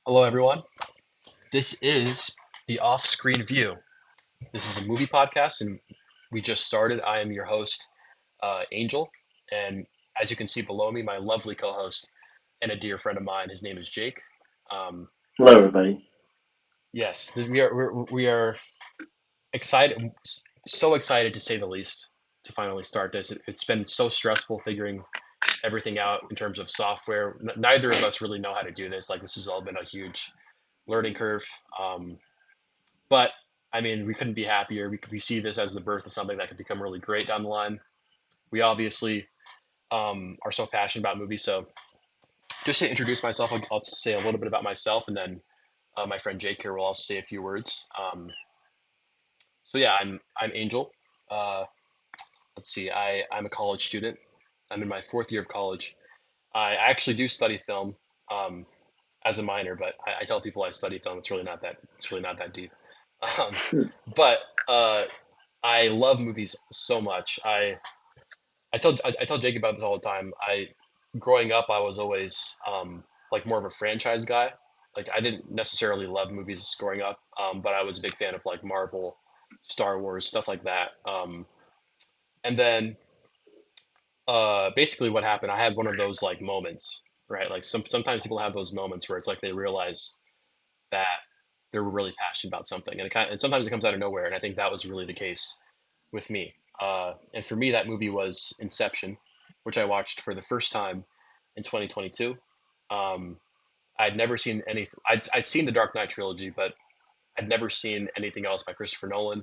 Hello, everyone. This is the Off Screen View. This is a movie podcast, and we just started. I am your host, Angel, and as you can see below me, my lovely co-host and a dear friend of mine. His name is Jake. Um, Hello, everybody. yes, we are excited, so excited to say the least, to finally start this. It's been so stressful figuring everything out in terms of software. Neither of us really know how to do this. Like this has all been a huge learning curve. Um, But I mean, we couldn't be happier. We see this as the birth of something that could become really great down the line. We obviously are so passionate about movies. So just to introduce myself, I'll say a little bit about myself, and then my friend Jake here will also say a few words. So yeah, I'm Angel. Uh, let's see, I'm a college student. I'm in my fourth year of college. I actually do study film um, as a minor, but I tell people I study film. It's really not that deep. Um, but I love movies so much. I tell Jake about this all the time. I growing up, I was always like more of a franchise guy. Like I didn't necessarily love movies growing up, but I was a big fan of like Marvel, Star Wars, stuff like that. And then basically what happened, I had one of those like moments, right? Like sometimes people have those moments where it's like they realize that they're really passionate about something, and and sometimes it comes out of nowhere. And I think that was really the case with me. And for me, that movie was Inception, which I watched for the first time in 2022. Um, I'd never seen anything. I'd seen the Dark Knight trilogy, but I'd never seen anything else by Christopher Nolan.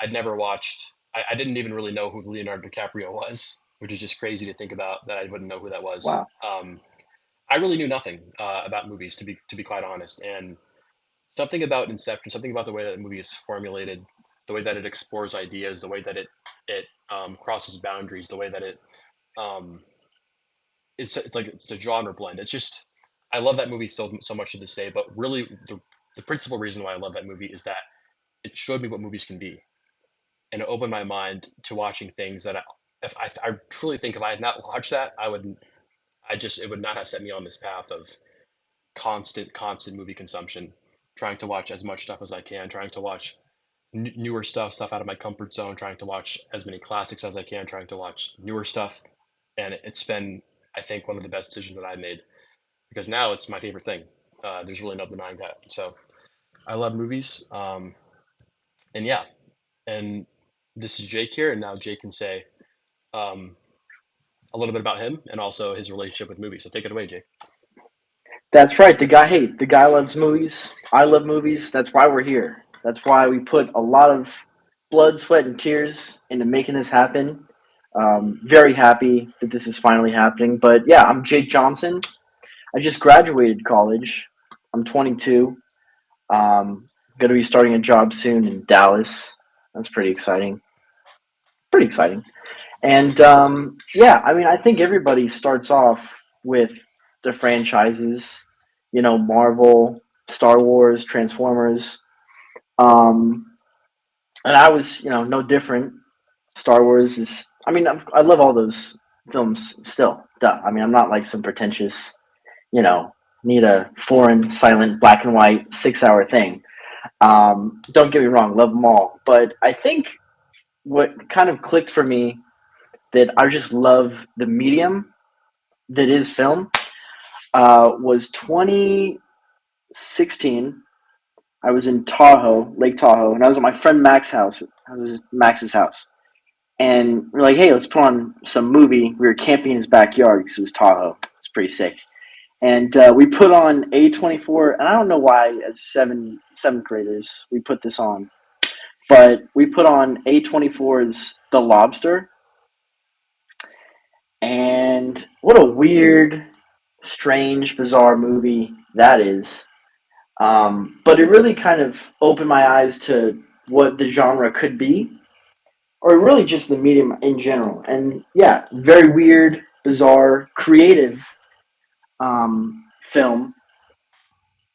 I'd never watched. I didn't even really know who Leonardo DiCaprio was, which is just crazy to think about that I wouldn't know who that was. Wow. I really knew nothing about movies, to be quite honest, and something about Inception, something about the way that the movie is formulated, the way that it explores ideas, the way that it crosses boundaries, the way that um, it's like it's a genre blend. It's just I love that movie so much to this day. But really, the principal reason why I love that movie is that it showed me what movies can be, and it opened my mind to watching things that I truly think if I had not watched that, I would I just it would not have set me on this path of constant movie consumption, trying to watch as much stuff as I can, trying to watch newer stuff out of my comfort zone, trying to watch as many classics as I can, trying to watch newer stuff. And it's been, I think, one of the best decisions that I made because now it's my favorite thing. There's really no denying that. So I love movies. And yeah, and this is Jake here. And now Jake can say um, a little bit about him and also his relationship with movies. So take it away, Jake. That's right. The guy loves movies. I love movies. That's why we're here. That's why we put a lot of blood, sweat, and tears into making this happen. Very happy that this is finally happening. But yeah, I'm Jake Johnson. I just graduated college. I'm 22. Going to be starting a job soon in Dallas. That's pretty exciting. Pretty exciting. And yeah, I mean, I think everybody starts off with the franchises, Marvel, Star Wars, Transformers. Um, and I was, no different. Star Wars is, I mean, I love all those films still. Duh. I mean, I'm not like some pretentious, you know, need a foreign, silent, black and white 6 hour thing. Don't get me wrong, love them all. But I think what kind of clicked for me that I just love the medium that is film was 2016. I was in Tahoe, Lake Tahoe, and I was at my friend Max's house. I was at Max's house, and we're like, "Hey, let's put on some movie." We were camping in his backyard because it was Tahoe. It's pretty sick, and we put on A24. And I don't know why, as seventh graders, we put this on, but we put on A24's The Lobster, and what a weird, strange, bizarre movie that is. But it really kind of opened my eyes to what the genre could be, or really just the medium in general. And yeah, very weird, bizarre, creative film.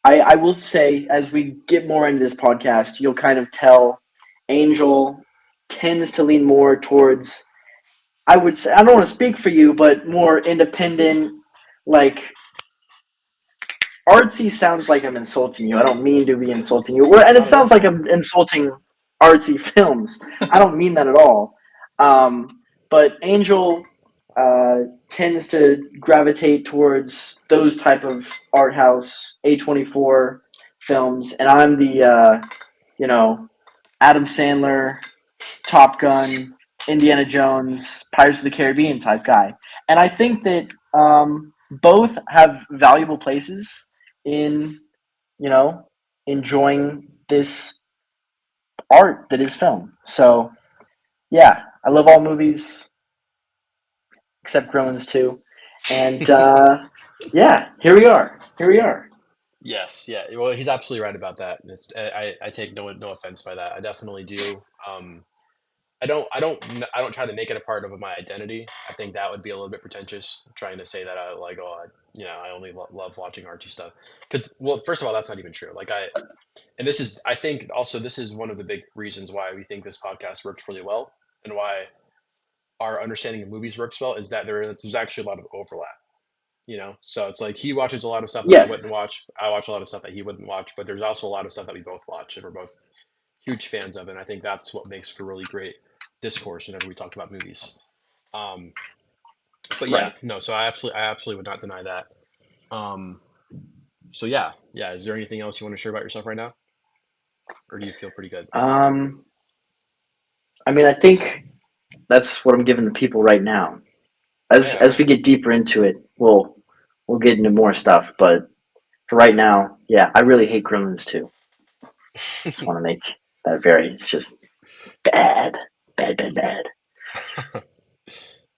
I will say, as we get more into this podcast, you'll kind of tell Angel tends to lean more towards, I would say, I don't want to speak for you, but more independent, like artsy sounds like I'm insulting you. I don't mean to be insulting you. And it Not sounds like against you. I'm insulting artsy films. I don't mean that at all. Um, but Angel uh, tends to gravitate towards those type of art house A24 films, and I'm the you know Adam Sandler, Top Gun, Indiana Jones, Pirates of the Caribbean type guy. And I think that both have valuable places in, you know, enjoying this art that is film. So, yeah, I love all movies except Gremlins 2. And yeah, here we are. Here we are. Yes, yeah. Well, he's absolutely right about that. I take no offense by that. I definitely do. I don't try to make it a part of my identity. I think that would be a little bit pretentious, trying to say that I like, oh, I only love watching Archie stuff. Because, well, first of all, that's not even true. And this is, I think, also this is one of the big reasons why we think this podcast works really well, and why our understanding of movies works well, is that there's actually a lot of overlap. So it's like he watches a lot of stuff that I Yes. wouldn't watch. I watch a lot of stuff that he wouldn't watch, but there's also a lot of stuff that we both watch and we're both huge fans of, and I think that's what makes for really great discourse whenever we talk about movies. Um, but yeah, Right. no, so I absolutely would not deny that. Um, so yeah, yeah. Is there anything else you want to share about yourself right now, or do you feel pretty good? Um, I mean, I think that's what I'm giving the people right now. As Yeah, as we get deeper into it, we'll get into more stuff. But for right now, yeah, I really hate Gremlins too. Just want to make that very. It's just bad, bad, bad, bad.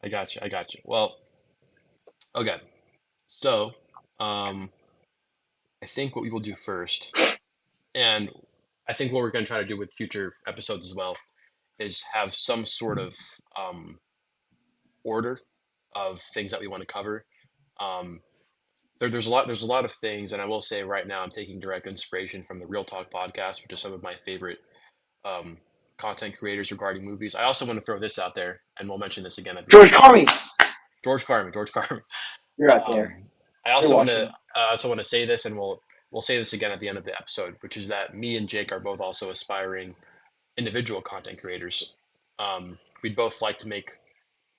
I got you. I got you. Well, okay. So, um, I think what we will do first, and I think what we're going to try to do with future episodes as well, is have some sort of um, order of things that we want to cover. Um, there's a lot of things, and I will say right now I'm taking direct inspiration from the Real Talk podcast, which is some of my favorite um, content creators regarding movies. I also want to throw this out there, and we'll mention this again at the end of George the Carmy, George Carmen. George Carmen. you're out there. Um, I You're also want to watching. say this, and we'll say this again at the end of the episode, which is that me and Jake are both also aspiring individual content creators. We'd both like to make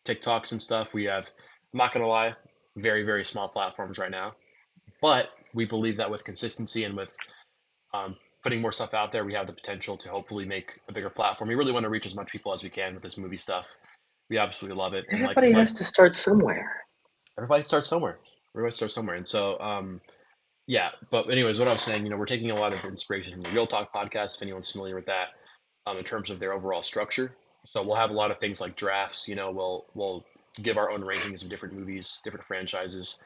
TikToks and stuff. We have, I'm not gonna lie, very small platforms right now, but we believe that with consistency and with putting more stuff out there, we have the potential to hopefully make a bigger platform. We really want to reach as much people as we can with this movie stuff. We absolutely love it, and Everybody has to start somewhere. everybody starts somewhere. Everybody starts somewhere, and so yeah. But anyways, what I was saying, we're taking a lot of inspiration from the Real Talk podcast. If anyone's familiar with that, in terms of their overall structure, so we'll have a lot of things like drafts. We'll give our own rankings of different movies, different franchises.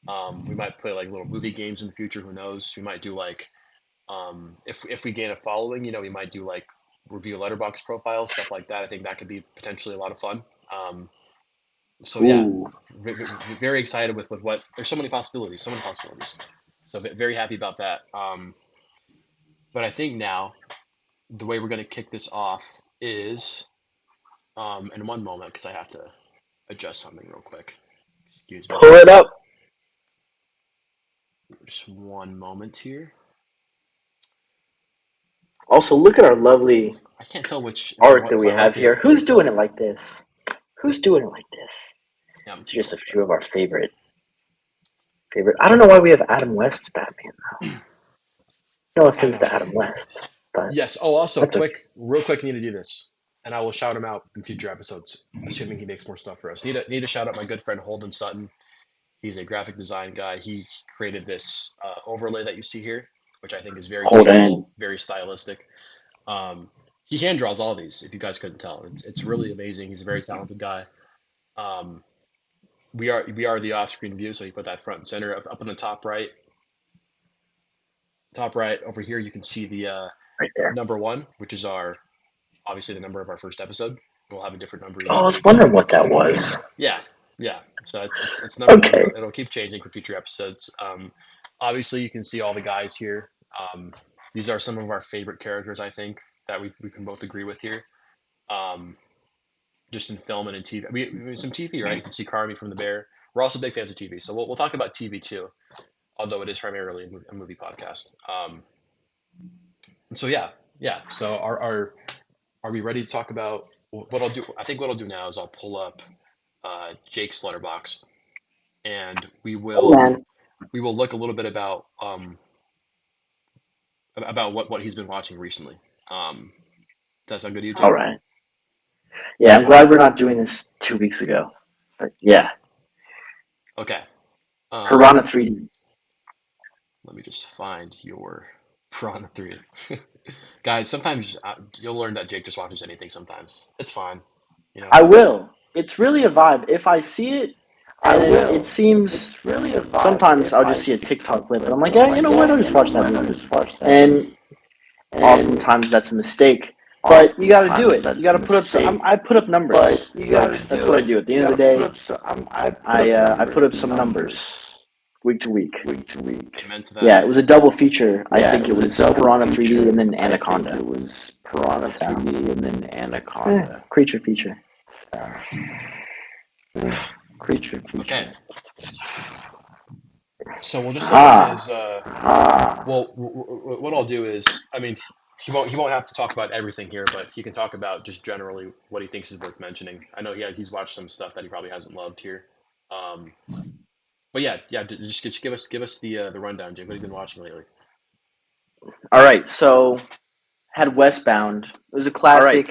We might play like little movie games in the future. Who knows? We might do like if we gain a following, we might do like review letterbox profiles, stuff like that. I think that could be potentially a lot of fun. So yeah, Ooh, very excited with what there's so many possibilities. So very happy about that. But I think now the way we're going to kick this off is in one moment, because I have to adjust something real quick. Excuse me, pull it guys. up. Just one moment here. Also, look at our lovely I can't tell which art that if we I have like it. here. Who's doing it like this? Who's doing it like this? Yeah, I'm It's keeping just a it few of our favorite. I don't know why we have Adam West Batman though. though. No I offense know. to Adam West, but Yes. Oh, also, that's okay. real quick, need to do this, and I will shout him out in future episodes, assuming he makes more stuff for us. Need to shout out my good friend Holden Sutton. He's a graphic design guy. He created this overlay that you see here, which I think is very Hold on. tasteful, very stylistic. Um, he hand draws all these. If you guys couldn't tell, it's really amazing. He's a very talented guy. Um, we are the off-screen view, so he put that front and center up in the top right over here. You can see the Right there. number one, which is our obviously the number of our first episode. We'll have a different number Oh, each I was week. wondering what that was. Yeah, yeah. So it's number one. Okay. It'll keep changing for future episodes. Obviously, you can see all the guys here. These are some of our favorite characters, I think, that we can both agree with here. Um, just in film and in TV. Some TV, right? You can see Carmi from The Bear. We're also big fans of TV, so we'll talk about TV too. although it is primarily a movie podcast. So yeah, yeah. So are we ready to talk about what I'll do? I think what I'll do now is I'll pull up Jake's letterbox, and Oh man. we will look a little bit about what he's been watching recently. Does that sound good to you, All Jake? right. Yeah, I'm glad we're not doing this 2 weeks ago. But yeah, Okay. Piranha 3D. Let me just find your Piranha 3. Guys, sometimes you'll learn that Jake just watches anything sometimes. It's fine. You know? I will. It's really a vibe. If I see it, and then it seems It's really a vibe. sometimes If I'll I just see a see TikTok clip, and clip, I'm like, and I'm yeah, you like, know what? yeah, I'll you just know watch that what? I'll movie. just watch that. And And oftentimes that's a mistake. But you got to do oftentimes it. You that's got a to put up some. mistake. I put up numbers. But you gotta Lex. do That's what I it. do. At the You end of the gotta day, put up some. I put I up I put up numbers, some numbers week to week. week to week. Amen to Yeah, that. it was a double feature. I Yeah, think it it was a was double Piranha feature. 3D and then I think Anaconda. it was Piranha So, 3D and then Anaconda. creature feature. So, creature Okay. feature. So we'll just look at Ah, his. Ah, Well, what I'll do is, I mean, he won't have to talk about everything here, but he can talk about just generally what he thinks is worth mentioning. I know he's watched some stuff that he probably hasn't loved here. Um, but yeah, yeah, just give us the rundown, Jake. What have you been watching lately? all right. So had Westbound. It was a classic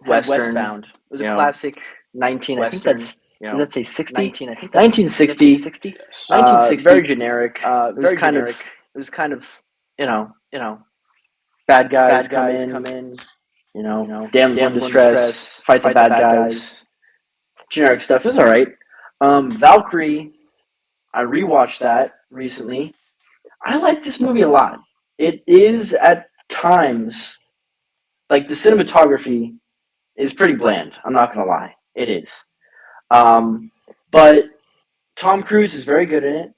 Western. Westbound. It was a You know, classic 19. I think Western. that's. You Does know, that say 60? 19. I think that's 1960. 60. Yes. 1960. Very generic. It was Very kind generic. of, It was kind of, you know, you know, bad guys bad come guys in. come in. You You know, know, damsel in damsel in distress, distress, fight the fight the bad bad guys. guys. Generic stuff. It was all right. Valkyrie. I rewatched that recently. I like this movie a lot. It is at times like the cinematography is pretty bland. I'm not gonna lie, it is. But Tom Cruise is very good in it.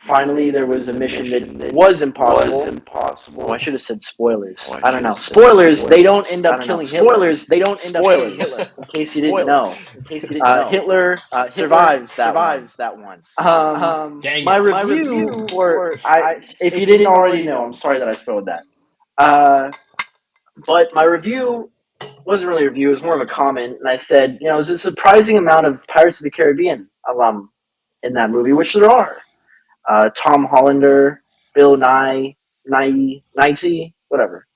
Finally, there was a mission that was impossible. Oh, I should have said spoilers. Oh, I don't know. said Spoilers. They don't end up killing Hitler. Spoilers. They don't end up killing Spoilers. Hitler. In case you didn't know, Spoilers. In case you didn't know, Hitler Hitler survives that survives that one. one. Dang My it. review, if you didn't already know, I'm sorry that I spoiled that. But my review wasn't really a review; it was more of a comment, and I said, you know, there's a surprising amount of Pirates of the Caribbean alum in that movie, which there are. Tom Hollander, Bill Nye, whatever,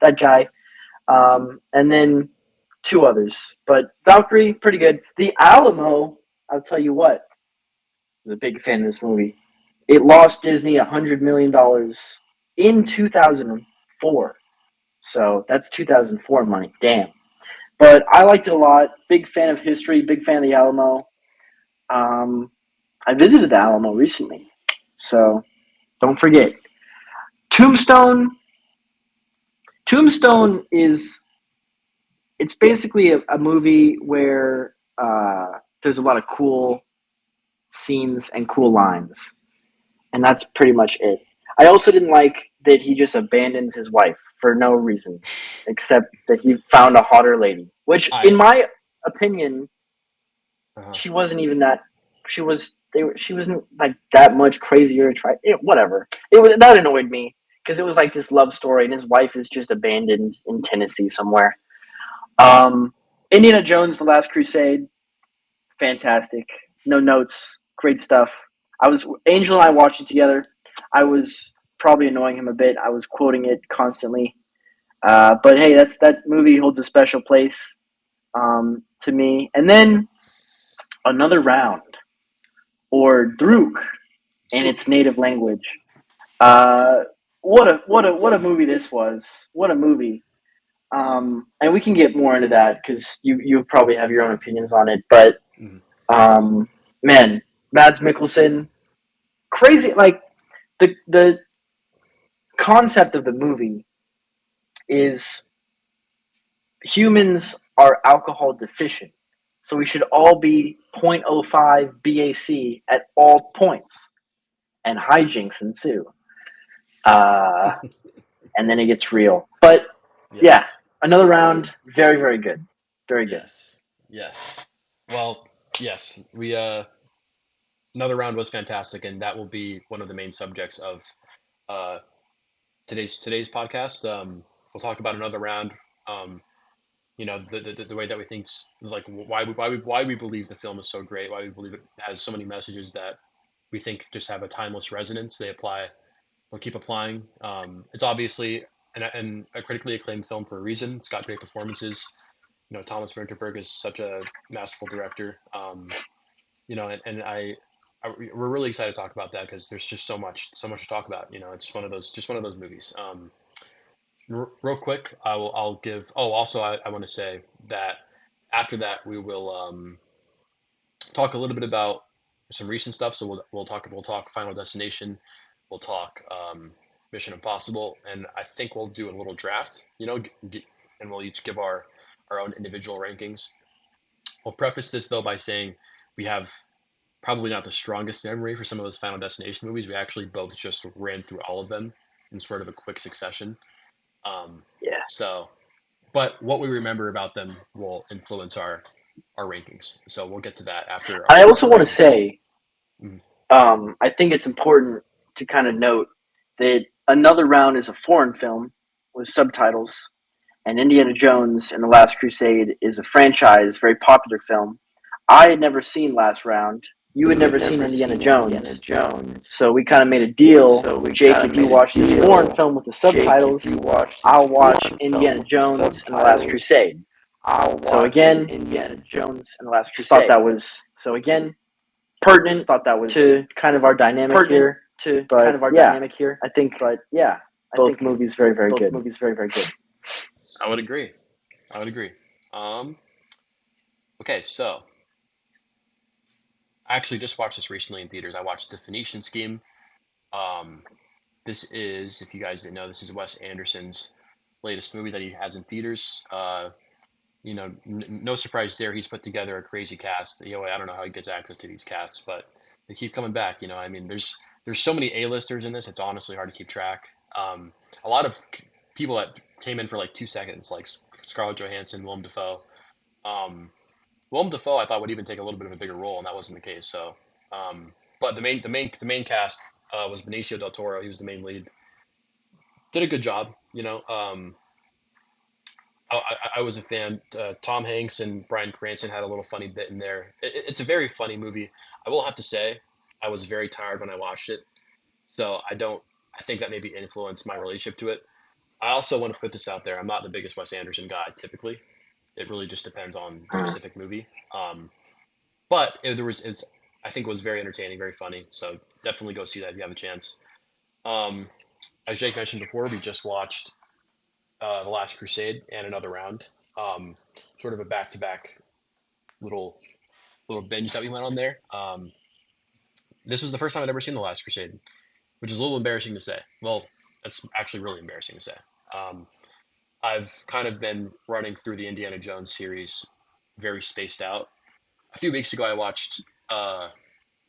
that guy, and then two others. But Valkyrie, pretty good. The Alamo, I'll tell you what, I was a big fan of this movie. It lost Disney $100 million in 2004. So that's 2004 money. Damn. But I liked it a lot. Big fan of history. Big fan of the Alamo. I visited the Alamo recently, so don't forget. Tombstone. Tombstone is it's basically a movie where there's a lot of cool scenes and cool lines, and that's pretty much it. I also didn't like that he just abandons his wife for no reason, except that he found a hotter lady. Which, in my opinion, she wasn't even that. She was. She wasn't like that much crazier. Whatever. That annoyed me because it was like this love story, and his wife is just abandoned in Tennessee somewhere. Indiana Jones: The Last Crusade, fantastic. No notes, great stuff. Angel and I watched it together. I was probably annoying him a bit. I was quoting it constantly. But hey, that movie holds a special place to me. And then Another Round, or Druk in its native language. What a movie this was. What a movie. And we can get more into that because you probably have your own opinions on it. But man, Mads Mikkelsen, crazy. Like the concept of the movie is humans are alcohol deficient, so we should all be 0.05 BAC at all points, and hijinks ensue. And then it gets real. But yeah, Another Round, very very good, very good. Yes. Yes. Well, yes. Another Round was fantastic, and that will be one of the main subjects of uh, today's podcast. We'll talk about Another Round. Um, the way that we think, like why we believe the film is so great, why we believe it has so many messages that we think just have a timeless resonance. They apply, they'll keep applying. It's obviously and a critically acclaimed film for a reason. It's got great performances. Thomas Vinterberg is such a masterful director. And we're really excited to talk about that because there's just so much to talk about. It's one of those movies. Real quick, I'll give. Oh, also, I want to say that after that we will talk a little bit about some recent stuff. So we'll talk Final Destination, we'll talk Mission Impossible, and I think we'll do a little draft. And we'll each give our own individual rankings. We'll preface this though by saying we have probably not the strongest memory for some of those Final Destination movies. We actually both just ran through all of them in sort of a quick succession. Yeah. So, but what we remember about them will influence our rankings. So we'll get to that after. I also want to say, Mhm. I think it's important to kind of note that Another Round is a foreign film with subtitles, and Indiana Jones and the Last Crusade is a franchise, very popular film. I had never seen Last Round. You had never seen Indiana Jones. So we kind of made a deal. Jake, if you watch this foreign film with the subtitles, I'll watch Indiana Jones and the Last Crusade. So again, Indiana Jones and the Last Crusade. Thought that was pertinent. Thought that was to kind of our dynamic here. I think, both movies very good. I would agree. I would agree. Um, okay, so I actually just watched this recently in theaters. I watched The Phoenician Scheme. Um, this is, if you guys didn't know, this is Wes Anderson's latest movie that he has in theaters. No surprise there. He's put together a crazy cast. I don't know how he gets access to these casts, but they keep coming back. I mean, there's so many A-listers in this. It's honestly hard to keep track. A lot of people that came in for like 2 seconds, like Scarlett Johansson, Willem Dafoe. Um, Willem Dafoe, I thought would even take a little bit of a bigger role, and that wasn't the case. So, but the main cast was Benicio del Toro. He was the main lead. Did a good job. I was a fan. Tom Hanks and Bryan Cranston had a little funny bit in there. It's a very funny movie. I will have to say, I was very tired when I watched it, so I don't. I think that maybe influenced my relationship to it. I also want to put this out there. I'm not the biggest Wes Anderson guy typically. It really just depends on the specific movie. But I think it was very entertaining, very funny. So definitely go see that if you have a chance. Um, as Jake mentioned before, we just watched The Last Crusade and Another Round. Um, Sort of a back-to-back little binge that we went on there. This was the first time I'd ever seen The Last Crusade, which is a little embarrassing to say. Well, that's actually really embarrassing to say. Um, I've kind of been running through the Indiana Jones series very spaced out. A few weeks ago, I watched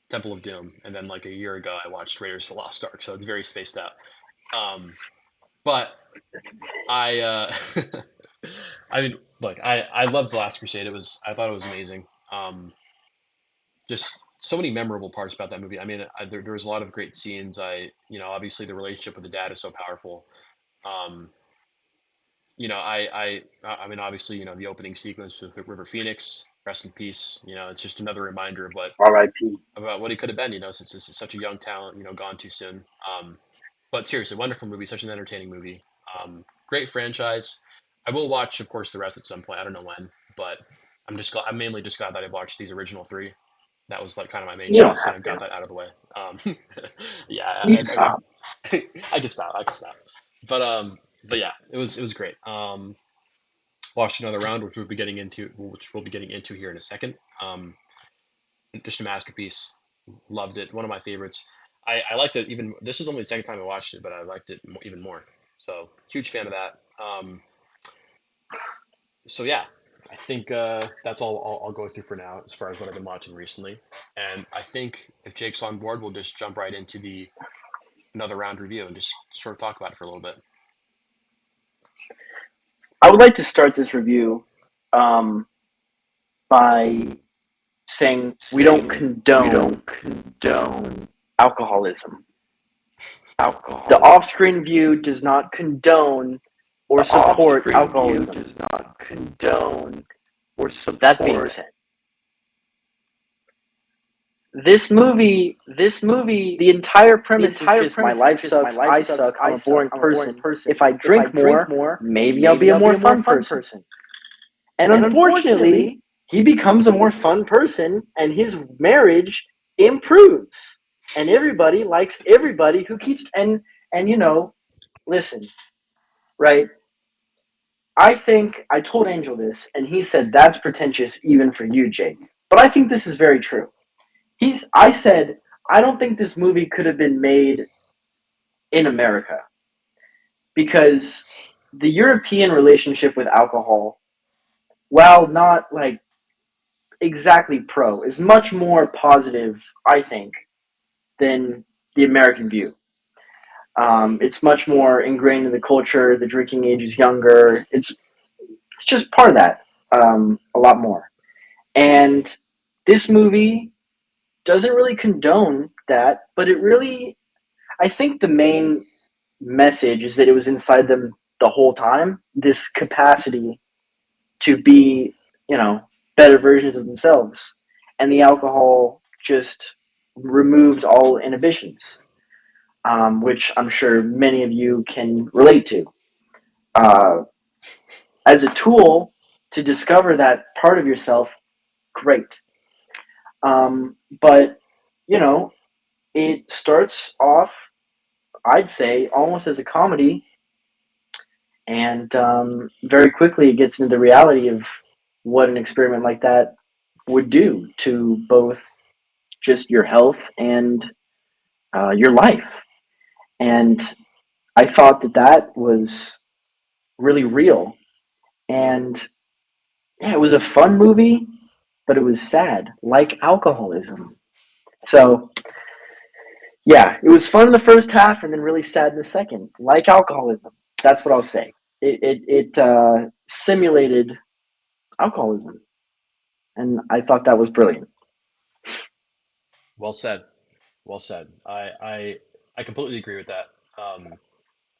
Temple of Doom, and then like a year ago, I watched Raiders of the Lost Ark. So it's very spaced out. But I, I mean, look, I loved The Last Crusade. I thought it was amazing. Just so many memorable parts about that movie. I mean, there was a lot of great scenes. Obviously the relationship with the dad is so powerful. Um, I mean, obviously, the opening sequence with River Phoenix, rest in peace. It's just another reminder of R.I.P. about what he could have been. Since this is such a young talent, gone too soon. But seriously, wonderful movie, such an entertaining movie. Great franchise. I will watch, of course, the rest at some point. I don't know when, but I'm mainly just glad that I watched these original three. That was like kind of my main You don't case, have got to. that out of the way. Um, yeah, You can stop. I can stop. I can stop. But yeah, it was great. Watched Another Round, which we'll be getting into here in a second. Just a masterpiece. Loved it. One of my favorites. I liked it even. This was only the second time I watched it, but I liked it even more. So huge fan of that. So yeah, I think that's all I'll go through for now as far as what I've been watching recently. And I think if Jake's on board, we'll just jump right into the Another Round review and just sort of talk about it for a little bit. I would like to start this review by saying we don't saying we condone don't condone alcoholism. The alcoholism. off-screen view does not condone or The support off-screen view alcoholism. does not condone or That being support. said, this movie, the entire premise is just my life sucks, I suck, I'm a boring person. If I drink more, maybe I'll be a more fun person. And unfortunately, he becomes a more fun person and his marriage improves. And everybody likes everybody who keeps and listen, right? I think I told Angel this and he said that's pretentious even for you, Jake. But I think this is very true. I said I don't think this movie could have been made in America because the European relationship with alcohol, while not like exactly pro, is much more positive, I think, than the American view. It's much more ingrained in the culture. The drinking age is younger. It's just part of that a lot more. And this movie doesn't really condone that, but it really, I think the main message is that it was inside them the whole time. This capacity to be, better versions of themselves, and the alcohol just removed all inhibitions, which I'm sure many of you can relate to. Uh, as a tool to discover that part of yourself, great. But you know, it starts off, I'd say, almost as a comedy, and very quickly it gets into the reality of what an experiment like that would do to both just your health and your life. And I thought that that was really real. And yeah, it was a fun movie, but it was sad, like alcoholism. So yeah, it was fun in the first half and then really sad in the second, like alcoholism. That's what I'll say. It simulated alcoholism, and I thought that was brilliant. Well said. Well said. I completely agree with that. Um,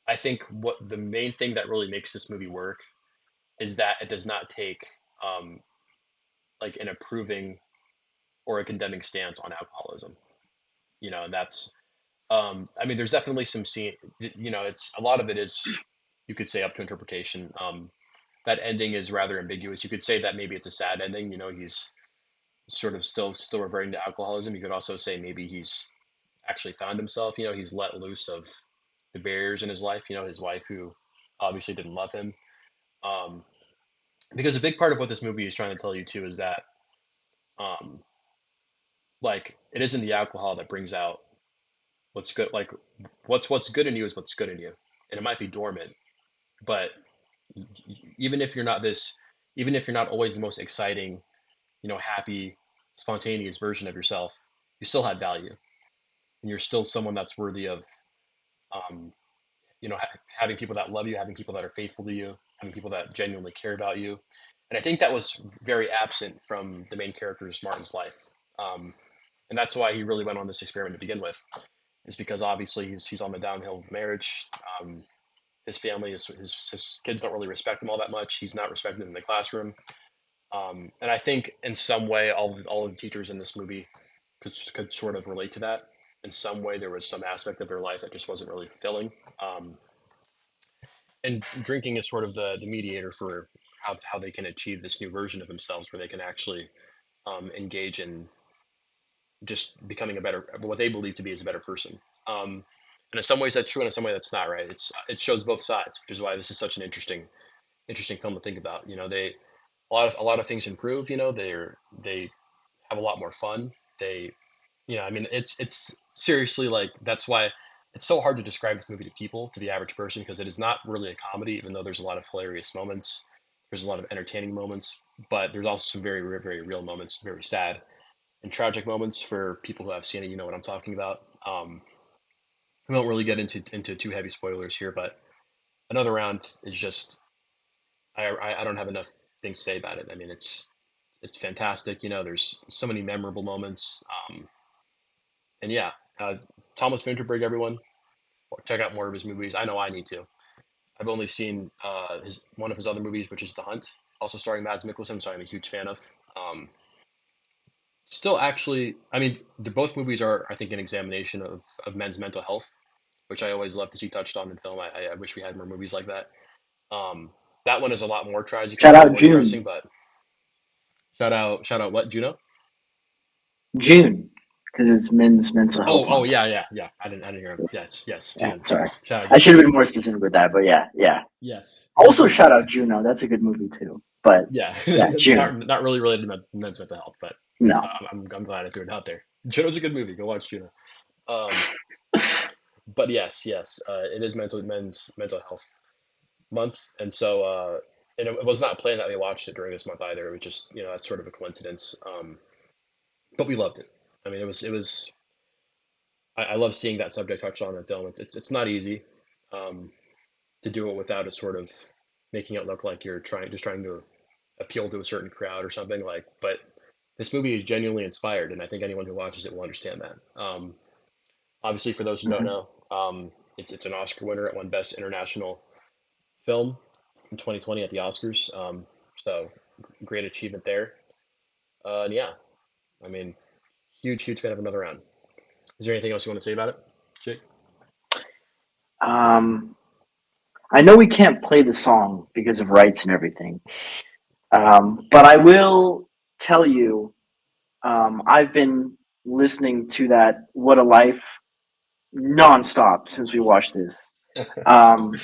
I think what the main thing that really makes this movie work is that it does not take um, like an approving or a condemning stance on alcoholism. And that's I mean, there's definitely some scene. It's a lot of it is you could say up to interpretation. That ending is rather ambiguous. You could say that maybe it's a sad ending. He's sort of still reverting to alcoholism. You could also say maybe he's actually found himself. He's let loose of the barriers in his life. His wife who obviously didn't love him. Um, because a big part of what this movie is trying to tell you too is that um, like it isn't the alcohol that brings out what's good. Like what's good in you is what's good in you, and it might be dormant, but even if you're not this, even if you're not always the most exciting, happy, spontaneous version of yourself, you still have value, and you're still someone that's worthy of, um, having people that love you, having people that are faithful to you, having people that genuinely care about you. And I think that was very absent from the main character's Martin's life. Um, and that's why he really went on this experiment to begin with, is because obviously he's on the downhill of marriage. His family, his kids don't really respect him all that much. He's not respected in the classroom. And I think in some way, all of the teachers in this movie could sort of relate to that. In some way, there was some aspect of their life that just wasn't really fulfilling. Um, and drinking is sort of the mediator for how they can achieve this new version of themselves, where they can actually engage in just becoming a better, what they believe to be as a better person. Um, and in some ways that's true, and in some way that's not. Right? It shows both sides, which is why this is such an interesting film to think about. They a lot of things improve. They have a lot more fun. They I mean, it's seriously like that's why it's so hard to describe this movie to people, to the average person, because it is not really a comedy, even though there's a lot of hilarious moments. There's a lot of entertaining moments, but there's also some very, very real moments, very sad and tragic moments for people who have seen it. You know what I'm talking about. We won't really get into too heavy spoilers here, but another round is just I don't have enough things to say about it. I mean, it's it's fantastic. You know, there's so many memorable moments. And yeah, uh, Thomas Vinterberg, everyone, check out more of his movies. I know I need to. I've only seen his one of his other movies, which is The Hunt, also starring Mads Mikkelsen, so I'm a huge fan of. Um, Still, actually, I mean, both movies are, I think, an examination of men's mental health, which I always love to see touched on in film. I wish we had more movies like that. Um, that one is a lot more tragic and Shout a lot out more depressing, June. but shout out what, Juno? June, because it's Men's Mental Health Oh, Month. yeah, yeah, yeah. I didn't hear him. Yes, Yeah, June. sorry. Shout out I June. should have been more specific with that, but yeah, yeah. Yes, Also, shout out Juno. That's a good movie too. But yeah. yeah, June. Not really related to men's mental health, but No. I'm glad I threw it out there. Juno's a good movie. Go watch Juno. Um, but yes, it is men's mental health month, and so and it was not planned that we watched it during this month either. It was just that's sort of a coincidence. But we loved it. I mean, it was. I love seeing that subject touched on in film. It's not easy um, to do it without a sort of making it look like you're trying to appeal to a certain crowd or something like. But this movie is genuinely inspired, and I think anyone who watches it will understand that. Obviously, for those who don't Mhm. know, it's an Oscar winner. It won Best International Film in 2020 at the Oscars. So great achievement there. And yeah, I mean, huge fan of Another Round. Is there anything else you want to say about it, Jake? Um, I know we can't play the song because of rights and everything, but I will tell you, I've been listening to that "What a Life" nonstop since we watched this. Um,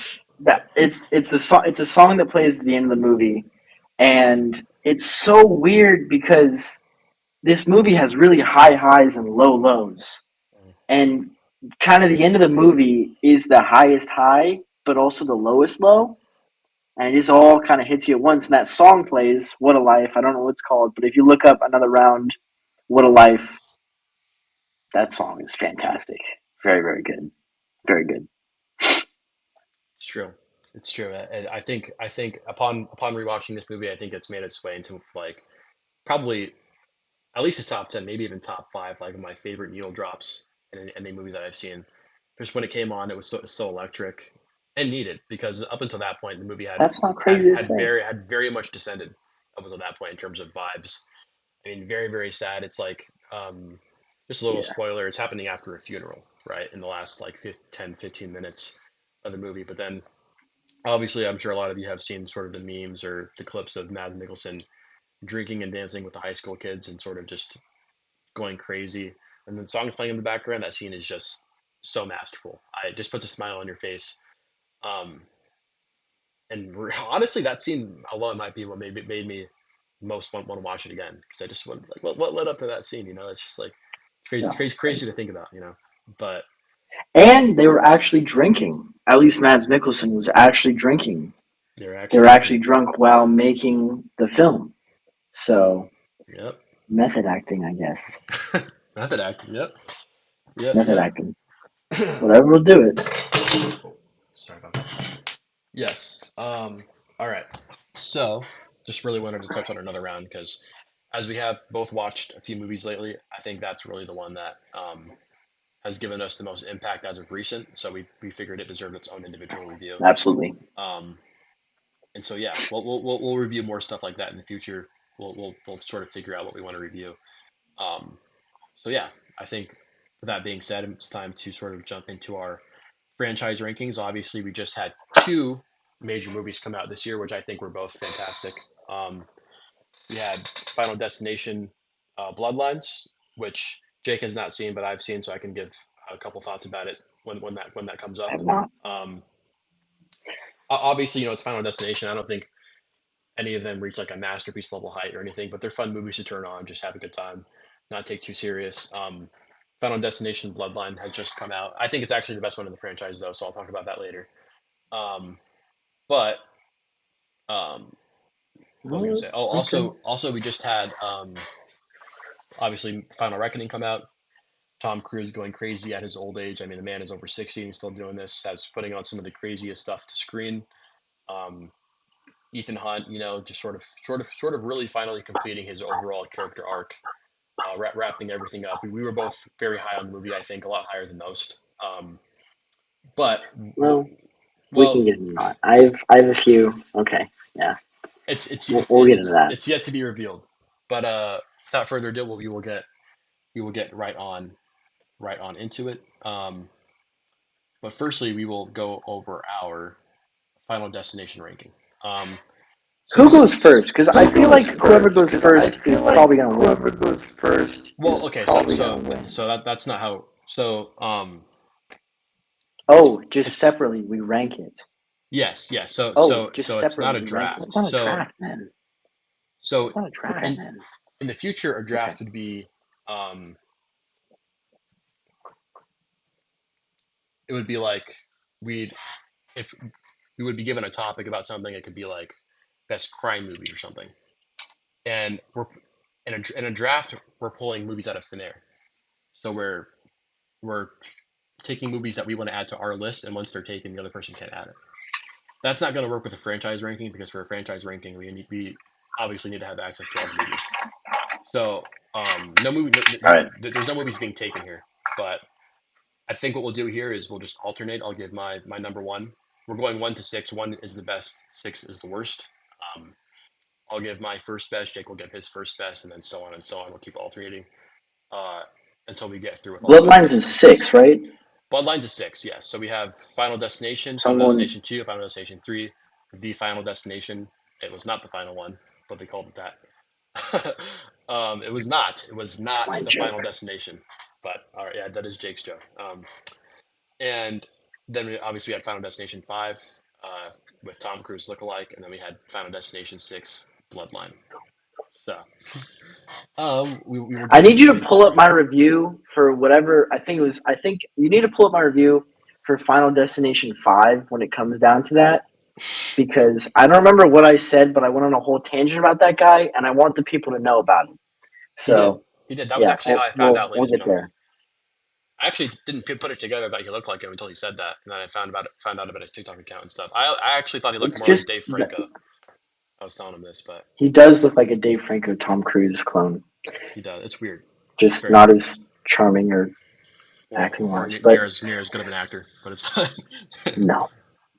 that Yep. it's the song. It's a song that plays at the end of the movie, and it's so weird because this movie has really high highs and low lows, and kind of the end of the movie is the highest high, but also the lowest low, and it just all kind of hits you at once. And that song plays, "What a Life." I don't know what it's called, but if you look up Another Round, "What a Life," that song is fantastic. Very, very good. Very good. It's true. It's true. And I think upon rewatching this movie, I think it's made its way into like probably at least a top 10, maybe even top five, like of my favorite needle drops in any movie that I've seen. Just when it came on, it was so electric and needed because up until that point, the movie That's not crazy to say. had very much descended up until that point in terms of vibes. I mean, very sad. It's like just a little Yeah, spoiler. It's happening after a funeral, right? In the last like 10, 15 minutes of the movie, but then obviously, I'm sure a lot of you have seen sort of the memes or the clips of Mads Mikkelsen drinking and dancing with the high school kids and sort of just going crazy. And then songs playing in the background. That scene is just so masterful. I it just puts a smile on your face. Um, and honestly, that scene alone might be what made me most want to watch it again because I just want like what led up to that scene. It's just like no, it's crazy crazy. to think about. But And they were actually drinking. At least Mads Mikkelsen was actually drinking. they're They actually were drinking. actually drunk while making the film. So Yep. method acting, I guess. Method acting. Yep. Method Yep. acting. Whatever will do it. Sorry about that. Yes. All right. So, just really wanted to touch on Another Round because, as we have both watched a few movies lately, I think that's really the one that has given us the most impact as of recent. So we figured it deserved its own individual review. Absolutely. Um, and so yeah, we'll review more stuff like that in the future. We'll sort of figure out what we want to review. Um, so yeah, I think with that being said, it's time to sort of jump into our franchise rankings. Obviously, we just had two major movies come out this year, which I think were both fantastic. Um, we had Final Destination Bloodlines, which Jake has not seen, but I've seen, so I can give a couple thoughts about it when that comes I up. have not. Um, Obviously, it's Final Destination. I don't think any of them reach like a masterpiece level height or anything, but they're fun movies to turn on, just have a good time, not take too serious. Final Destination Bloodline has just come out. I think it's actually the best one in the franchise, though, so I'll talk about that later. Um, but what was I gonna say? Oh, Okay. also we just had obviously Final Reckoning come out. Tom Cruise going crazy at his old age. I mean, the man is over 60 and he's still doing this. Has putting on some of the craziest stuff to screen. Um, Ethan Hunt, just sort of really finally completing his overall character arc, wrapping everything up. We were both very high on the movie, I think, a lot higher than most. But Well, we can well, get into that. I have a few. Okay, yeah, it's it's we'll, it's we'll get into it's that. it's yet to be revealed. But without further ado, we will get right on into it. But firstly, we will go over our Final Destination ranking. Um, so Who this goes is first? Because I Who feel goes like whoever first? goes Because I first is feel like probably gonna win. whoever goes first is well, okay. So probably gonna so win. so that's not how. So it's Oh, just it's separately we rank it. yes, yes. So Oh, so just so it's not separately a we rank it. draft. It's not a So draft, man. so It's not a draft, in Okay. man. in the future, a Okay. draft would be um it would be like we'd if we would be given a topic about something, it could be like best crime movie or something, and we're in a draft we're pulling movies out of thin air. So we're taking movies that we want to add to our list, and once they're taken, the other person can't add it. That's not going to work with a franchise ranking because for a franchise ranking, we obviously need to have access to all the movies. So no movie, All right. there's no movies being taken here. But I think what we'll do here is we'll just alternate. I'll give my number one. We're going 1 to 6. 1 is the best. 6 is the worst. Um, I'll give my first best. Jake will give his first best, and then so on and so on. We'll keep alternating uh, until we get through with all of our Bloodlines is lists. Because 6, right? Bloodlines is 6, yes. So we have So Final I'm going. Destination 2, Final Destination 3, The Final Destination. It was not the final one, but they called it that. It was not. It was It's not my the Final joke. Destination. But all right, yeah, that is Jake's joke. And then obviously we had Final Destination 5 uh, with Tom Cruise lookalike, and then we had Final Destination 6 Bloodline. So we will I get need you to into pull up my review for whatever. I think it was. I think you need to pull up my review for Final Destination 5 when it comes down to that, because I don't remember what I said, but I went on a whole tangent about that guy, and I want the people to know about him. He did. So He did. That was yeah, actually how we'll I found we'll, out, we'll ladies and get gentlemen. there. I actually didn't put it together that he looked like him until he said that, and then I found out about his TikTok account and stuff. I actually thought he looked It's more like just Dave that Franco. I was telling him this, but he does look like a Dave Franco, Tom Cruise clone, he does. It's weird. It's just very not weird. as charming or acting Or wise. But near as good of an actor, but it's fine. no,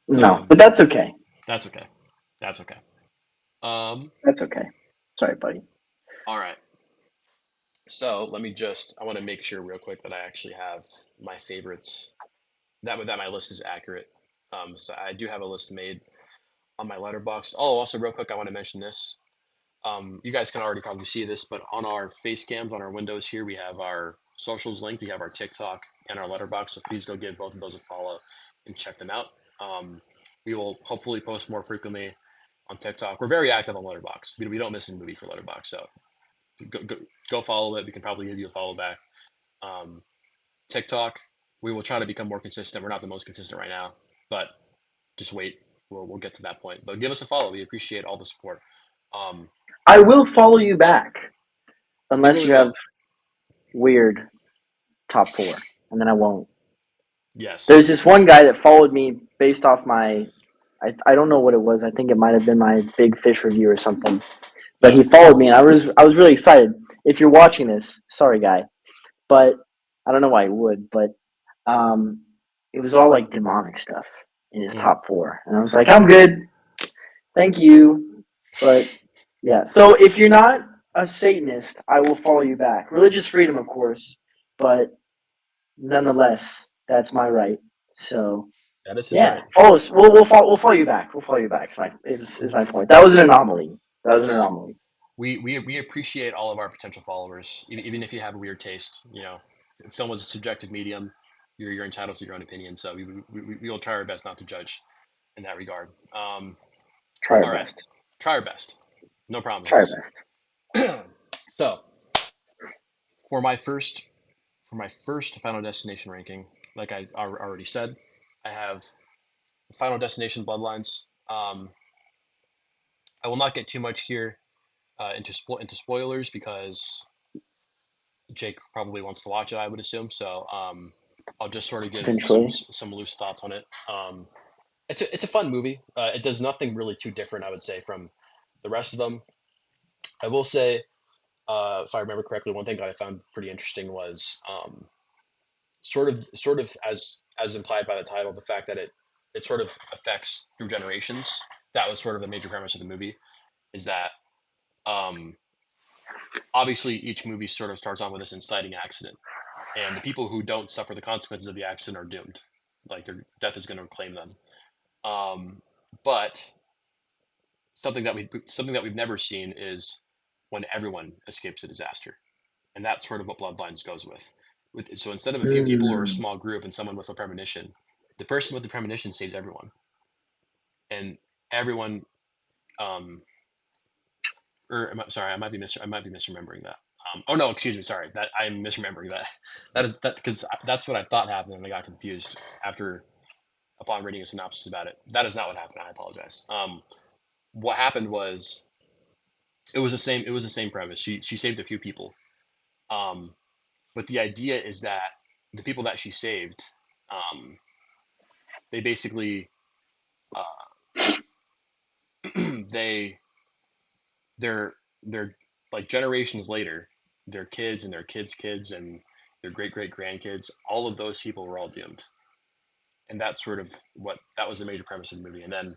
no, um, but that's okay. that's okay. That's okay. Um, That's okay. Sorry, buddy. all right. So let me I want to make sure real quick that I actually have my favorites. That my list is accurate. So I do have a list made on my letterbox. Oh, also real quick, I want to mention this. You guys can already probably see this, but on our face cams on our windows here, we have our socials linked. We have our TikTok and our letterbox. So please go give both of those a follow and check them out. We will hopefully post more frequently on TikTok. We're very active on Letterbox. We don't miss a movie for Letterbox, so go follow it. We can probably give you a follow back. Um, TikTok, we will try to become more consistent. We're not the most consistent right now, but just wait. We'll get to that point. But give us a follow. We appreciate all the support. Um, I will follow you back you unless really you have will. weird top 4, and then I won't. There's Yes. this one guy that followed me based off my. I don't know what it was. I think it might have been my Big Fish review or something. But Yeah. he followed me, and I was really excited. If you're watching this, sorry, guy, but I don't know why he would, but um, it was all like demonic stuff in his Mm. top 4, and I was like, I'm good, thank you, but yeah. So if you're not a Satanist, I will follow you back. Religious freedom, of course, but nonetheless, that's my right. So That is his yeah, right. follow us. We'll follow you back. We'll follow you back. Is my point. That was an anomaly. That was an anomaly. We appreciate all of our potential followers, even if you have a weird taste. Film is a subjective medium. You're entitled to your own opinion, so we will try our best not to judge in that regard. Try our All right, best. try our best. No Try our promises. best. So for my first Final Destination ranking, like I already said, I have Final Destination Bloodlines. I will not get too much here into spoilers because Jake probably wants to watch it, I would assume. So I'll just sort of give Eventually, some loose thoughts on it. it's a fun movie. It does nothing really too different, I would say, from the rest of them. I will say, if I remember correctly, one thing that I found pretty interesting was sort of as implied by the title, the fact that it sort of affects through generations. That was sort of the major premise of the movie. Is that um, obviously each movie sort of starts off with this inciting accident, and the people who don't suffer the consequences of the accident are doomed. Like their death is going to claim them. Um, but something that we've never seen is when everyone escapes a disaster, and that's sort of what Bloodlines goes with. So instead of a few people or a Mm. small group and someone with a premonition, the person with the premonition saves everyone, and everyone. Um, sorry, I might be misremembering that. Oh no, excuse me, sorry, that I'm misremembering that. That is that because that's what I thought happened, and I got confused after upon reading a synopsis about it. That is not what happened. I apologize. What happened was it was the same premise. She saved a few people, um, but the idea is that the people that she saved, um, they basically they they're they're like generations later, their kids and their kids' kids and their great great grandkids, all of those people were all doomed, and that's sort of what that was the major premise of the movie. And then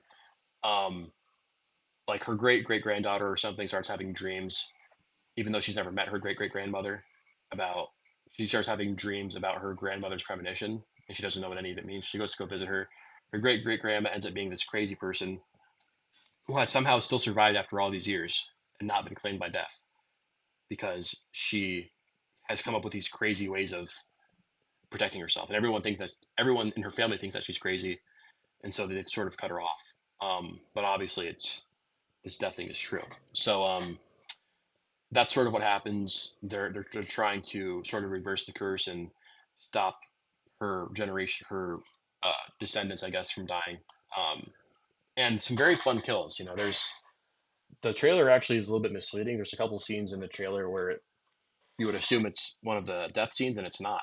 um, like her great great granddaughter or something starts having dreams, even though she's never met her great great grandmother, about she starts having dreams about her grandmother's premonition, and she doesn't know what any of it means. She goes to go visit her. Her great great grandma ends up being this crazy person who has somehow still survived after all these years and not been claimed by death because she has come up with these crazy ways of protecting herself, and everyone in her family thinks that she's crazy, and so they've sort of cut her off. But obviously, it's this death thing is true. So that's sort of what happens. They're trying to sort of reverse the curse and stop her descendants, I guess, from dying. Um, and some very fun kills. There's the trailer actually is a little bit misleading. There's a couple scenes in the trailer where you would assume it's one of the death scenes, and it's not.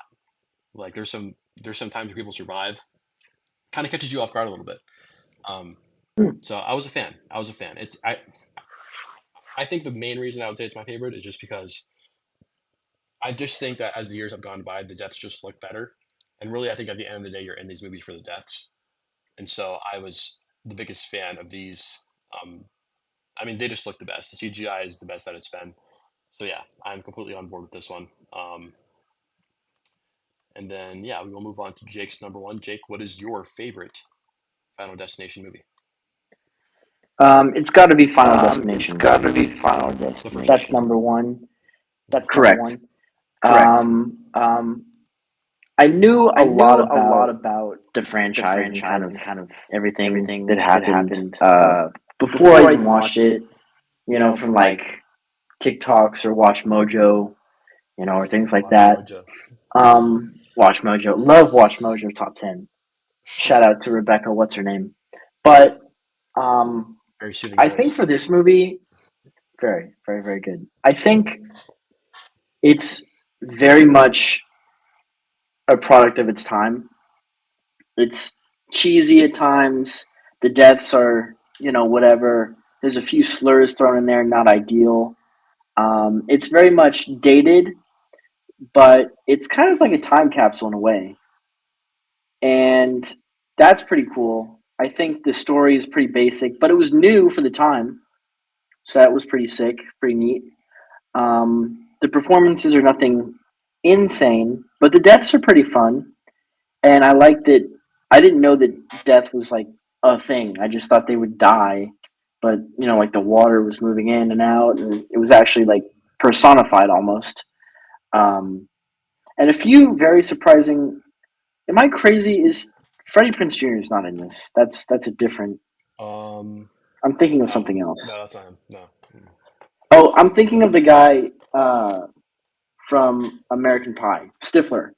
Like there's some times where people survive, kind of catches you off guard a little bit. Um, Hmm. so I was a fan. I was a fan. I think the main reason I would say it's my favorite is just because I just think that as the years have gone by, the deaths just look better. And really, I think at the end of the day, you're in these movies for the deaths. And so I was the biggest fan of these. Um, I mean, they just look the best. The CGI is the best that it's been. So yeah, I'm completely on board with this one. And then yeah, we will move on to Jake's number one. Jake, what is your favorite Final Destination movie? It's got to be Final It's Destination. got to be Final The first one. That's Destination. number one. Mhm. Correct. Correct. Um, Um, I knew I a lot knew a lot about about the the franchise and kind franchise of and kind of everything that everything that happened happened before I before I even even watched watched it. it. From From like like TikToks or Watch Mojo, or things like Watch that. Mojo. Watch Mojo, love Watch Mojo top 10. Shout out to Rebecca, what's her name? But um, Very soothing I think voice. for this movie, very, very, very good. I think it's very much a product of its time. It's cheesy at times. The deaths are, whatever. There's a few slurs thrown in there, not ideal. It's very much dated, but it's kind of like a time capsule in a way. And that's pretty cool. I think the story is pretty basic, but it was new for the time. So that was pretty sick, pretty neat. The performances are nothing insane, but the deaths are pretty fun. And I like that. I didn't know that death was like a thing. I just thought they would die, but like the water was moving in and out, and it was actually like personified almost. Um, and a few very surprising. Am I crazy? Is Freddie Prince Jr. is not in this? That's a different. Um, I'm thinking of no, something no, else. that's not him. No. Oh, I'm thinking of the guy from American Pie, Stifler.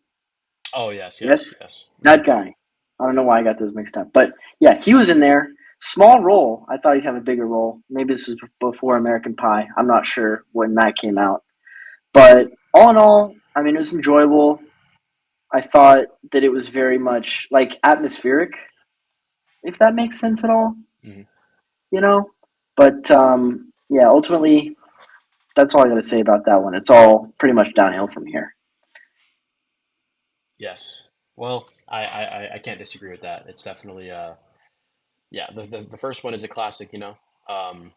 Oh yes, yes, Yes, yes. that guy. I don't know why I got those mixed up, but yeah, he was in there. Small role. I thought he'd have a bigger role. Maybe this was before American Pie. I'm not sure when that came out, but all in all, I mean, it was enjoyable. I thought that it was very much like atmospheric. if that makes sense at all. Mhm. You know, but yeah, ultimately, that's all I got to say about that one. It's all pretty much downhill from here. Yes. Well, I can't disagree with that. It's definitely yeah, the first one is a classic, you know. Um,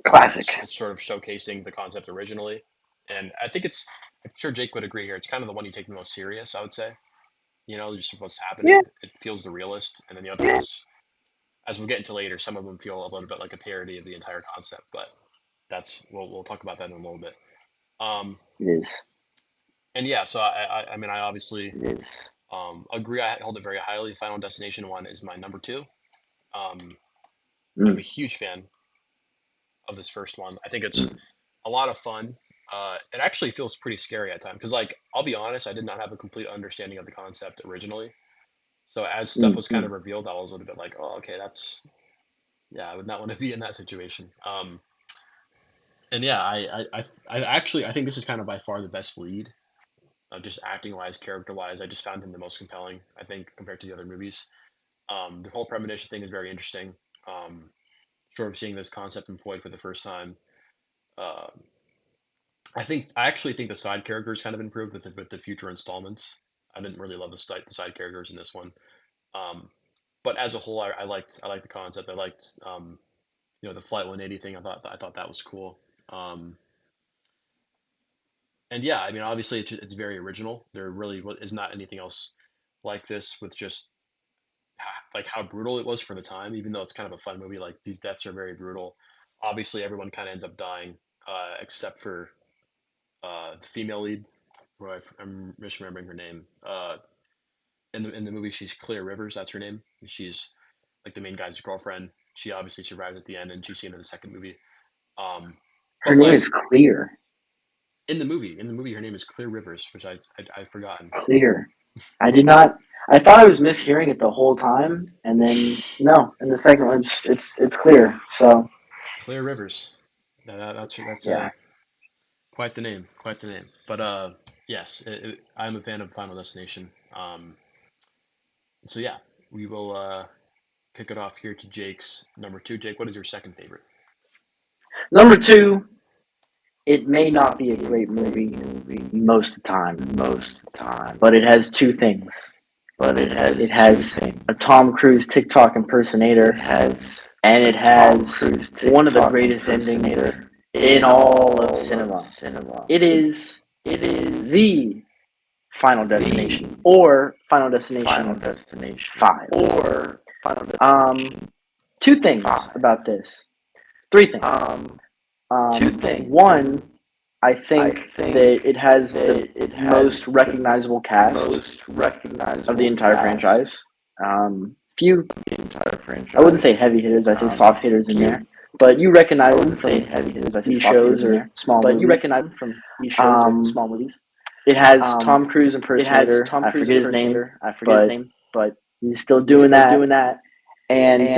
Classic. it's sort of showcasing the concept originally, and I think I'm sure Jake would agree here. It's kind of the one you take the most serious, I would say. You know, just what's happening. Yeah, It feels the realist, and then the other yeah, ones, as we'll get into later, some of them feel a little bit like a parody of the entire concept. But we'll talk about that in a little bit. Um, it is. and yeah, so I mean, I obviously It is. agree. I hold it very highly. Final Destination One is my number two. Um, I'm a Mm, huge fan of this first one. I think it's a lot of fun. It actually feels pretty scary at times because, like, I'll be honest, I did not have a complete understanding of the concept originally. So as stuff was kind of mm. revealed, I was a little bit like, oh, okay, that's yeah, I would not want to be in that situation. And yeah, I actually I think this is kind of by far the best lead, just acting wise, character wise. I just found him the most compelling. I think compared to the other movies. The whole premonition thing is very interesting. Um, Sort of seeing this concept employed for the first time. Uh, I actually think the side characters kind of improved with the future installments. I didn't really love the side characters in this one, um, but as a whole, I liked the concept. I liked the Flight 180 thing. I thought that was cool. Um, and yeah, I mean, obviously it's very original. There really is not anything else like this with just like how brutal it was for the time. Even though it's kind of a fun movie, like these deaths are very brutal. Obviously, everyone kind of ends up dying, except for the female lead, who I'm misremembering her name. In the movie, she's Clear Rivers. That's her name. She's like the main guy's girlfriend. She obviously survives at the end, and she's seen in the second movie. Um, Her but name like is Clear. in the movie, her name is Clear Rivers, which I've forgotten. Clear. I did not. I thought I was mishearing it the whole time, and then no. In the second one, it's clear. So Clear Rivers. That's yeah, quite the name, quite the name. But yes, I'm a fan of Final Destination. So yeah, we will kick it off here to Jake's number two. Jake, what is your second favorite? number two. It may not be a great movie most of the time, but it has two things. It has a Tom Cruise TikTok impersonator, and it has one of the greatest endings in all of cinema. It is the Final Destination or Final Destination 5. Two things about this. Three things. One, I think that it has the most recognizable cast of the entire franchise. Few, I wouldn't say heavy hitters. I say soft hitters in there, but you recognize them from these shows or small movies. It has Tom Cruise impersonator. I forget his name, but he's still doing that. And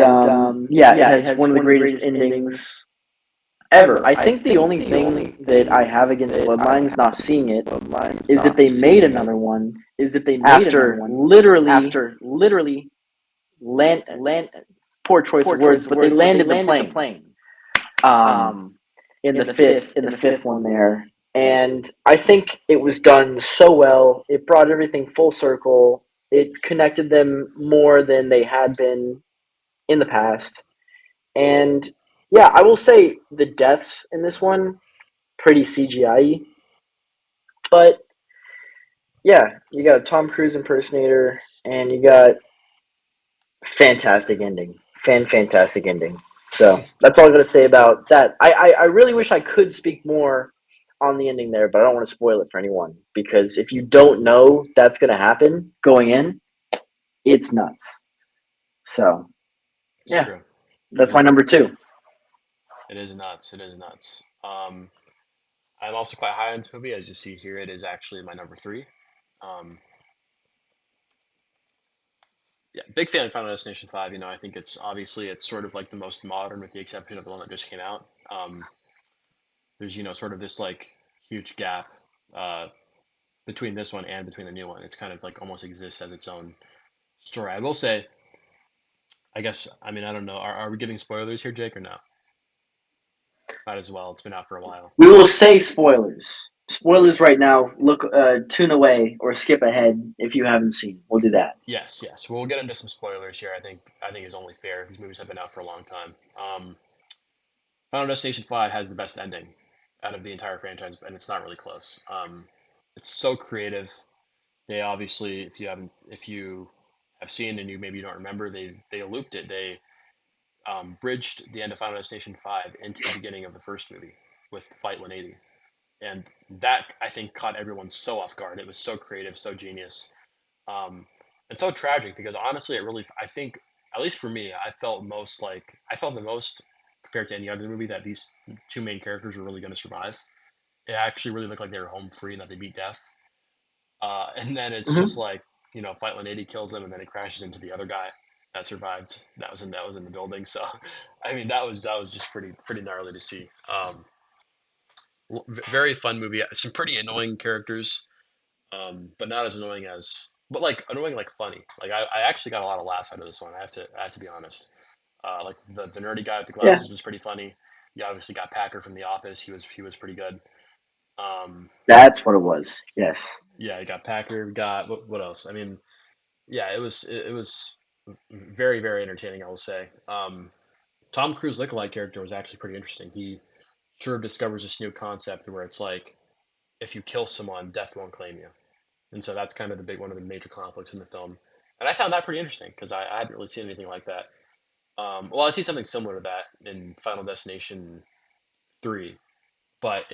yeah, it has one of the greatest endings ever. I think the only thing that I have against Bloodlines not seeing it is that they made another one after literally land poor choice of words, but they landed the plane. Um, in the fifth one there, and I think it was done so well. It brought everything full circle. It connected them more than they had been in the past, and yeah, I will say the deaths in this one pretty CGI, but yeah, you got a Tom Cruise impersonator, and you got fantastic ending, fantastic ending. So that's all I'm gonna say about that. I really wish I could speak more on the ending there, but I don't want to spoil it for anyone because if you don't know that's gonna happen going in, it's nuts. So It's yeah, true. It that's my is. number two. It is nuts. It is nuts. I'm also quite high on this movie, as you see here. It is actually my number three. Um, yeah, big fan of Final Destination Five. You know, I think it's sort of like the most modern, with the exception of the one that just came out. There's sort of this like huge gap uh, between this one and between the new one. It's kind of like almost exists as its own story. I will say I guess. I mean, I don't know. Are we giving spoilers here, Jake, or no? Might as well. It's been out for a while. We will say spoilers. Spoilers right now. Look, tune away or skip ahead if you haven't seen. We'll do that. Yes, yes. We'll get into some spoilers here. I think it's only fair. These movies have been out for a long time. Final Destination 5 has the best ending out of the entire franchise, and it's not really close. It's so creative. They obviously, if you have seen and you don't remember, they looped it. They bridged the end of Final Destination 5 into the beginning of the first movie with Flight 180, and that I think caught everyone so off guard. It was so creative, so genius, um, and so tragic because honestly, it really I think at least for me, I felt the most compared to any other movie that these two main characters were really going to survive. It actually really looked like they were home free and that they beat death. And then it's just Mm-hmm. like Flight 180 kills him, and then it crashes into the other guy that survived. That was in the building. So, I mean, that was just pretty gnarly to see. Very fun movie. Some pretty annoying characters, but not as annoying as, but like annoying like funny. Like I actually got a lot of laughs out of this one. I have to be honest. Like the nerdy guy with the Yeah, glasses was pretty funny. You obviously got Packer from The Office. He was pretty good. Um, that's what it was. Yes. yeah, you got Packer. We got what else? I mean, yeah, it was very very entertaining. I will say. Tom Cruise lookalike character was actually pretty interesting. He sort of discovers this new concept where it's like if you kill someone, death won't claim you, and so that's kind of one of the major conflicts in the film. And I found that pretty interesting because I hadn't really seen anything like that. Well, I see something similar to that in Final Destination 3, but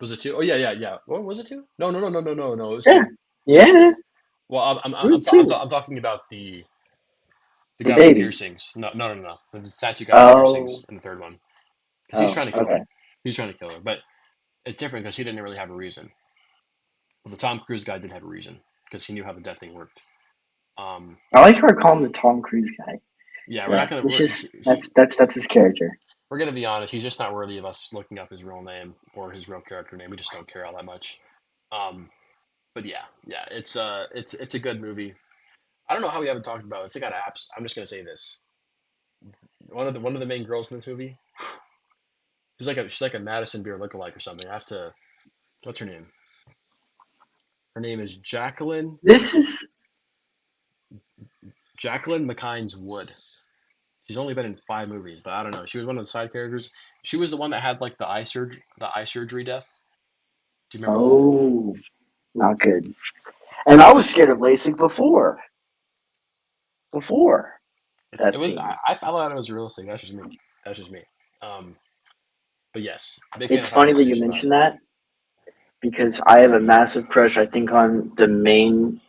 was it 2? Oh yeah, yeah, yeah. What was it 2? No, no, no, no, no, no, no. It was Yeah. 2. Yeah. Well, I'm I'm Me I'm, ta- I'm, too. ta- I'm talking about the The guy with the baby. piercings. No, no, no, no. The tattoo guy with the Oh. piercings in the third one, because he's Oh. trying to kill her. Okay. He's trying to kill her, but it's different because he didn't really have a reason. But the Tom Cruise guy did have a reason because he knew how the death thing worked. Um, I like how I call him the Tom Cruise guy. yeah, we're Yeah. not gonna. It's We're just that's his character. we're gonna be honest. He's just not worthy of us looking up his real name or his real character name. We just don't care all that much. Um, but yeah, yeah, it's a good movie. I don't know how we haven't talked about it. It's got apps. I'm just gonna say this. One of the main girls in this movie. She's like a Madison Beer lookalike or something. I have to. What's her name? Her name is Jacqueline This is Jacqueline McKines Wood. She's only been in 5 movies, but I don't know. She was one of the side characters. She was the one that had like the eye surgery death. Do you remember that? oh not good. And I was scared of LASIK before It that was. I, scene. I thought it was realistic. That's just me. That's just me. Um, but yes, big fan It's of Final funny that you Destination 5. mentioned that because I have a massive crush. I think on the main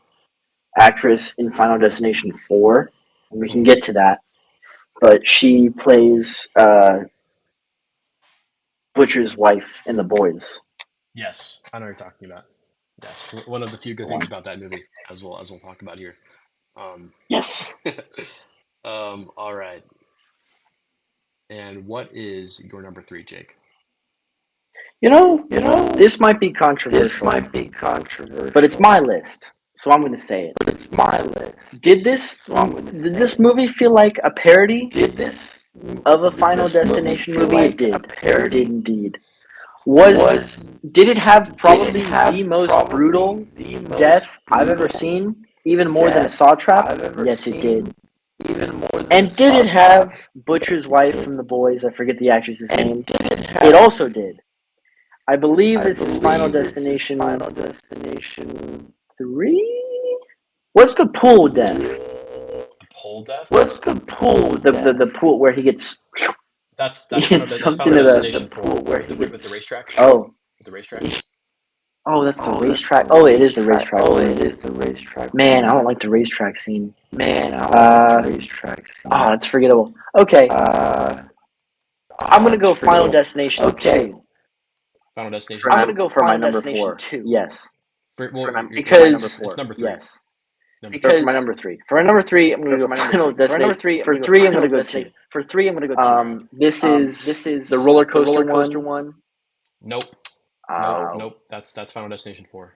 actress in Final Destination 4, and we can Mhm. get to that. But she plays Butcher's wife in The Boys. Yes, I know what you're talking about. Yes, one of the few good The things one. about that movie, as we'll talk about here. Um, Yes. all right. And what is your number 3, Jake? This might be This controversial, might be but it's controversial, my list, so I'm going to say it. but it's my list, Did this so I'm going to did say this it. movie feel like a parody Did this of a did Final this movie Destination feel movie? It like a did. It did parody? indeed. Was Was did it have did it probably have the most probably brutal the death most I've ever brutal seen? Even more than a death saw trap? I've ever Yes, it did. seen? Even more than a And did saw it have trap? Butcher's Yes, it wife did. from The Boys? I forget the actress's And name. did it It have? also did. I believe I this is Final believe this is Destination Final Destination 3? What's the pool death? 3. The pole death. What's the pool The death? pool where he gets That's Final. it's That's something Final to the The Destination pool 4 where with he the gets. racetrack. oh With the racetracks. that's the Oh, that's racetrack. the Oh, it is the racetrack. racetrack. Oh, it is the racetrack. Man, I don't like the racetrack scene. Man, I don't Uh, like the racetrack scene. that's forgettable. Okay, Uh, I'm gonna that's go Final forgettable. Destination Okay. 2 Final Destination for Two. my number 4. Yes, Well, it's because number 3. yes, Number for 3. my number 3. For my number 3, I'm gonna go Final Destination. For 3, I'm gonna go 2. This is the roller coaster one. Nope. Nope. Uh, Nope. That's Final Destination 4.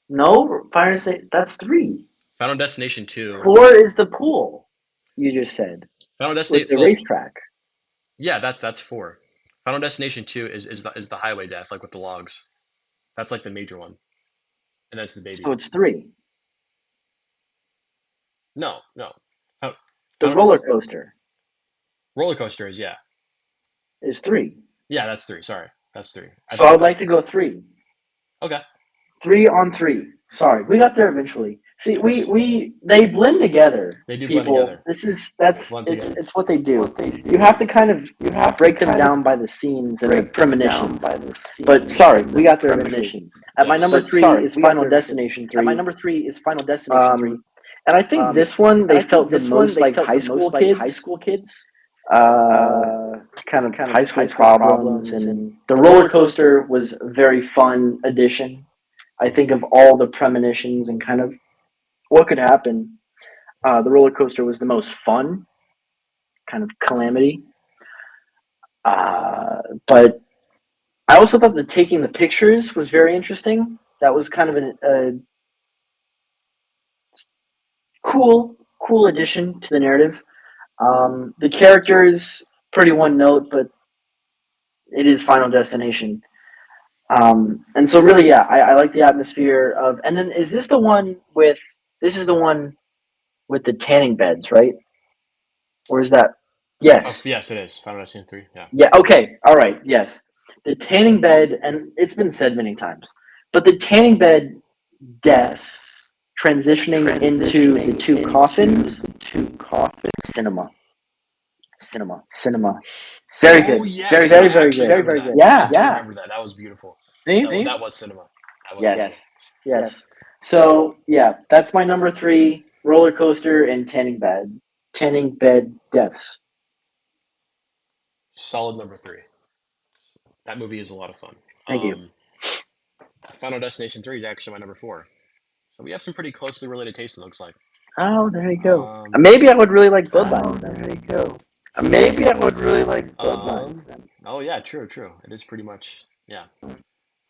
no, Final Destination. That's 3. Final Destination 2. 4 is the pool. You just said Final with Destination. the Well, racetrack. yeah, that's 4. Final Destination 2 is the highway death, like with the logs. That's like the major one, and that's the baby. So it's 3. No. Final The roller coaster roller coaster is is 3. yeah. That's 3. Sorry, that's 3. So I would like to go 3. Okay. 3 on 3. Sorry, we got there eventually. See, they blend together. They do blend People, together. Blend together. it's what they do. You have to break them down by the scenes and the premonitions. But sorry, we got there eventually. At my number 3 is Final Destination 3. My number 3 is Final Destination 3. And I think this one they felt the most like high school kids. High school kids. Kind of high school problems, and the roller coaster was a very fun addition. I think of all the premonitions and kind of what could happen. The roller coaster was the most fun, kind of calamity. But I also thought that taking the pictures was very interesting. That was kind of a cool addition to the narrative. The characters pretty one note, but it is Final Destination. And so really, yeah, I like the atmosphere of. And then is this the one with? This is the one with the tanning beds, right? Or is that? Yes. Yes, it is Final Destination 3. Yeah. Yeah. Okay. All right. Yes. The tanning bed, and it's been said many times, but the tanning bed deaths transitioning into the two coffins. Cinema. Very good. Yes, Very I good. actually Very remember that. good. Yeah. I do remember that. That was beautiful. See? That was cinema. That was Yes. cinema. Yes. So yeah, that's my number 3: roller coaster and tanning bed. Tanning bed deaths. Solid number 3. That movie is a lot of fun. Thank you. Final Destination 3 is actually my number 4. So we have some pretty closely related tastes, it looks like. Oh, there you go. Um, Maybe I would really like Bloodlines then. There you go. Maybe I would really like Bloodlines then. Oh yeah, true. It is pretty much yeah.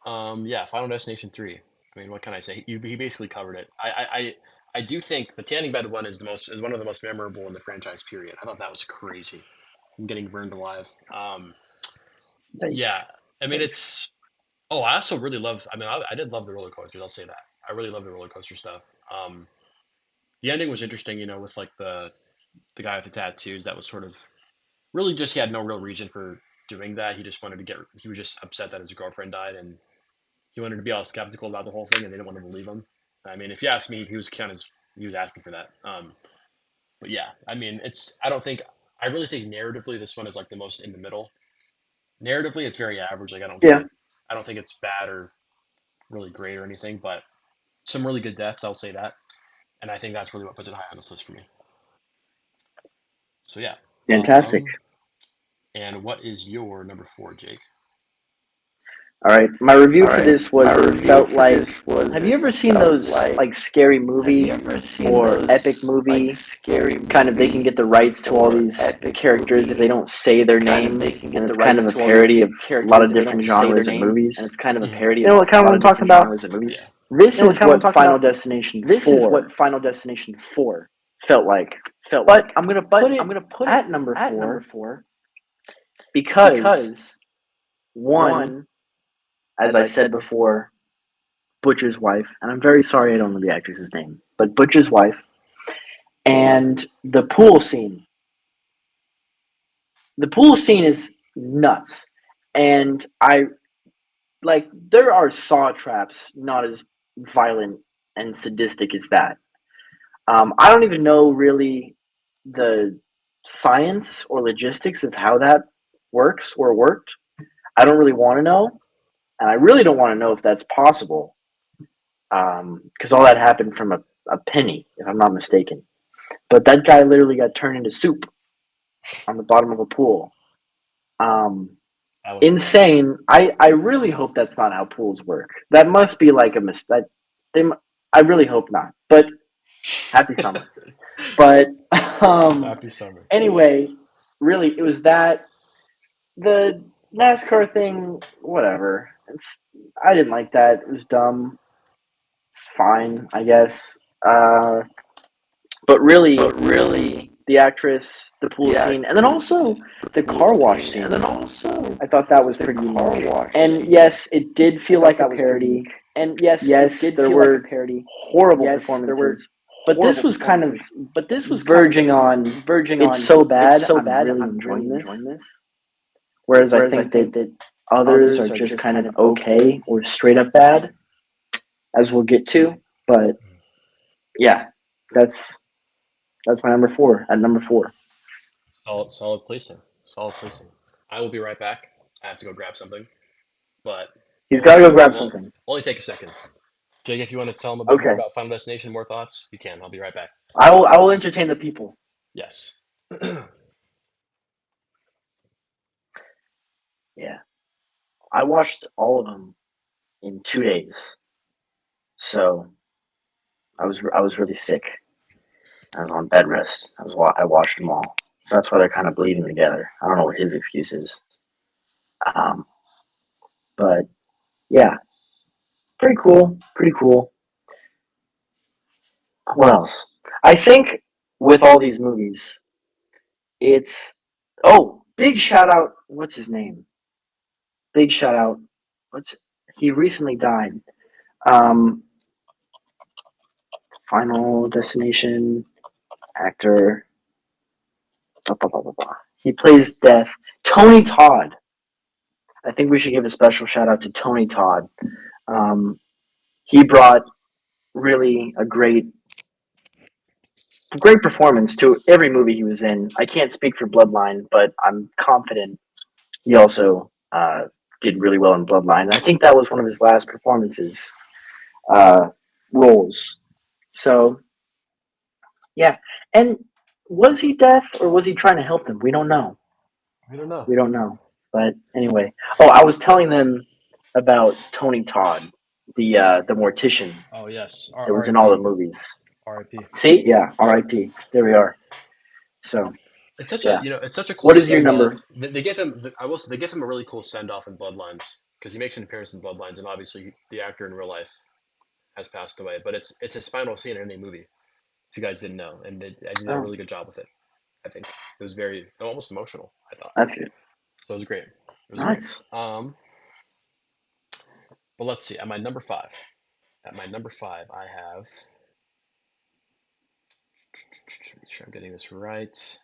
Final Destination 3. I mean, what can I say? He basically covered it. I do think the tanning bed one is one of the most memorable in the franchise period. I thought that was crazy. Getting burned alive. Yeah. I mean, it's. Oh, I also really love. I mean, I did love the roller coasters. I'll say that. I really love the roller coaster stuff. The ending was interesting, with like the guy with the tattoos. That was sort of really just he had no real reason for doing that. He just wanted to get. He was just upset that his girlfriend died, and he wanted to be all skeptical about the whole thing, and they didn't want to believe him. I mean, if you ask me, he was asking for that. But yeah, I mean, I don't think. I really think narratively, this one is like the most in the middle. Narratively, it's very average. Like I don't think it's bad or really great or anything, but some really good deaths. I'll say that, and I think that's really what puts it high on this list for me. So yeah, Fantastic. And what is your number 4, Jake? All right, my review for this was felt like. Have you ever seen those like scary movie or epic movie? Kind of, they can get the rights to all these characters if they don't say their name, and it's kind of a parody of a lot of different genres of movies. And it's kind of a Mhm. parody You know of what kind of a what I'm lot of talking different about? genres of movies. This You know is what kind of what what I'm talking Final about? Destination This 4 is what Final Destination 4 felt like. But I'm gonna put it at number 4 because one, as I said before, Butcher's wife, and I'm very sorry I don't know the actress's name, but Butcher's wife, and the pool scene. The pool scene is nuts, and there are saw traps not as violent and sadistic as that. I don't even know really the science or logistics of how that works or worked. I don't really want to know, and I really don't want to know if that's possible, because all that happened from a penny, if I'm not mistaken. But that guy literally got turned into soup on the bottom of a pool. Insane. I really hope that's not how pools work. That must be like a mistake. I really hope not. But happy summer. But Happy summer. anyway, really, it was that. The NASCAR thing, whatever. I didn't like that. It was dumb. It's fine, I guess. But really, really, the actress, the pool the scene, and then also the pool car wash scene, scene. and then also I thought that was the pretty car unique. wash And scene. yes, it did feel like a that was pretty parody. unique. And yes, Yes, it did there feel like a were parody. horrible Yes, there were performances, but this horrible was kind of performances. But this was verging on. verging It's on. so bad. It's so I'm bad. really I'm really enjoying this. enjoying this. Whereas I Whereas I think think that that others are just kind of okay or straight up bad, as we'll get to. But yeah, that's my number 4. At number 4. Solid placing. Solid placing. I will be right back. I have to go grab something, but He's got to go grab we'll something. only take a second. Jake, if you want to tell them a bit more Okay, about Final Destination, more thoughts, you can. I'll be right back. I will entertain the people. Yes. Yeah, I watched all of them in 2 days, so I was really sick. I was on bed rest. I watched them all, so that's why they're kind of bleeding together. I don't know what his excuse is, um, but yeah, pretty cool. Pretty cool. What else? I think with all these movies, it's big shout out. What's his name? Big shout out. What's he recently died? Um, Final Destination actor. Blah, blah, blah, blah, blah. He plays Death. Tony Todd. I think we should give a special shout out to Tony Todd. He brought really a great performance to every movie he was in. I can't speak for Bloodline, but I'm confident he also did really well in Bloodline. I think that was one of his last performances roles. So yeah, and was he deaf or was he trying to help them? We don't know. I don't know. We don't know. But anyway, I was telling them about Tony Todd, the mortician Oh yes. that was in all the R.I.P. movies. R.I.P. See, yeah, R.I.P. There we are. So It's such yeah, a cool what is your send off. number? They give him I will say, they give him a really cool send off in Bloodlines because he makes an appearance in Bloodlines, and obviously the actor in real life has passed away. But it's his final scene in any movie. If you guys didn't know, and I did a Oh, really good job with it. I think it was very almost emotional. I thought that's good. so. It was great. It was great. Nice. But let's see. At my number 5, I have. Make sure I'm getting this right.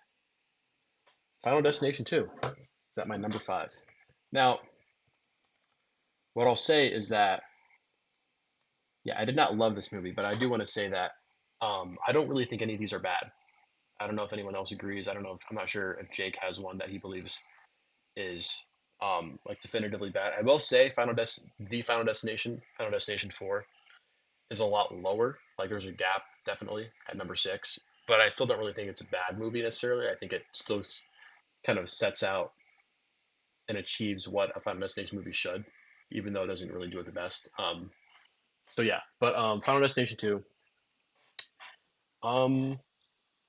Final Destination 2 is at my number 5. Now, what I'll say is that yeah, I did not love this movie, but I do want to say that I don't really think any of these are bad. I don't know if anyone else agrees. I don't know if I'm not sure if Jake has one that he believes is like definitively bad. I will say Final Destination, Final Destination 4 is a lot lower. Like there's a gap definitely at number 6, but I still don't really think it's a bad movie necessarily. I think it still kind of sets out and achieves what a Final Destination movie should, even though it doesn't really do it the best. So yeah, but Final Destination 2. Um,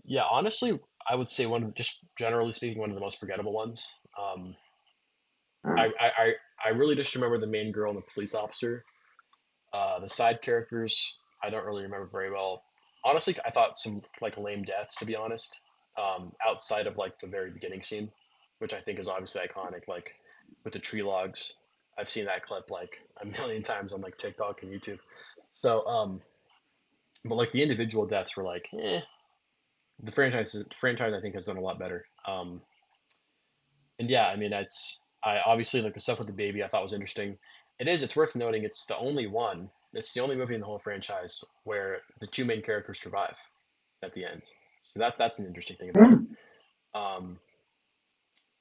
yeah, honestly, I would say just generally speaking, one of the most forgettable ones. Mm. I really just remember the main girl and the police officer. The side characters, I don't really remember very well. Honestly, I thought some like lame deaths, to be honest. Outside of like the very beginning scene, which I think is obviously iconic, like with the tree logs. I've seen that clip like a million times on like TikTok and YouTube. So, but like the individual deaths were like, the franchise I think has done a lot better. And yeah, I mean, I obviously like the stuff with the baby. I thought was interesting. It's worth noting. It's the only one. It's the only movie in the whole franchise where the two main characters survive at the end. So that's an interesting thing about it. Mm. Um,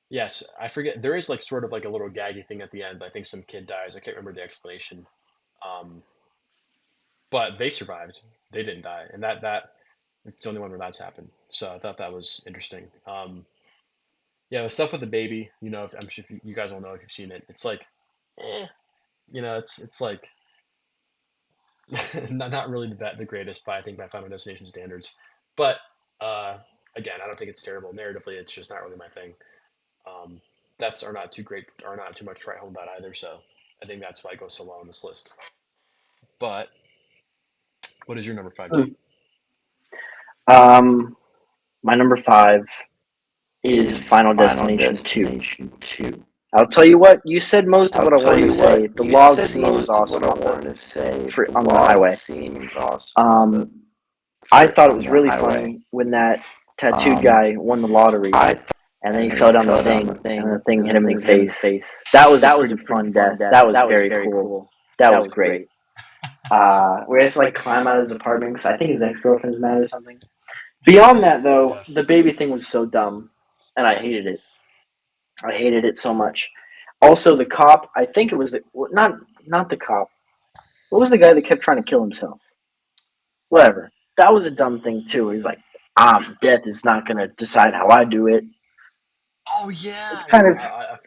yes, I forget. There is like sort of like a little gaggy thing at the end. I think some kid dies. I can't remember the explanation. Um, but they survived. They didn't die, and that it's the only one where that's happened. So I thought that was interesting. Yeah, the stuff with the baby, I'm sure if you guys will know if you've seen it. It's like, eh, it's like not really the greatest by I think by Final Destination standards, but uh, again, I don't think it's terrible narratively. It's just not really my thing. Um, that's are not too great, are not too much to write home about either. So I think that's why I go so low on this list. But what is your number 5, Mm. Jake? Um, my number 5 is Is Final Final Destination 2. Destination 2. I'll tell you what, you said most of I'll what I tell wanted to you say. what, The you log said scene was most of what awesome I on wanted to say. The on the log highway. scene was awesome on the I thought it on was the really highway. funny when that tattooed Um, guy won the lottery I and then and he then fell he down the fell down thing the and the thing, thing and hit the him in thing the hit him in the face. face. That was a That was a pretty pretty fun fun death. death. That was That was very very cool. cool. That That was was great. great. Where he has to like climb out of his apartment because I think his ex girlfriend's mad or something. Beyond that, though, the Yes. baby thing was so dumb, and I hated it. I hated it so much. Also, the cop. I think it was not the cop. What was the guy that kept trying to kill himself? Whatever. That was a dumb thing too. He's like, death is not gonna decide how I do it. Oh It's yeah, kind of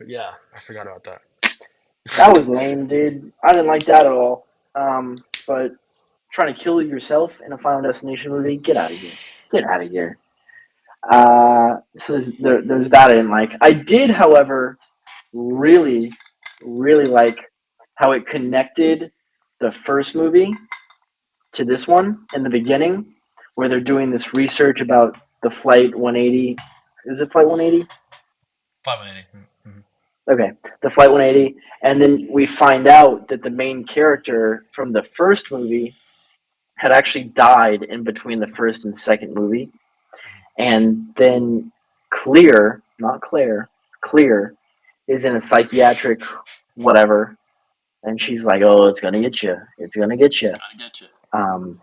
yeah, I forgot about that. that was lame, dude. I didn't like that at all. But trying to kill yourself in a Final Destination movie, get out of here. Get out of here. So there's that I didn't like. I did, however, really, really like how it connected the first movie to this one in the beginning, where they're doing this research about the Flight 180. Is it Flight 180? 580. Mm-hmm. Okay, the Flight 180. And then we find out that the main character from the first movie had actually died in between the first and second movie. And then Clear, not Claire, Clear is in a psychiatric whatever, and she's like, "Oh, it's gonna get you. It's gonna get It's you." gotta get you. Um,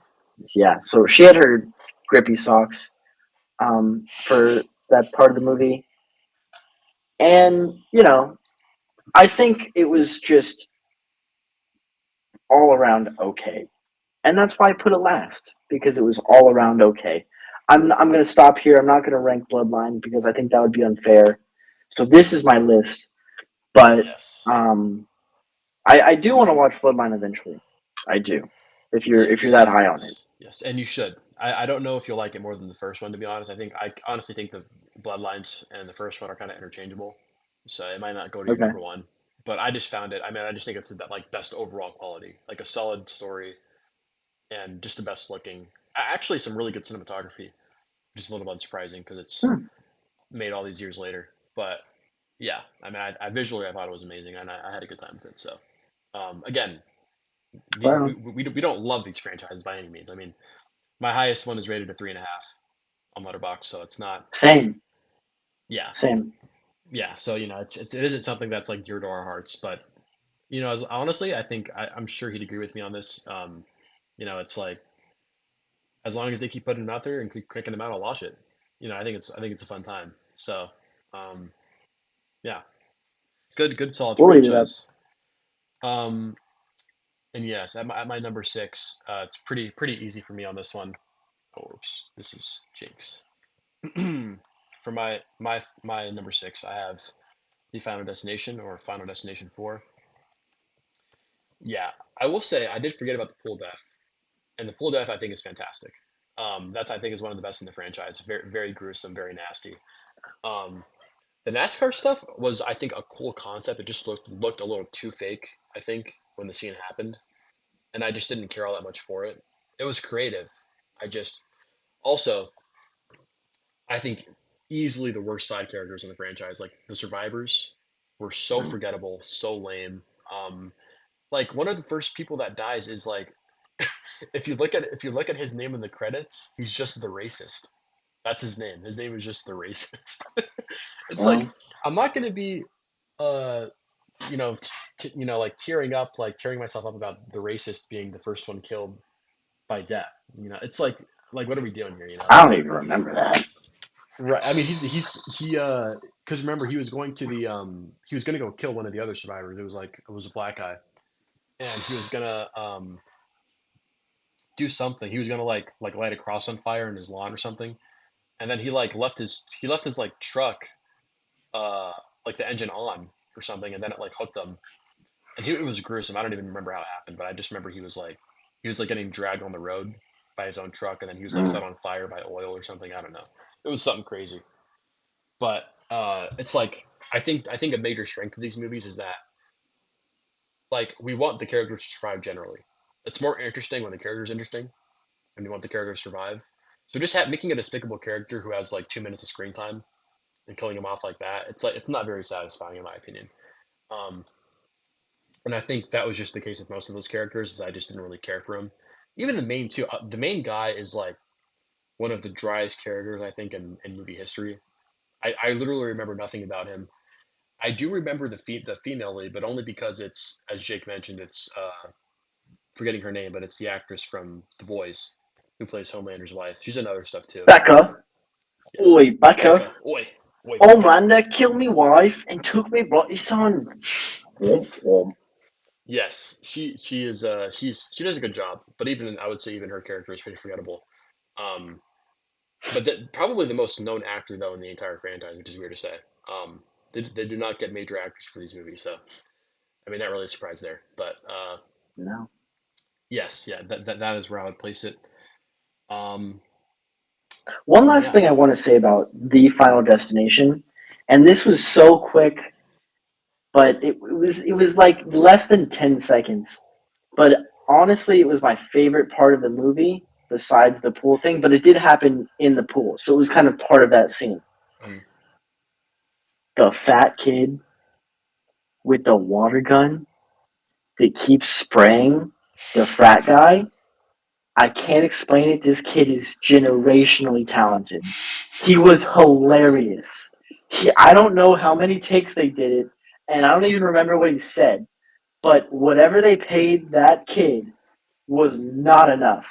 yeah. So she had her grippy socks for that part of the movie, and I think it was just all around okay, and that's why I put it last because it was all around okay. I'm gonna stop here. I'm not gonna rank Bloodline because I think that would be unfair. So this is my list, but Yes. um, I do want to watch Bloodline eventually. I do. If you're that Yes. high on it. Yes. Yes. And you should. I don't know if you'll like it more than the first one, to be honest. I honestly think the Bloodlines and the first one are kind of interchangeable, so it might not go to your Okay. number one. But I just found it. I mean, I just think it's the like best overall quality, like a solid story and just the best looking. Actually, some really good cinematography, which is a little unsurprising because it's Hmm. made all these years later. But yeah, I mean, I visually I thought it was amazing, and I had a good time with it. So again, Right we, on. we don't love these franchises by any means. I mean, my highest one is rated a 3.5 on Letterboxd, so it's not. Same. Yeah, Same. yeah. So it isn't something that's like dear to our hearts, but as honestly, I think I'm sure he'd agree with me on this. It's like as long as they keep putting them out there and keep cranking them out, I'll watch it. I think it's a fun time. So, um, yeah, good solid We'll eat it up. franchise. Um, and yes, at my number 6, it's pretty easy for me on this one. Oh, oops, this is Jake's. For my number 6, I have the Final Destination or Final Destination 4. Yeah, I will say I did forget about the pool death, and the pool death I think is fantastic. That's I think is one of the best in the franchise. Very very gruesome, very nasty. Um, the NASCAR stuff was I think a cool concept. It just looked a little too fake. I think when the scene happened, and I just didn't care all that much for it. It was creative. I just also I think easily the worst side characters in the franchise, like the survivors, were so Mm. forgettable, so lame. Um, like one of the first people that dies is like if you look at his name in the credits, he's just the racist. That's his name. His name is just the racist. It's like Well, I'm not gonna be uh like tearing myself up about the racist being the first one killed by death. It's like what are we doing here? I It's don't like even remember that. right. I mean, because remember he was gonna go kill one of the other survivors. It was a black guy, and he was gonna do something. He was gonna like light a cross on fire in his lawn or something, and then he left his like truck uh like the engine on or something, and then it like hooked him, and it was gruesome. I don't even remember how it happened, but I just remember he was like getting dragged on the road by his own truck, and then he was like Mm. set on fire by oil or something. I don't know. It was something crazy. But it's like I think a major strength of these movies is that like we want the characters to survive generally. It's more interesting when the character's interesting and you want the character to survive. So just making a despicable character who has like 2 minutes of screen time and killing him off like that, it's not very satisfying in my opinion. Um, and I think that was just the case with most of those characters, is I just didn't really care for him. Even the main two, the main guy is like one of the driest characters I think in movie history. I literally remember nothing about him. I do remember the female lead, but only because it's, as Jake mentioned, it's forgetting her name, but it's the actress from The Boys who plays Homelander's wife. She's in other stuff too. Becca. Yes, Oi, Becca. Becca. Oi, oi, Becca. Homelander killed me wife and took me bloody son. Womp womp. Yes, she is. She does a good job, but even I would say even her character is pretty forgettable. Um, but probably the most known actor though in the entire franchise, which is weird to say. They do not get major actors for these movies, so I mean not really a surprise there. But No. yes, yeah, that is where I would place it. Um, One last yeah. thing I want to say about the Final Destination, and this was so quick, but it was like less than 10 seconds. But honestly, it was my favorite part of the movie, besides the pool thing. But it did happen in the pool, so it was kind of part of that scene. Mm. The fat kid with the water gun that keeps spraying the frat guy. I can't explain it. This kid is generationally talented. He was hilarious. I don't know how many takes they did it, and I don't even remember what he said. But whatever they paid that kid was not enough,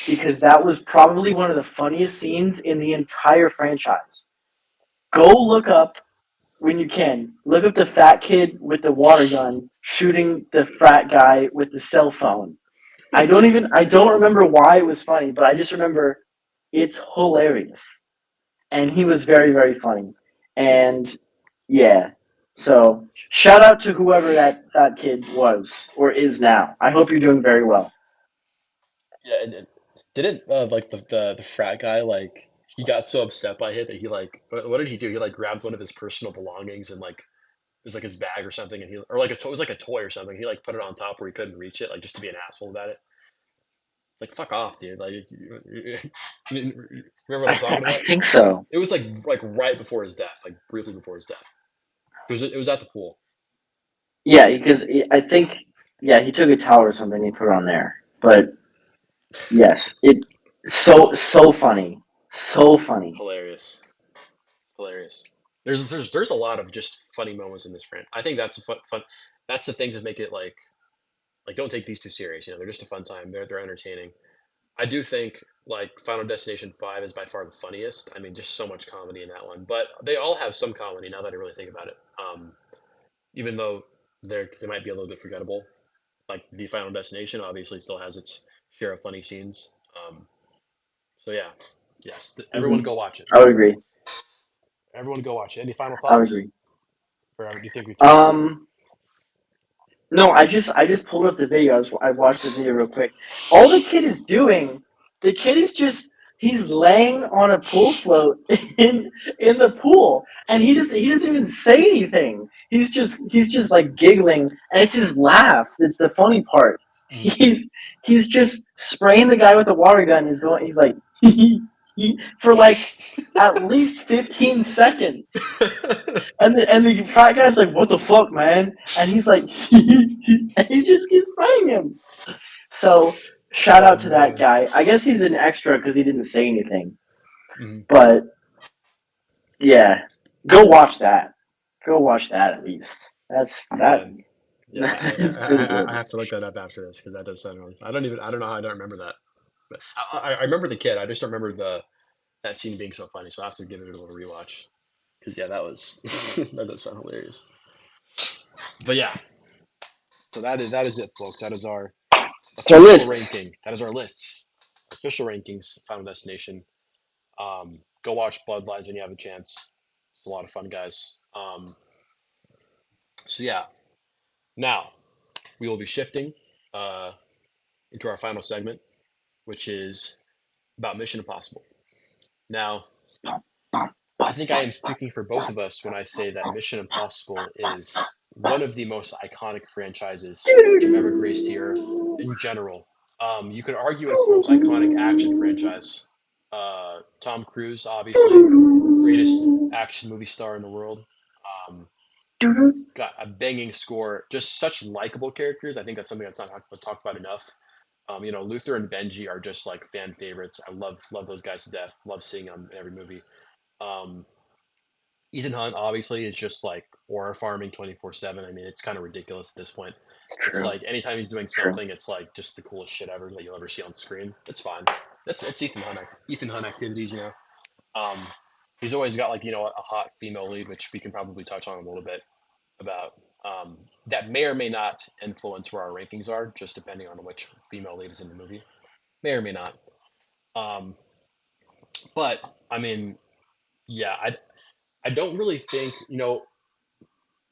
because that was probably one of the funniest scenes in the entire franchise. Go look up, when you can, look up the fat kid with the water gun shooting the frat guy with the cell phone. I don't remember why it was funny, but I just remember it's hilarious. And he was very, very funny. And yeah. So shout out to whoever that kid was or is now. I hope you're doing very well. Yeah, and didn't like the frat guy, like he got so upset by it that he like what did he do? He like grabbed one of his personal belongings and like it was like his bag or something, and he or like it was like a toy or something. He like put it on top where he couldn't reach it, like just to be an asshole about it. Like fuck off, dude. Like remember what I'm talking I about? think so. It was like right before his death, like briefly before his death. It was at the pool. Yeah, because I think, yeah, he took a towel or something and he put it on there. But yes, it so funny, so funny. Hilarious, hilarious. There's a lot of just funny moments in this friend. I think that's a fun. That's the thing to make it like don't take these too serious. They're just a fun time. They're entertaining. I do think like Final Destination 5 is by far the funniest. I mean, just so much comedy in that one. But they all have some comedy now that I really think about it. Even though they might be a little bit forgettable. Like the Final Destination obviously still has its share of funny scenes. So yeah, yes, everyone Hmm. go watch it. I would agree. Everyone go watch it. Any final I would thoughts? agree. Or do you think we've talked through it? Um, no, I just pulled up the video. I watched the video real quick. All the kid is doing, the kid is just he's laying on a pool float in the pool, and he doesn't even say anything. He's just like giggling, and it's his laugh. It's the funny part. Mhm. He's just spraying the guy with the water gun. He's like for like at least 15 seconds. And the fat guy's like, "What the fuck, man?" And he's like, and he just keeps fighting him. So shout Oh out to that man. guy. I guess he's an extra because he didn't say anything. Mhm. But yeah, go watch that. Go watch that at least. That's that. Man. Yeah, It's pretty I good. have to look that up after this because that does sound really. I don't know how I don't remember that. But I remember the kid. I just don't remember that scene being so funny. So I have to give it a little rewatch. Because yeah, that was that does sound hilarious. But yeah, so that is it, folks. That is our So official lists. ranking. That is our lists. Official rankings. Final Destination. Go watch Bloodlines when you have a chance. It's a lot of fun, guys. So yeah, now we will be shifting uh, into our final segment, which is about Mission Impossible. Now, I think I am speaking for both of us when I say that Mission Impossible is one of the most iconic franchises to have ever graced the earth in general. You could argue it's the most iconic action franchise Tom Cruise, obviously, greatest action movie star in the world. Um, got a banging score, just such likable characters. I think that's something that's not talked about enough. Luther and Benji are just like fan favorites. I love those guys to death. Love seeing them in every movie. Um, Ethan Hunt obviously is just like aura farming 24/7. I mean, it's kind of ridiculous at this point. It's True. like anytime he's doing True. something, it's like just the coolest shit ever that you'll ever see on screen. It's fine. It's Ethan Hunt. Ethan Hunt activities. Um, he's always got like a hot female lead, which we can probably touch on a little bit about. That may or may not influence where our rankings are, just depending on which female lead is in the movie. May or may not. Um, but I mean, yeah, I don't really think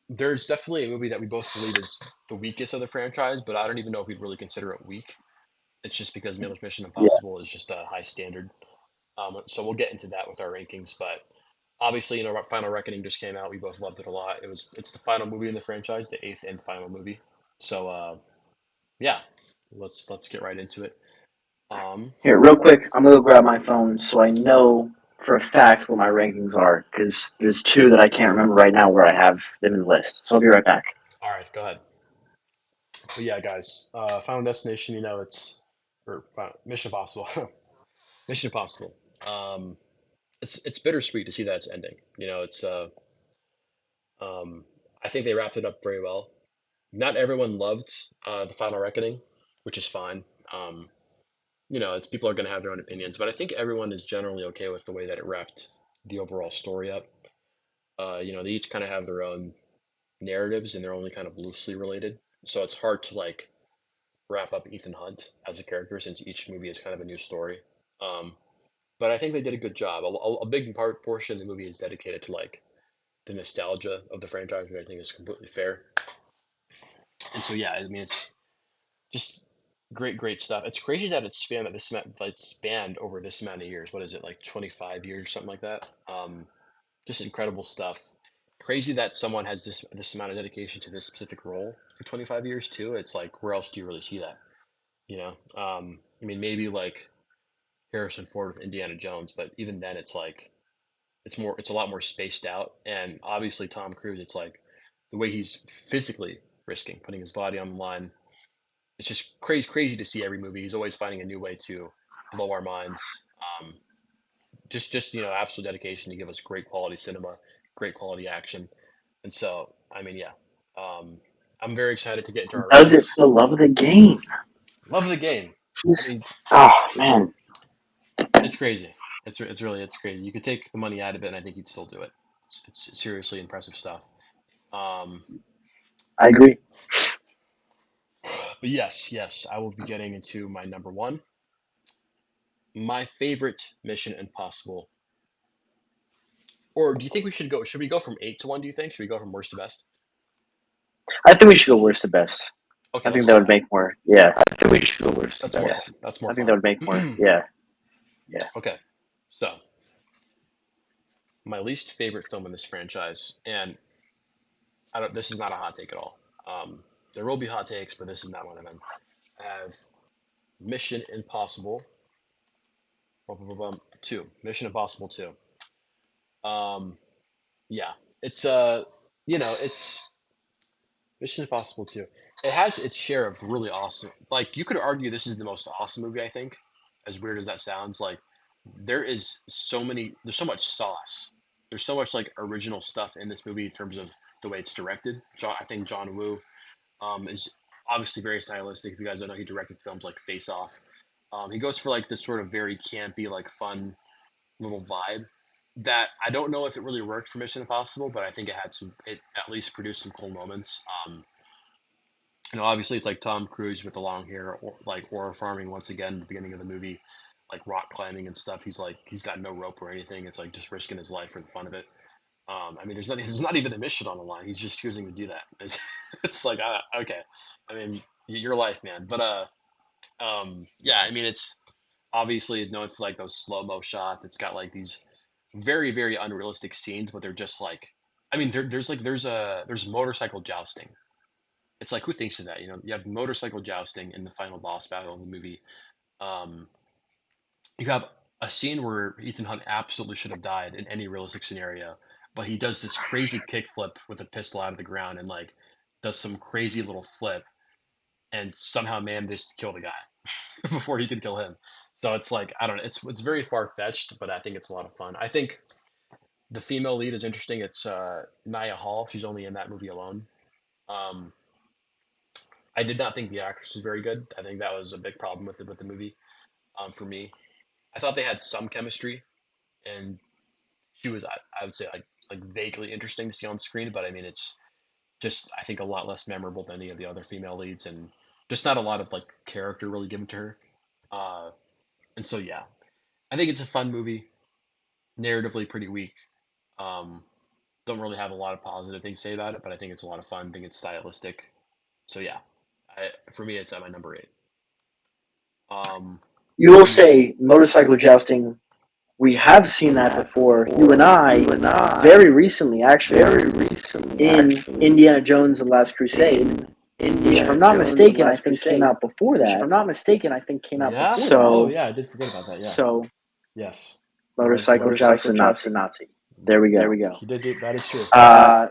there's definitely a movie that we both believe is the weakest of the franchise, but I don't even know if we'd really consider it weak. It's just because Mission Yeah. Impossible is just a high standard. So we'll get into that with our rankings, but obviously, Final Reckoning just came out. We both loved it a lot. It's the final movie in the franchise, the eighth and final movie. So yeah, let's get right into it. Here, real quick, I'm gonna go grab my phone so I know for a fact what my rankings are because there's two that I can't remember right now where I have them in the list. So I'll be right back. All right, go ahead. But yeah, guys, Final Destination, Mission Impossible, Mission Impossible. Um, it's bittersweet to see that it's ending. It's um, I think they wrapped it up very well. Not everyone loved the Final Reckoning, which is fine. Um, it's people are going to have their own opinions, but I think everyone is generally okay with the way that it wrapped the overall story up. They each kind of have their own narratives and they're only kind of loosely related, so it's hard to like wrap up Ethan Hunt as a character since each movie is kind of a new story. Um, but I think they did a good job. A big portion of the movie is dedicated to like the nostalgia of the franchise, which I think is completely fair. And so yeah, I mean it's just great stuff. It's crazy that it's spanned over this amount of years. What is it, like 25 years, something like that? Just incredible stuff. Crazy that someone has this amount of dedication to this specific role for 25 years too. It's like where else do you really see that? I mean maybe like Harrison Ford with Indiana Jones, but even then it's like it's a lot more spaced out. And obviously Tom Cruise, it's like the way he's physically risking putting his body on the line. It's just crazy to see every movie. He's always finding a new way to blow our minds. Um, just absolute dedication to give us great quality cinema, great quality action. And so I mean yeah, um, I'm very excited to get into our Does it rankings. for the love of the game? Love the game. I He's, mean, oh man, it's crazy. It's crazy. You could take the money out of it, and I think you'd still do it. It's seriously impressive stuff. Um, I agree. but yes, I will be getting into my number one. My favorite Mission Impossible. Or do you think we should go? Should we go from eight to one? Do you think? Should we go from worst to best? I think we should go worst to best. Okay, I let's think do that would that. make more. Yeah, I think we should go worst to That's more best. fun. That's more I think that fun. would make more. Yeah, yeah. Okay, so my least favorite film in this franchise, and I don't. This is not a hot take at all. Um, there will be hot takes, but this is not one of them. I have Mission Impossible. Two. Mission Impossible 2. Um, yeah, it's it's Mission Impossible 2. It has its share of really awesome. Like you could argue this is the most awesome movie. I think, as weird as that sounds, like there's so much sauce. There's so much like original stuff in this movie in terms of the way it's directed. I think John Woo is obviously very stylistic. If you guys don't know, he directed films like Face Off. He goes for like this sort of very campy, like fun little vibe that I don't know if it really worked for Mission Impossible, but I think it at least produced some cool moments. Obviously it's like Tom Cruise with the long hair, or like aura farming once again at the beginning of the movie, like rock climbing and stuff. He's got no rope or anything. It's like just risking his life for the fun of it. I mean, there's not even a mission on the line. He's just choosing to do that. It's like, okay. I mean, your life, man. But yeah. I mean, it's obviously known for like those slow mo shots. It's got like these very unrealistic scenes, but they're just like, I mean, there's motorcycle jousting. It's like who thinks of that? You have motorcycle jousting in the final boss battle of the movie. Um, you have a scene where Ethan Hunt absolutely should have died in any realistic scenario, but he does this crazy kickflip with a pistol out of the ground and like does some crazy little flip and somehow manages to kill the guy before he could kill him. So it's like I don't know. It's very far fetched, but I think it's a lot of fun. I think the female lead is interesting. It's Nia Hall. She's only in that movie alone. Um, I did not think the actress was very good. I think that was a big problem with the movie for me. I thought they had some chemistry, and she was I would say like vaguely interesting to see on screen. But I mean, it's just I think a lot less memorable than any of the other female leads, and just not a lot of like character really given to her. Uh, and so yeah, I think it's a fun movie, narratively pretty weak. Um, don't really have a lot of positive things to say about it, but I think it's a lot of fun. I think it's stylistic. So yeah, for me, it's at my number 8. Um, You will say motorcycle jousting. We have seen that before. You and I, very recently, actually, in Indiana Jones and Last Crusade. Which, if I'm not mistaken, I think came out before Which, if that. I'm not mistaken, I think came out yeah. before So- Oh yeah, I did forget about that. Yeah. So, Yes. Motorcycle jousting Nazi. There we go. He did do that. Is true. I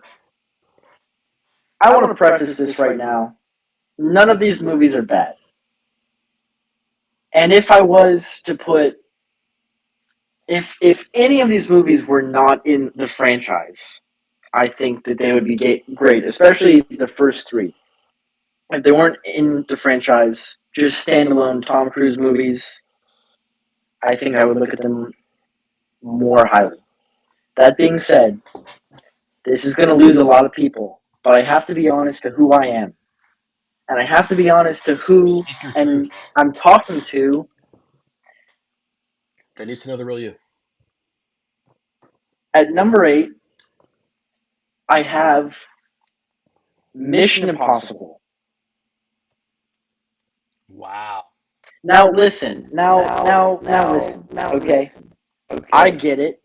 want to preface this right now. None of these movies are bad. And if I was to put, if any of these movies were not in the franchise, I think that they would be great, especially the first 3. If they weren't in the franchise, just standalone Tom Cruise movies, I think I would look at them more highly. That being said, this is going to lose a lot of people, but I have to be honest to who I am. And I have to be honest to who Speak your and truth. I'm talking to. That needs to know the real you. At number 8, I have Mission Impossible. Wow. Now listen. Now listen. Okay. I get it.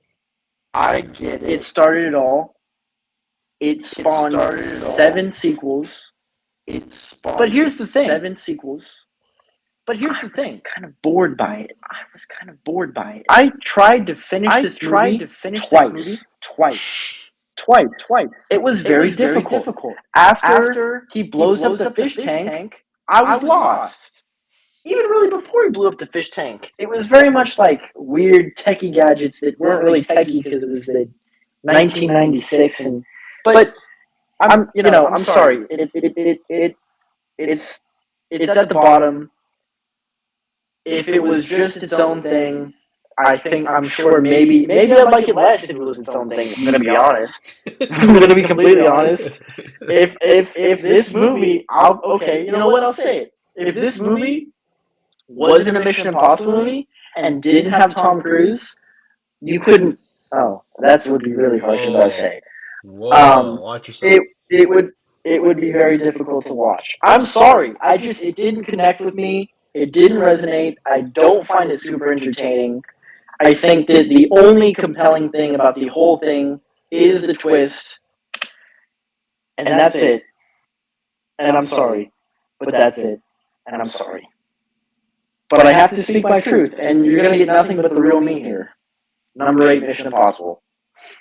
It started it all. It spawned 7 sequels. But here's the thing. 7 sequels. But here's the thing. kind of bored by it. I tried to finish this movie twice. It was very difficult. After he blows up the fish tank, I was lost. Even really before he blew up the fish tank, it was very much like weird techie gadgets that weren't really techie because it was the 1996. But I'm sorry. It's at the bottom. If it was just its own thing, I'm sure maybe I'd like it less if it was its own thing. I'm gonna be honest. I'm gonna be completely honest. If this movie, okay, you know what? I'll say it. If this movie wasn't a Mission Impossible movie and didn't have Tom Cruise, you couldn't. Oh, that would be really harsh if I say. Whoa. Watch yourself. It would be very difficult to watch. I'm sorry. It didn't connect with me. It didn't resonate. I don't find it super entertaining. I think that the only compelling thing about the whole thing is the twist. And that's it. And I'm sorry. But that's it. And I'm sorry. But I have to speak my truth, and you're going to get nothing but the real me here. Number 8, Mission Impossible.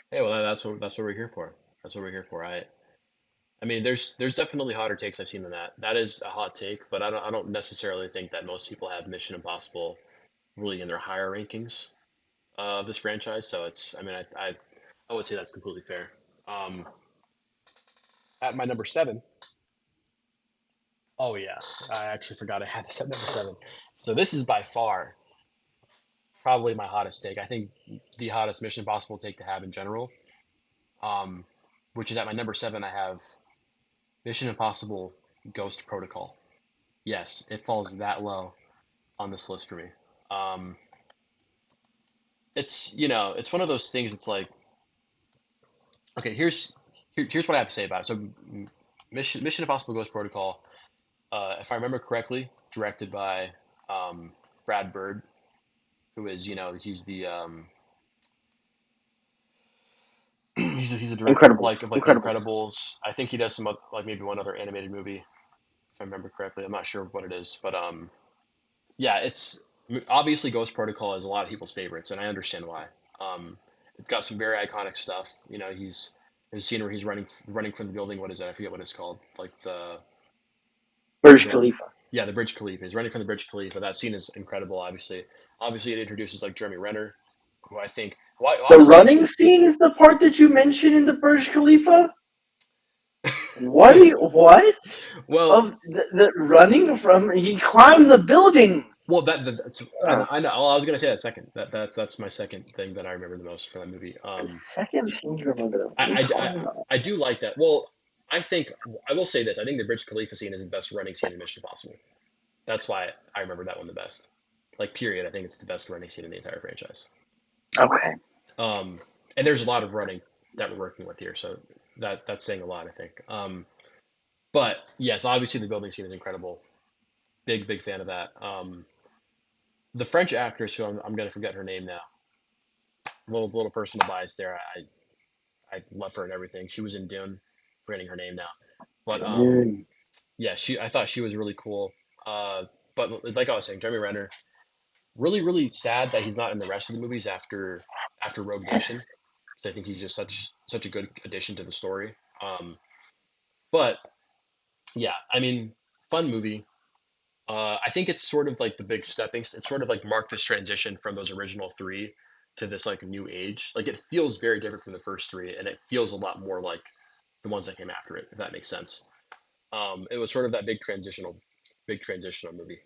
Hey, well, that's what we're here for. That's what we're here for. I mean, there's definitely hotter takes I've seen than that. That is a hot take, but I don't necessarily think that most people have Mission Impossible really in their higher rankings of this franchise. So it's, I mean, I would say that's completely fair. Um, at my number 7. Oh yeah, I actually forgot I had this at number 7. So this is by far probably my hottest take. I think the hottest Mission Impossible take to have in general. Um, which is at my number 7. I have Mission Impossible Ghost Protocol. Yes, it falls that low on this list for me. Um, it's it's one of those things. It's like, okay, here's what I have to say about it. So, Mission Impossible Ghost Protocol, if I remember correctly, directed by Brad Bird, who is he's the he's a director of like The Incredibles. I think he does some like maybe one other animated movie, if I remember correctly. I'm not sure what it is, but yeah, it's Obviously, Ghost Protocol is a lot of people's favorites, and I understand why. Um, it's got some very iconic stuff. You know, there's a scene where he's running from the building. What is that? I forget what it's called. Like the Burj building. Khalifa. Yeah, the Bridge Khalifa. He's running from the Bridge Khalifa. That scene is incredible. Obviously, it introduces like Jeremy Renner, who I think. Why The honestly, running scene is the part that you mentioned in the Burj Khalifa. What do you what? well, Of the running from he climbed the building. well, that's I know. Well, I was gonna say that second. That's my second thing that I remember the most from that movie. The second thing you remember that. What are you I, I, talking about? I do like that. Well, I think I will say this. I think the Bridge Khalifa scene is the best running scene in Mission Impossible. That's why I remember that one the best. Like period. I think it's the best running scene in the entire franchise. Okay. Um, and there's a lot of running that we're working with here, so that's saying a lot, I think. But yes, obviously the building scene is incredible. Big fan of that. The French actress who I'm gonna forget her name now. Little personal bias there. I love her and everything. She was in Dune. Forgetting her name now, but yeah, she I thought she was really cool. Uh, but it's like I was saying, Jeremy Renner. Really sad that he's not in the rest of the movies after Rogue Nation, Yes. because I think he's just such a good addition to the story. Um, but yeah, I mean, fun movie. I think it's sort of like the big stepping. It's sort of like mark this transition from those original three to this like new age. Like it feels very different from the first three, and it feels a lot more like the ones that came after it. If that makes sense. It was sort of that big transitional movie.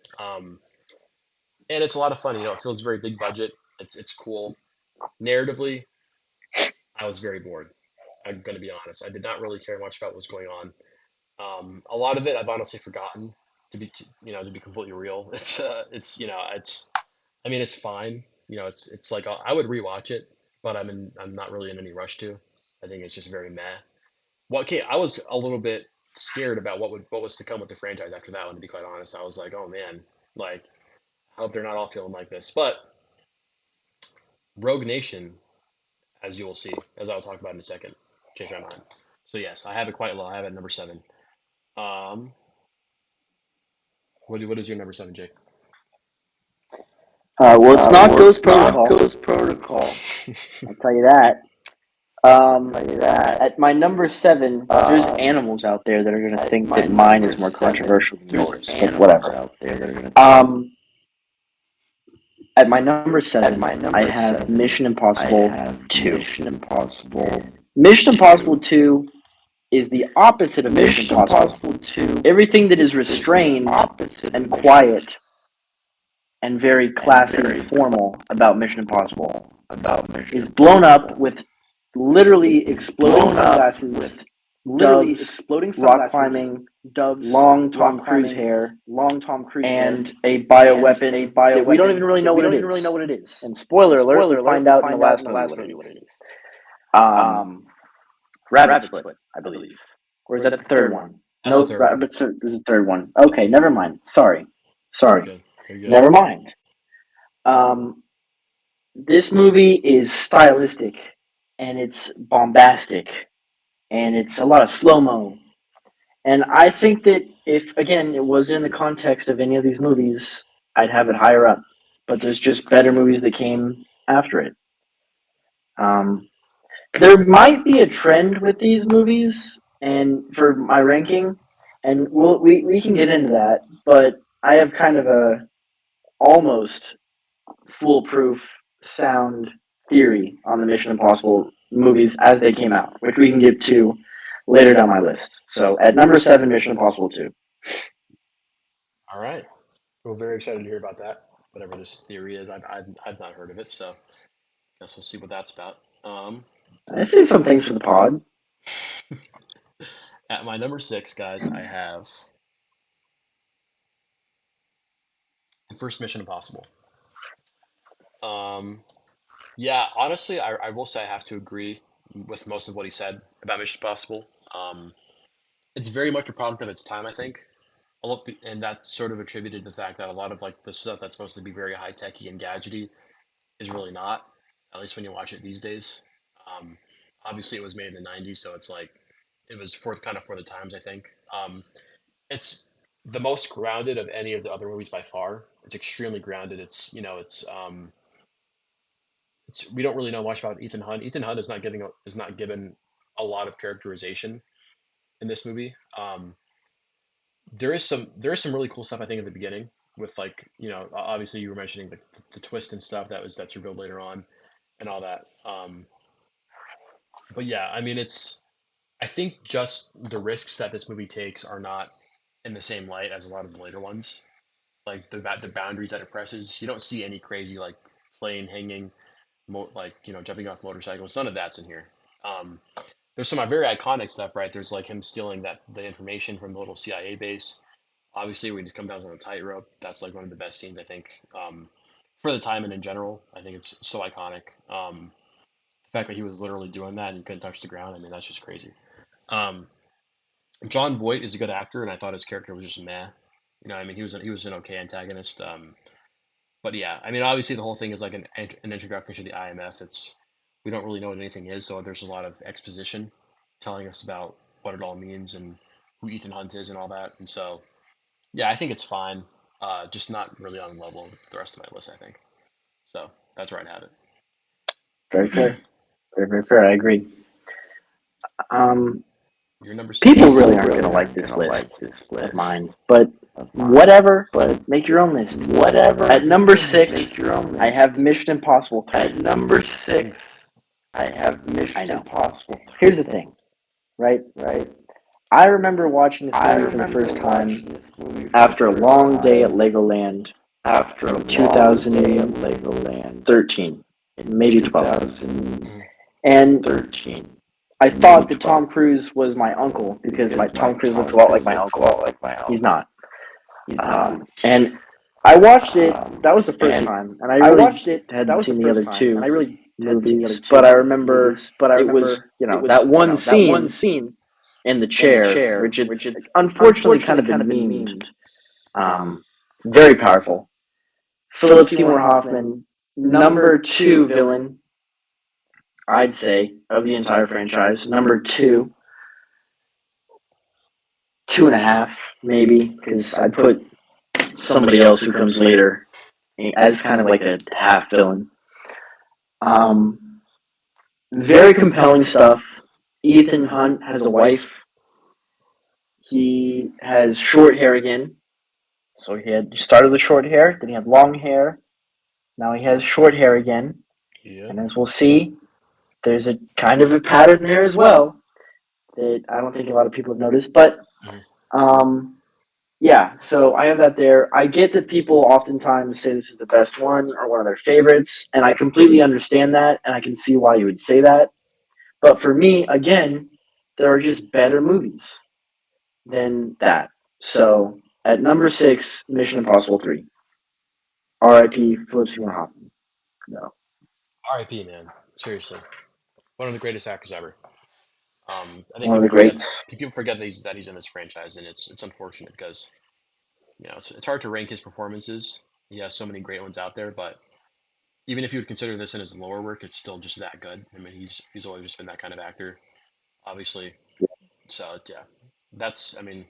And it's a lot of fun. You know, it feels very big budget. It's cool. Narratively, I was very bored. I'm going to be honest. I did not really care much about what was going on. A lot of it I've honestly forgotten to be completely real. It's I mean it's fine. You know, it's like I would rewatch it, but I'm not really in any rush to. I think it's just very meh. Well, okay, I was a little bit scared about what was to come with the franchise after that one. To be quite honest, I was like, oh man, like I hope they're not all feeling like this. But Rogue Nation, as you will see, as I'll talk about in a second, changed my mind. So yes, I have it quite low. I have it at number 7. Um, what is your number 7, Jake? Well, it's not Well, Ghost it's not Protocol. Ghost Protocol. I'll tell you that. I'll tell you that. At my number 7, there's Um, animals out there that are going to at think my that mine number is more 7, controversial than there's yours, but animals whatever. out there that are gonna. At my number At 7, my I number have 7, Mission I Impossible have 2. Mission Impossible Mission Impossible 2. 2 is the opposite of Mission Mission Impossible. Impossible 2 Everything that is is the restrained opposite and of Mission quiet and very classy very and formal about Mission Impossible about Mission is blown up Impossible. with literally exploding Blown up sunglasses, with Literally doves, exploding rock sunglasses, climbing, doves, long Tom rock Cruise climbing, hair, long Tom Cruise and hair, a and bioweapon a that we don't even bioweapon really know that we what don't it even really know is. what it is. And spoiler And alert, we spoiler alert, find we out in the find out in last the movie last what it movie what is. it is. Rabbit's Rabbit's foot, foot, I I believe. believe. Or is Or is that that the the third third one? one? That's the No, third one. Rabbit's foot is the third one. That's Okay, the never third one. mind. Sorry. You're good. You're good. Never mind. This movie is stylistic and it's bombastic and it's a lot of slow mo. And I think that if, again, it was in the context of any of these movies, I'd have it higher up. But there's just better movies that came after it. There might be a trend with these movies, and for my ranking, and we can get into that. But I have kind of a almost foolproof sound theory on the Mission Impossible movies as they came out, which we can get to later down my list. So at number 7, Mission Impossible 2. All right. We're very excited to hear about that. Whatever this theory is, I've not heard of it, so guess we'll see what that's about. I say some things for the pod. At my number 6, guys, I have the first Mission Impossible. Um, yeah, honestly, I will say I have to agree with most of what he said about Mission Impossible. Um, it's very much a product of its time, I think. And that's sort of attributed to the fact that a lot of like the stuff that's supposed to be very high techy and gadgety is really not. At least when you watch it these days. Um, Obviously, it was made in the '90s, so it's like it was for the times. I think it's the most grounded of any of the other movies by far. It's extremely grounded. It's we don't really know much about Ethan Hunt. Ethan Hunt is not given a lot of characterization in this movie. There is some really cool stuff I think at the beginning with like obviously you were mentioning the twist and stuff that's revealed later on and all that. But yeah, I mean I think just the risks that this movie takes are not in the same light as a lot of the later ones. Like the boundaries that it presses, you don't see any crazy like plane hanging, like jumping off motorcycles. None of that's in here. Um, there's some very iconic stuff, right? There's like him stealing the information from the little CIA base. Obviously, when he comes down on a tightrope, that's like one of the best scenes I think for the time and in general. I think it's so iconic. The fact that he was literally doing that and he couldn't touch the ground, I mean, that's just crazy. Um, John Voight is a good actor, and I thought his character was just meh. I mean, he was an okay antagonist. But yeah, I mean, obviously the whole thing is like an introduction to the IMF. We don't really know what anything is, so there's a lot of exposition telling us about what it all means and who Ethan Hunt is and all that. And so yeah, I think it's fine. Just not really on level with the rest of my list, I think. So that's where I'd have it. Very fair. Very, very fair. I agree. Your number People six. really aren't going to like this list of mine, but whatever. Make your own list. Whatever. At number 6, Make your own list. I have Mission Impossible 3. At number 6, I have I Mission know. Impossible 3. Here's the thing, right? I remember watching this I movie for the remember first watching time this movie for after a the first long day at time Legoland after a in long day at 2013, Legoland maybe 12. 2013. And I thought that Tom Cruise was my uncle because Tom Cruise looks a lot like my uncle. He's not. And I watched it. That was the first time, and I really hadn't seen the other two movies. But I remember it was that one scene in the chair, which it's unfortunately kind of been memed. Very powerful. Philip Seymour Hoffman, number 2 villain, I'd say, of the entire franchise. Number 2, 2.5 maybe, because I'd put somebody else who comes later as kind of like a half villain. Very compelling stuff. Ethan Hunt has a wife. He has short hair again. So he started with short hair, then he had long hair. Now he has short hair again. Yeah. And as we'll see, there's a kind of a pattern there as well that I don't think a lot of people have noticed. But yeah, so I have that there. I get that people oftentimes say this is the best one or one of their favorites, and I completely understand that, and I can see why you would say that. But for me, again, there are just better movies than that. So at number 6, Mission Impossible 3. R.I.P. Philip Seymour Hoffman. No. R.I.P. Man, seriously, one of the greatest actors ever. I think One of the greats. people forget that he's in this franchise, and it's unfortunate because it's hard to rank his performances. He has so many great ones out there, but even if you would consider this in his lower work, it's still just that good. I mean, he's always just been that kind of actor, obviously. So yeah, I mean,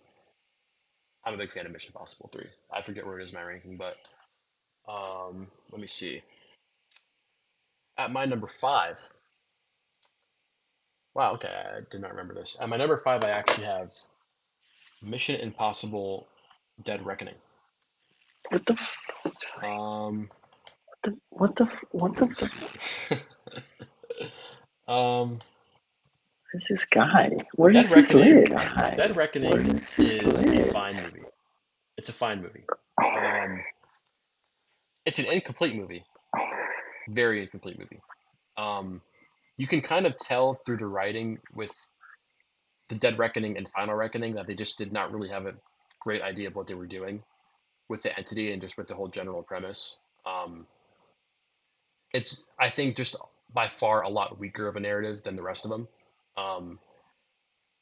I'm a big fan of Mission Impossible 3. I forget where it is in my ranking, but let me see. At my number 5. Wow, okay, I did not remember this. At my number 5, I actually have Mission Impossible: Dead Reckoning. What the? What the? Who's this guy? Where does he live? Dead Reckoning is a fine movie. It's a fine movie. It's an incomplete movie. Very incomplete movie. You can kind of tell through the writing with the Dead Reckoning and Final Reckoning that they just did not really have a great idea of what they were doing with the entity and just with the whole general premise. It's, I think, just by far a lot weaker of a narrative than the rest of them.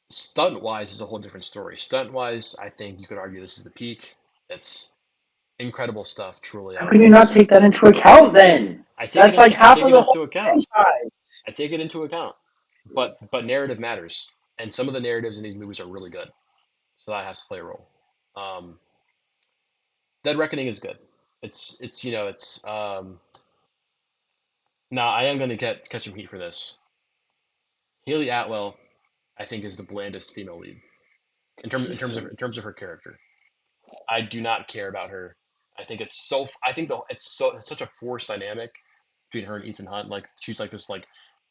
Stunt wise is a whole different story. Stunt wise, I think you could argue this is the peak. It's incredible stuff, truly. How can you not take that into account then? That's like half of the whole franchise. I take it into account, but narrative matters, and some of the narratives in these movies are really good, so that has to play a role. Dead Reckoning is good. It's now I am going to catch some heat for this. Haley Atwell, I think, is the blandest female lead in terms of her character. I do not care about her. I think it's such a forced dynamic between her and Ethan Hunt. Like she's like this like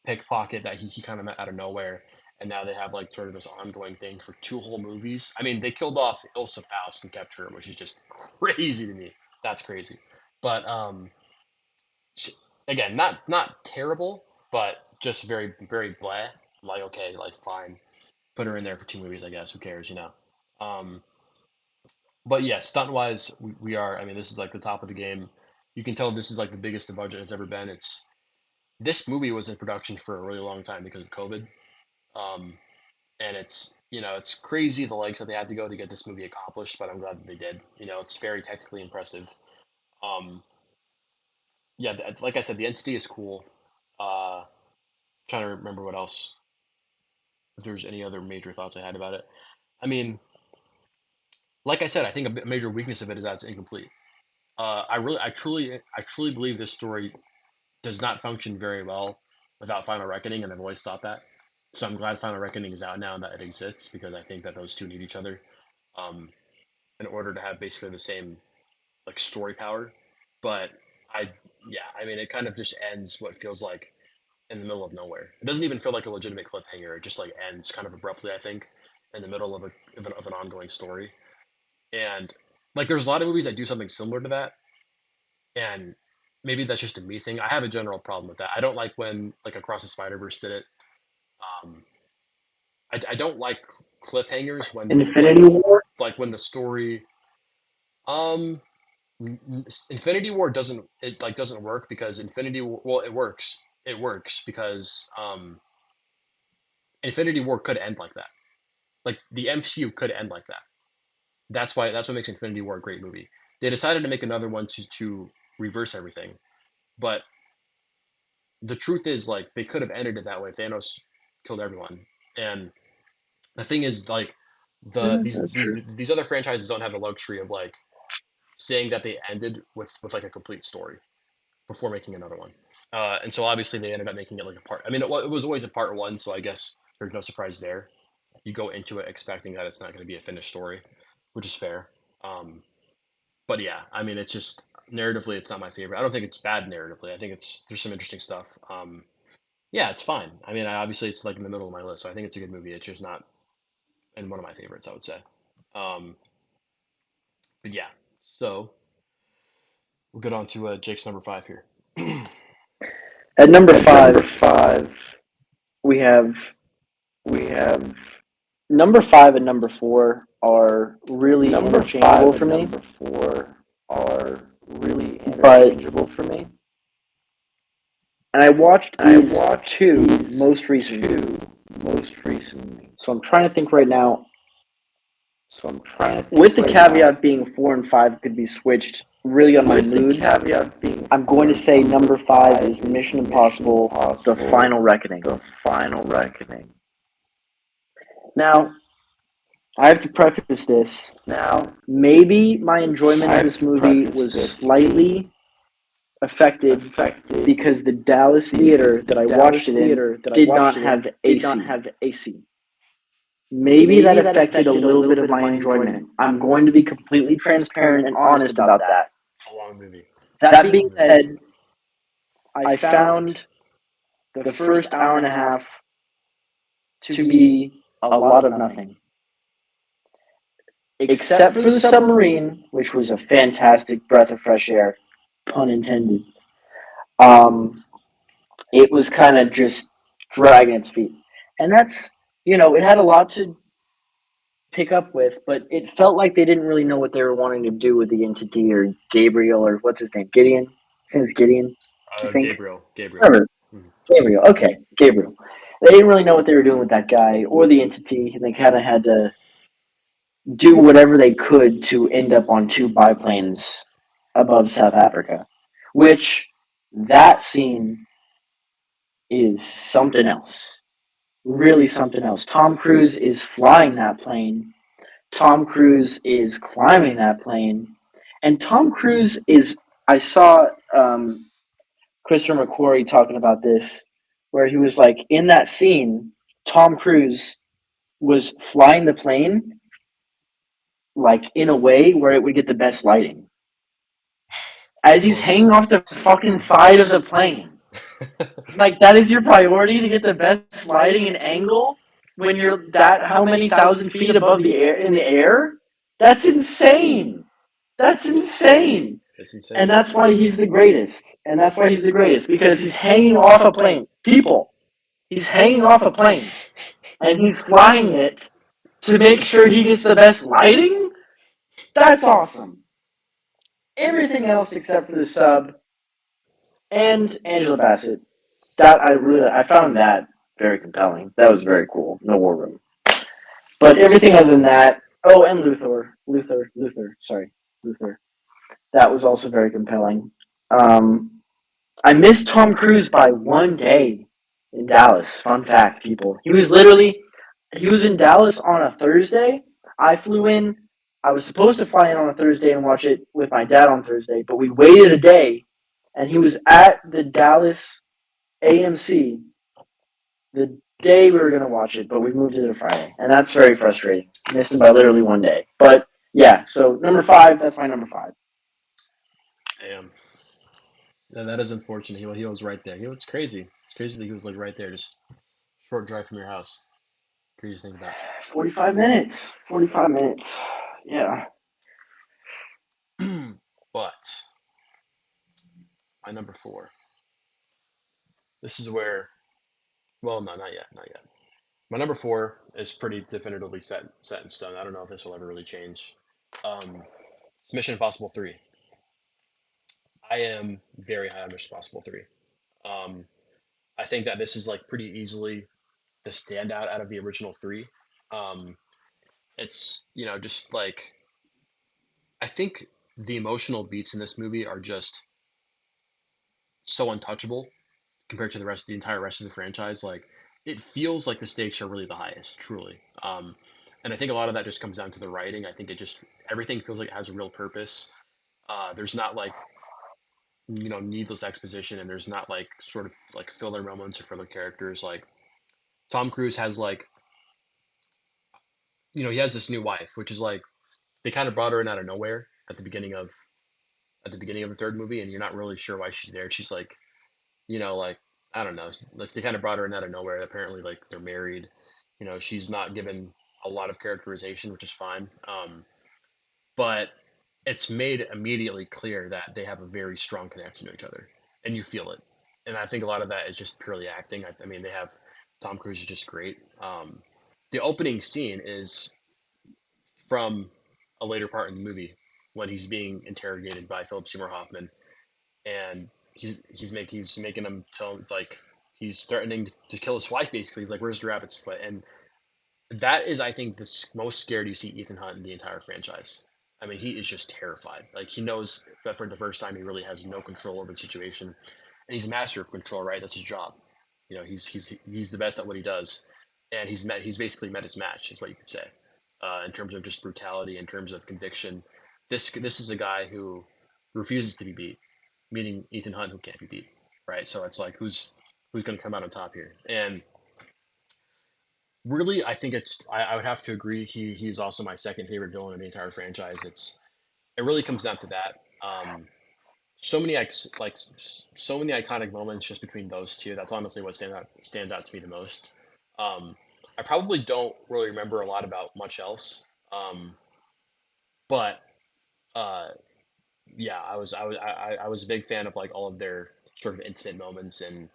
pickpocket that he kind of met out of nowhere, and now they have like sort of this ongoing thing for 2 whole movies. I mean, they killed off Ilsa Faust and kept her, which is just crazy to me. That's crazy. But sh again, not terrible, but just very very blah. Like okay, like fine, put her in there for 2 movies, I guess. Who cares, you know? Um, but yeah, stunt wise, we are. I mean, this is like the top of the game. You can tell this is like the biggest the budget has ever been. It's This movie was in production for a really long time because of COVID. Um, and it's crazy the lengths that they had to go to get this movie accomplished, but I'm glad that they did. It's very technically impressive. Um, yeah, like I said, the entity is cool. Trying to remember what else, if there's any other major thoughts I had about it. I mean, like I said, I think a major weakness of it is that it's incomplete. I truly believe this story does not function very well without Final Reckoning, and I've always thought that. So I'm glad Final Reckoning is out now and that it exists because I think that those two need each other, um, in order to have basically the same like story power. But I, yeah, I mean, it kind of just ends what feels like in the middle of nowhere. It doesn't even feel like a legitimate cliffhanger. It just like ends kind of abruptly, I think, in the middle of an ongoing story. And like, there's a lot of movies that do something similar to that, and maybe that's just a me thing. I have a general problem with that. I don't like when like Across the Spider Verse did it. Um, I don't like cliffhangers Infinity War. when the story um Infinity War doesn't work because it works. It works because Infinity War could end like that. Like the MCU could end like that. That's what makes Infinity War a great movie. They decided to make another one to reverse everything, but the truth is like they could have ended it that way. Thanos killed everyone, and the thing is like Yeah, that's true. these other franchises don't have the luxury of like saying that they ended with like a complete story before making another one. And so obviously they ended up making it like a part. I mean, it was always a part one, so I guess there's no surprise there. You go into it expecting that it's not going to be a finished story, which is fair. Um, but yeah, I mean, it's just narratively, it's not my favorite. I don't think it's bad narratively. I think there's some interesting stuff. Yeah, it's fine. I mean, obviously it's like in the middle of my list, so I think it's a good movie. It's just not in one of my favorites, I would say. Um, but yeah, so we'll get on to Jake's number 5 here. At number Number five, five, we have we have number 5 and number 4 are really number five interchangeable and for me. number 4 are really But interchangeable for me. and I watched I these watched two these most recently. two most recently. So I'm trying to think right now. So I'm trying to think With the right now. caveat being 4 and 5 could be switched really on my With the mood, caveat being I'm going to say number 5 is Mission Impossible: The Final Reckoning. The Final Reckoning. Now, I have to preface this. Now, Maybe my enjoyment I of have this to movie preface was this. slightly affected because the Dallas theater that I watched it in did not have AC. Maybe that affected a little bit of my enjoyment. I'm going to be completely transparent and honest about that. It's a long movie. That being said, I found the first hour and a half to be a lot of nothing. Except for the submarine, which was a fantastic breath of fresh air, pun intended. It was kind of just dragging its feet. And that's, it had a lot to pick up with, but it felt like they didn't really know what they were wanting to do with the entity or Gabriel or what's his name? Gideon? His name's Gideon, I think. Gabriel. Remember, Gabriel. Okay, Gabriel. They didn't really know what they were doing with that guy or the entity, and they kind of had to do whatever they could to end up on 2 biplanes above South Africa, which that scene is something else. Really something else. Tom Cruise is flying that plane Tom Cruise is climbing that plane, and Tom Cruise is. I saw Christopher McQuarrie talking about this, where he was like, in that scene, Tom Cruise was flying the plane like in a way where it would get the best lighting. As he's hanging off the fucking side of the plane. Like that is your priority to get the best lighting and angle when you're that how many thousand feet above the air in the air? That's insane. That's insane. It's insane. And that's why he's the greatest. And that's why he's the greatest because he's hanging off a plane. People, he's hanging off a plane and he's flying it to make sure he gets the best lighting. That's awesome. Everything else except for the sub and Angela Bassett, that I found that very compelling. That was very cool. No War Room. But everything other than that, oh, and Luther. That was also very compelling. I missed Tom Cruise by one day in Dallas. Fun fact, people. He was in Dallas on a Thursday. I flew in. I was supposed to fly in on a Thursday and watch it with my dad on Thursday, but we waited a day, and he was at the Dallas AMC the day we were going to watch it, but we moved it to Friday, and that's very frustrating. Missed him by literally one day. But yeah, so number 5, that's my number 5. Damn. Yeah, that is unfortunate. He was right there. It's crazy. It's crazy that he was like right there, just short drive from your house. Crazy to think about. 45 minutes. 45 minutes. Yeah. But my number 4. This is where. Well, no, not yet. Not yet. My number 4 is pretty definitively set in stone. I don't know if this will ever really change. It's Mission Impossible 3. I am very high on Mission Impossible 3. Um, I think that this is like pretty easily the standout out of the original 3. Um, it's just like I think the emotional beats in this movie are just so untouchable compared to the entire rest of the franchise. Like it feels like the stakes are really the highest, truly. And I think a lot of that just comes down to the writing. I think everything feels like it has a real purpose. There's not like needless exposition, and there's not like sort of like filler moments or filler characters. Like Tom Cruise has like he has this new wife, which is like they kind of brought her in out of nowhere at the beginning of the third movie, and you're not really sure why she's there. She's like, like I don't know, like they kind of brought her in out of nowhere. Apparently, like they're married. She's not given a lot of characterization, which is fine. But it's made immediately clear that they have a very strong connection to each other, and you feel it. And I think a lot of that is just purely acting. I mean, they have Tom Cruise is just great. The opening scene is from a later part in the movie when he's being interrogated by Philip Seymour Hoffman, and he's making him tell like he's threatening to kill his wife. Basically, he's like, "Where's the rabbit's foot?" And that is, I think, the most scared you see Ethan Hunt in the entire franchise. I mean, he is just terrified. Like he knows that for the first time, he really has no control over the situation, and he's a master of control. Right, that's his job. He's the best at what he does, and he's basically met his match, is what you could say, in terms of just brutality, in terms of conviction. This is a guy who refuses to be beat, meaning Ethan Hunt, who can't be beat. Right, so it's like who's going to come out on top here, and really, I think I would have to agree. He's also my second favorite villain in the entire franchise. It really comes down to that. Um, so many so many iconic moments just between those two. That's honestly what stands out to me the most. Um, I probably don't really remember a lot about much else. But uh, yeah, I was a big fan of like all of their sort of intimate moments, and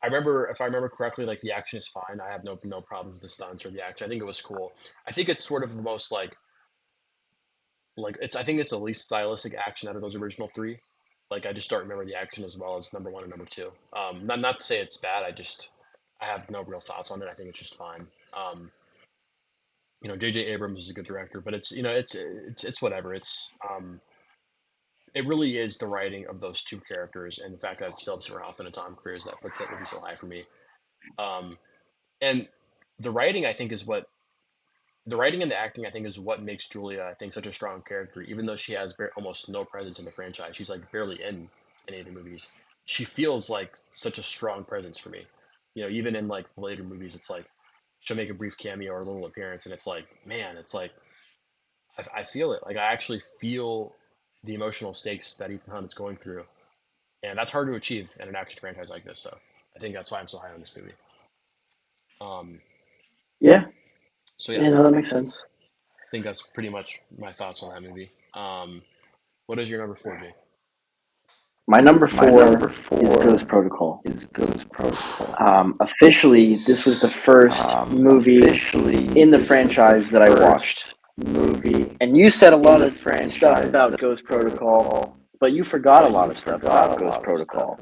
if I remember correctly, like the action is fine. I have no problems with the stunts or the action. I think it was cool. I think it's sort of the most like I think it's the least stylistic action out of those original 3. Like I just don't remember the action as well as number 1 and number 2. Not to say it's bad. I have no real thoughts on it. I think it's just fine. J.J. Abrams is a good director, but it's whatever. It really is the writing of those two characters and the fact that it's Philip Seymour Hoffman and Tom Cruise that puts that movie so high for me. Um, and the writing, I think, is what the writing and the acting, I think, is what makes Julia, I think, such a strong character. Even though she has almost no presence in the franchise, she's like barely in any of the movies. She feels like such a strong presence for me. Even in like the later movies, it's like she'll make a brief cameo or a little appearance, and it's like, man, it's like I feel it. Like I actually feel the emotional stakes that Ethan Hunt is going through, and that's hard to achieve in an action franchise like this. So I think that's why I'm so high on this movie. Um, Yeah, so yeah, yeah, no, that makes sense. I think that's pretty much my thoughts on that movie. What is your number 4, Jake? My number My number four is Ghost Protocol. Ghost Protocol. Officially, this was the first movie in the franchise that I watched. Movie. And you said a lot of stuff franchise about that- Ghost Protocol, but you forgot a lot of stuff about Ghost Protocol.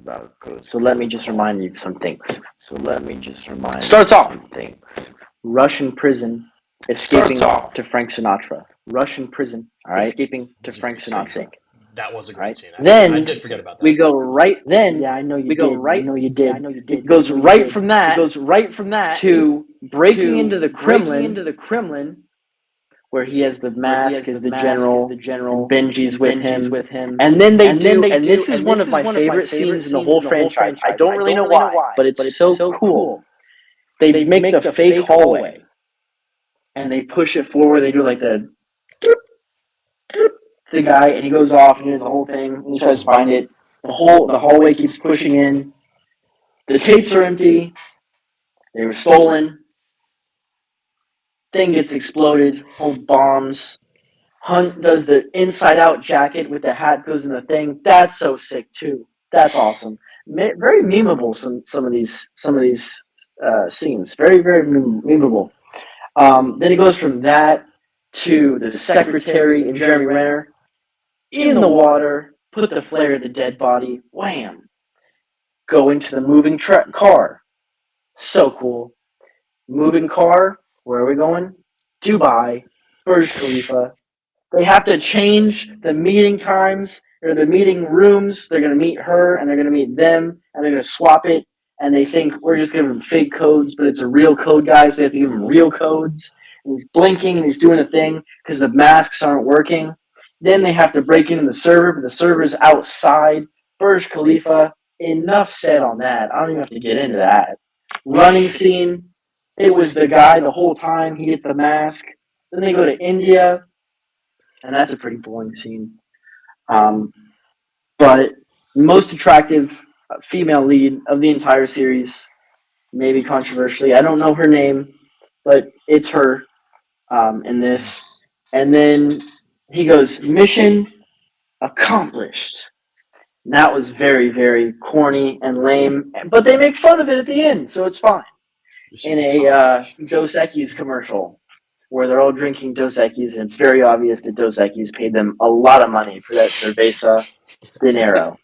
So let me just remind you of some things. Starts you off. some things. Russian prison, escaping Starts off. to Frank Sinatra. Russian prison, all right, escaping to That's a Frank great scene. Sinatra. That was a All great right. scene. Then I did forget about that. we go right. Then Yeah, I know you we did. go right. I know you did. I know you did. It goes right from that. It goes right from that to breaking into the Kremlin, where he has the mask as the general. And Benji's with him. And then they do. And this is one of my favorite scenes in the whole franchise. I don't really know why, but it's so cool. They make the fake hallway, and they push it forward. They do like the guy, and he goes off and he does the whole thing. And he tries to find it. The hallway keeps pushing in. The tapes are empty. They were stolen. Thing gets exploded. Whole bombs. Hunt does the inside out jacket with the hat goes in the thing. That's so sick too. That's awesome. Very memeable. Some of these scenes. Very memeable. Then it goes from that to the secretary and Jeremy Renner in the water. Put the flare to the dead body. Wham! Go into the moving car. So cool. Moving car. Where are we going? Dubai. Burj Khalifa. They have to change the meeting times or the meeting rooms. They're going to meet her and they're going to meet them and they're going to swap it. And they think we're just giving them fake codes, but it's a real code, guys. So they have to give him real codes. And he's blinking and he's doing a thing because the masks aren't working. Then they have to break into the server, but the server's outside Burj Khalifa. Enough said on that. I don't even have to get into that. Running scene. It was the guy the whole time. He gets the mask. Then they go to India, and that's a pretty boring scene. But most attractive female lead of the entire series, maybe controversially. I don't know her name, but it's her in this. And then he goes, mission accomplished. And that was very corny and lame, but they make fun of it at the end, so it's fine. In a Dos Equis commercial where they're all drinking Dos Equis, and it's very obvious that Dos Equis paid them a lot of money for that cerveza dinero.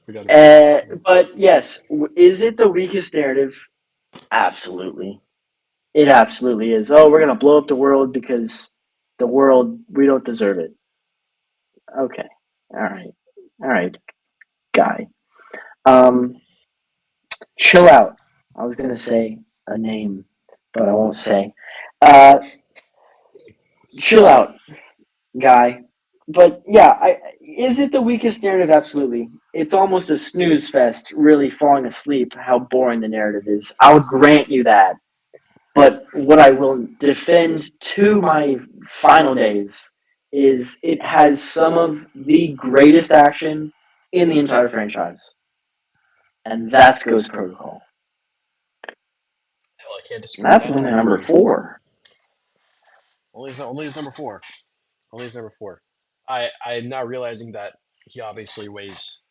But yes, is it the weakest narrative? Absolutely. It absolutely is. Oh, we're going to blow up the world because the world, we don't deserve it. Okay. All right, guy. Chill out. I was going to say a name, but I won't say. Chill out, guy. But yeah, is it the weakest narrative? Absolutely. It's almost a snooze fest, really falling asleep, how boring the narrative is. I'll grant you that. But what I will defend to my final days is it has some of the greatest action in the entire franchise. And that's Ghost Protocol. Hell, I can't disagree. And that's only number 4. Only is number 4. Only is number 4. I'm now realizing that he obviously weighs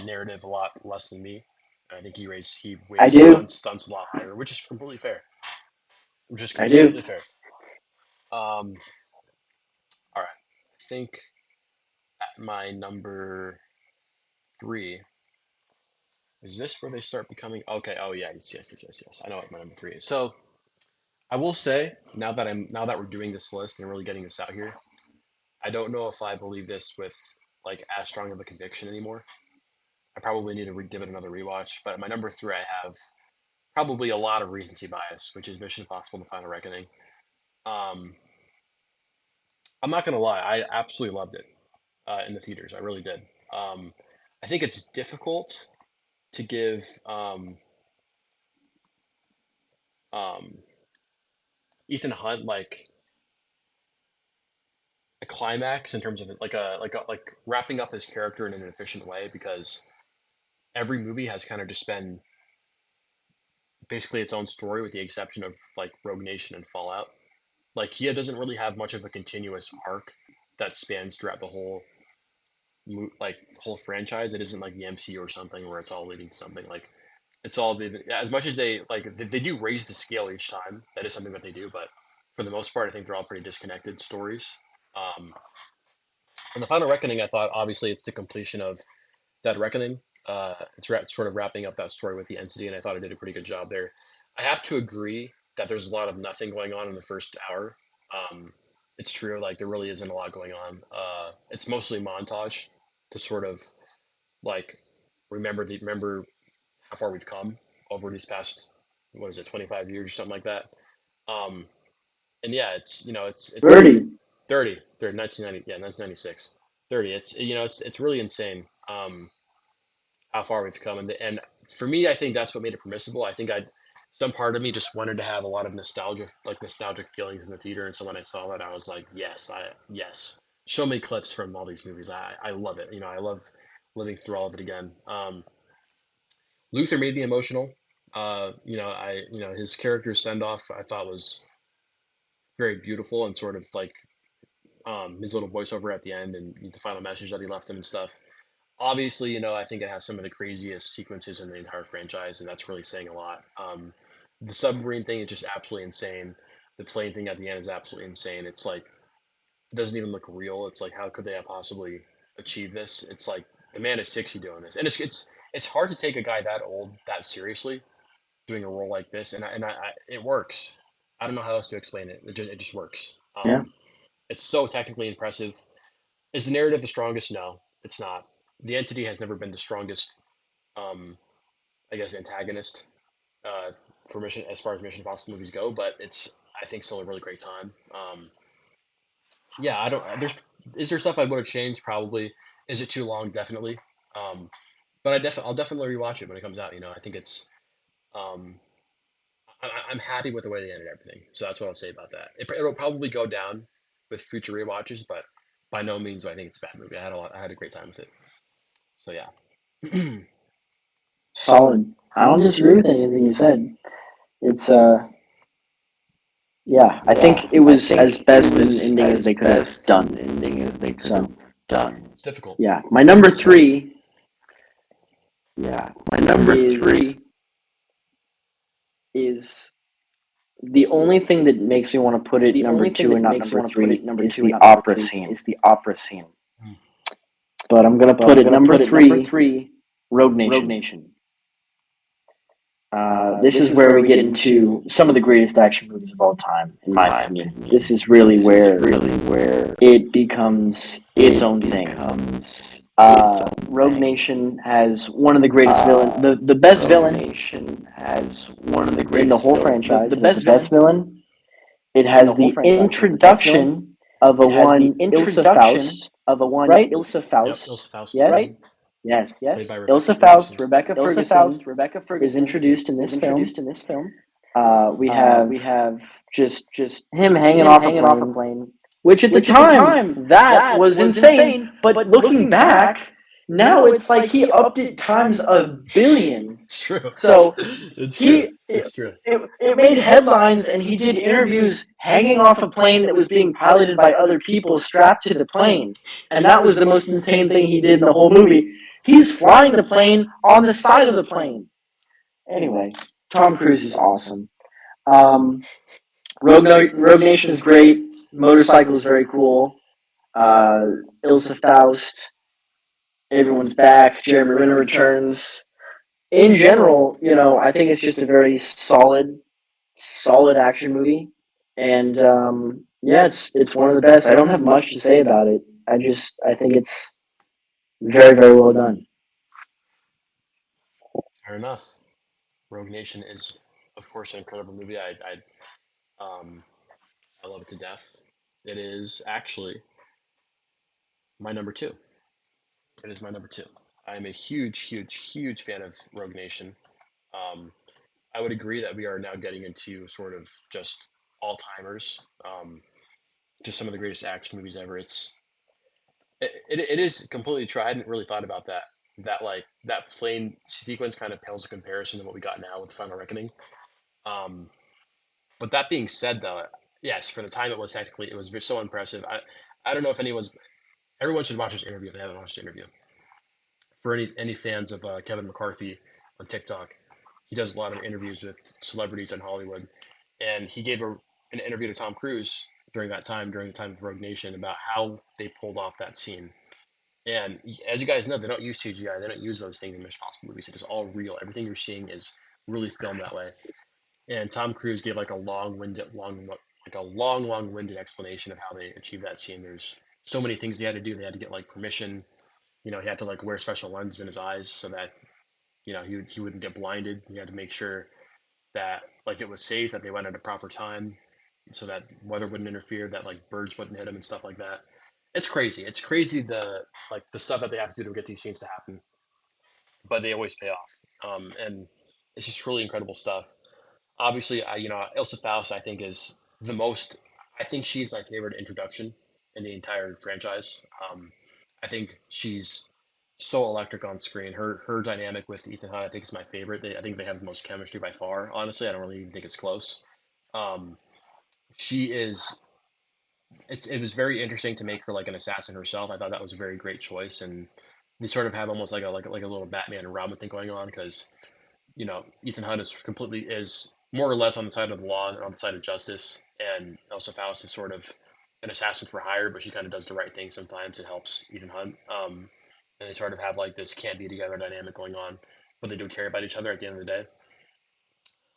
narrative a lot less than me. I think he weighs stunts a lot higher, which is completely fair. Fair. All right. I think at my number 3 is this where they start becoming okay. Oh yeah, yes. I know what my number 3 is. So I will say now that we're doing this list and really getting this out here, I don't know if I believe this with like as strong of a conviction anymore. I probably need to give it another rewatch. But at my number 3, I have probably a lot of recency bias, which is Mission Impossible: The Final Reckoning. Um, I'm not gonna lie, I absolutely loved it in the theaters. I really did. Um, I think it's difficult to give um, Ethan Hunt like a climax in terms of like wrapping up his character in an efficient way because every movie has kind of just been basically its own story with the exception of like Rogue Nation and Fallout. Like he doesn't really have much of a continuous arc that spans throughout the whole like whole franchise. It isn't like the MCU or something where it's all leading to something. Like it's all as much as they do raise the scale each time. That is something that they do, but for the most part, I think they're all pretty disconnected stories. Um, and the Final Reckoning, I thought obviously it's the completion of that Reckoning. Sort of wrapping up that story with the entity, and I thought it did a pretty good job there. I have to agree that there's a lot of nothing going on in the first hour. Um, it's true, like there really isn't a lot going on. It's mostly montage to sort of like remember how far we've come over these past what is it 25 years or something like that. Um, and yeah, it's it's 30. 30 1990 yeah 1996 30. It's it's really insane. How far we've come. And for me, I think that's what made it permissible. I think some part of me just wanted to have a lot of nostalgic feelings in the theater. And so when I saw that, I was like, yes, show me clips from all these movies. I love it. I love living through all of it again. Luther made me emotional. His character's send off I thought was very beautiful and sort of like his little voiceover at the end and the final message that he left him and stuff. Obviously, I think it has some of the craziest sequences in the entire franchise, and that's really saying a lot. The submarine thing is just absolutely insane. The plane thing at the end is absolutely insane. It's like it doesn't even look real. It's like how could they have possibly achieved this? It's like the man is 60 doing this, and it's hard to take a guy that old that seriously doing a role like this, and it works. I don't know how else to explain it. It just works. Yeah. It's so technically impressive. Is the narrative the strongest? No, it's not. The entity has never been the strongest, um, I guess, antagonist uh, for Mission as far as Mission Impossible movies go, but it's I think still a really great time. Yeah, I don't. There's is there stuff I would have changed? Probably. Is it too long? Definitely. Um, but I'll definitely rewatch it when it comes out. I think it's. Um, I'm happy with the way they ended everything, so that's what I'll say about that. It'll probably go down with future rewatches, but by no means do I think it's a bad movie. I had a great time with it. So yeah. Solid. I don't disagree with anything you said. It's yeah, I think it was as best an ending as they could have done. So It's difficult. yeah, my number three is the only thing that makes me want to put it number two and not number three is the opera scene. Mm. But I'm gonna put it number three, Rogue Nation. This is where we get into some of the greatest action movies of all time, in my opinion. This is really where it becomes its own thing. Rogue Nation has one of the greatest villain, the best villain in the whole franchise. The best villain. It has the introduction of a one Ilsa Faust, right? Yep, Ilsa Faust. Yes, Mhm. yes. Played by Ilsa Ferguson. Faust, Rebecca Ferguson is introduced in this film. We have just him hanging off a plane, which at the time that was insane. But looking back, now it's like he upped it times a billion. It's true. So It's true. It's true. it made headlines, and he did interviews hanging off a plane that was being piloted by other people strapped to the plane, and that was the most insane thing he did in the whole movie. He's flying the plane on the side of the plane. Anyway, Tom Cruise is awesome. Rogue Nation is great. Motorcycle is very cool. Ilsa Faust, everyone's back. Jeremy Renner returns. In general, I think it's just a very solid action movie, and yeah, it's one of the best. I don't have much to say about it. I think it's very well done. Fair enough. Rogue Nation is, of course, an incredible movie. Um, I love it to death. It is actually my number two. It is my number two. I am a huge, huge, huge fan of Rogue Nation. Um, I would agree that we are now getting into sort of just all timers, just some of the greatest action movies ever. It is completely true. I hadn't really thought about that. That like that plane sequence kind of pales in comparison to what we got now with Final Reckoning. Um, but that being said, though, yes, for the time it was so impressive. I don't know if anyone's everyone should watch this interview if they haven't watched the interview. For any fans of Kevin McCarthy on TikTok, he does a lot of interviews with celebrities in Hollywood, and he gave an interview to Tom Cruise during the time of Rogue Nation, about how they pulled off that scene. And as you guys know, they don't use CGI. They don't use those things in Mission Impossible movies. It is all real. Everything you're seeing is really filmed that way. And Tom Cruise gave like a long-winded explanation of how they achieved that scene. There's so many things they had to do. They had to get like permission. He had to like wear special lenses in his eyes so that he wouldn't get blinded. He had to make sure that like it was safe, that they went at a proper time, so that weather wouldn't interfere, that like birds wouldn't hit him and stuff like that. It's crazy. It's crazy the stuff that they have to do to get these scenes to happen, but they always pay off. And it's just really incredible stuff. Obviously, Ilsa Faust, I think, is the most. I think she's my favorite introduction in the entire franchise. I think she's so electric on screen. Her dynamic with Ethan Hunt, I think, is my favorite. I think they have the most chemistry by far. Honestly, I don't really even think it's close. Um, she is. It was very interesting to make her like an assassin herself. I thought that was a very great choice, and they sort of have almost like a little Batman and Robin thing going on, because Ethan Hunt is more or less on the side of the law and on the side of justice, and Elsa Faust is sort of an assassin for hire, but she kind of does the right thing sometimes. It helps Ethan Hunt, and they sort of have like this can't be together dynamic going on, but they do care about each other at the end of the day.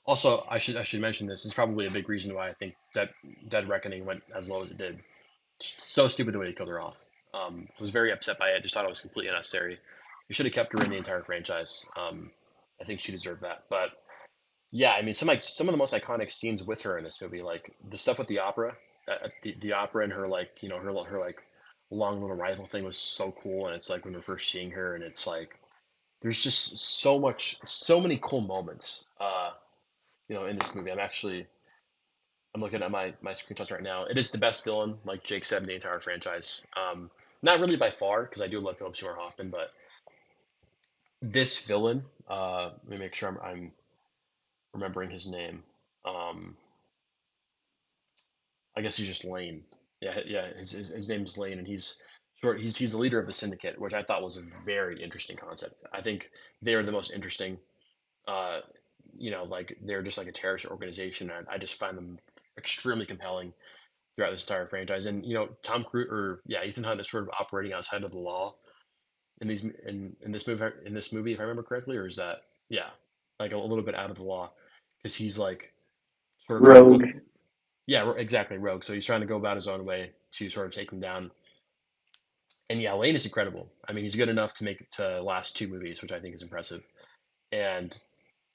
Also, I should mention this. It's probably a big reason why I think that Dead Reckoning went as low as it did. So stupid the way they killed her off. Was very upset by it. Just thought it was completely unnecessary. You should have kept her in the entire franchise. I think she deserved that. But yeah, I mean, some of the most iconic scenes with her in this movie, like the stuff with the opera, the opera, and her like her like long little rifle thing was so cool. And it's like when we're first seeing her, and it's like there's just so many cool moments. In this movie, I'm looking at my screenshots right now. It is the best villain, like Jake said, in the entire franchise. Not really by far, because I do love Philip Seymour Hoffman, but this villain. Let me make sure I'm remembering his name. Um, I guess he's just Lane. Yeah, yeah. His name's Lane, and he's short. He's the leader of the syndicate, which I thought was a very interesting concept. I think they are the most interesting. Uh, like they're just like a terrorist organization, and I just find them extremely compelling throughout this entire franchise. And Tom Cruise, or yeah, Ethan Hunt is sort of operating outside of the law in this movie, if I remember correctly, or is that yeah, like a little bit out of the law, because he's like sort of trying to Rogue. go. Yeah, exactly, rogue. So he's trying to go about his own way to sort of take them down. And yeah, Lane is incredible. I mean, he's good enough to make it to last two movies, which I think is impressive. And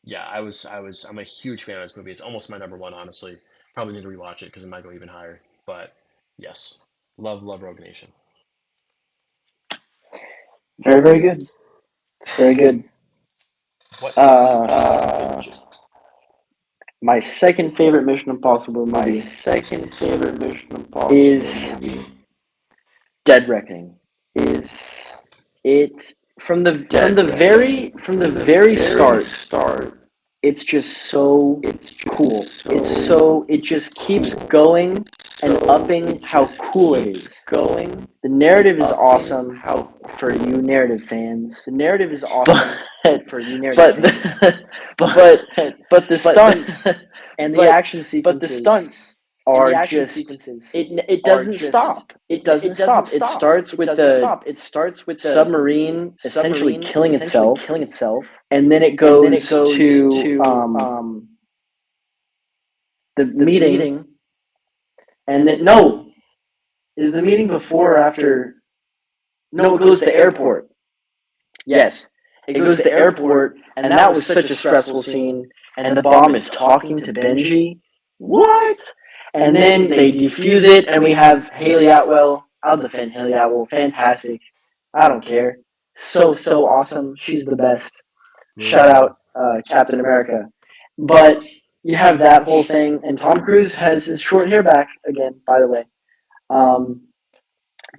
yeah, I'm a huge fan of this movie. It's almost my number one, honestly. Probably need to rewatch it because it might go even higher. But yes, love Rogue Nation. Very, very good. It's very good. What is your second favorite mission? My second favorite Mission Impossible movie is Dead Reckoning. Is It from the very start. It's just so cool. It just keeps going and upping how cool it is. The narrative is awesome for you narrative fans. The narrative is awesome for you narrative fans. But the stunts and the action sequences are just it doesn't stop. It doesn't stop. It starts with the submarine essentially killing itself, and then it goes to the meeting, and then no, is the meeting before or after? No, it goes to the airport. Yes, it goes to the airport, and that was such a stressful scene. And the bomb is talking to Benji. What? And then they defuse it, and we have Haley Atwell. I'll defend Haley Atwell. Fantastic. I don't care. So awesome. She's the best. Shout out Captain America. But you have that whole thing, and Tom Cruise has his short hair back again, by the way. Um,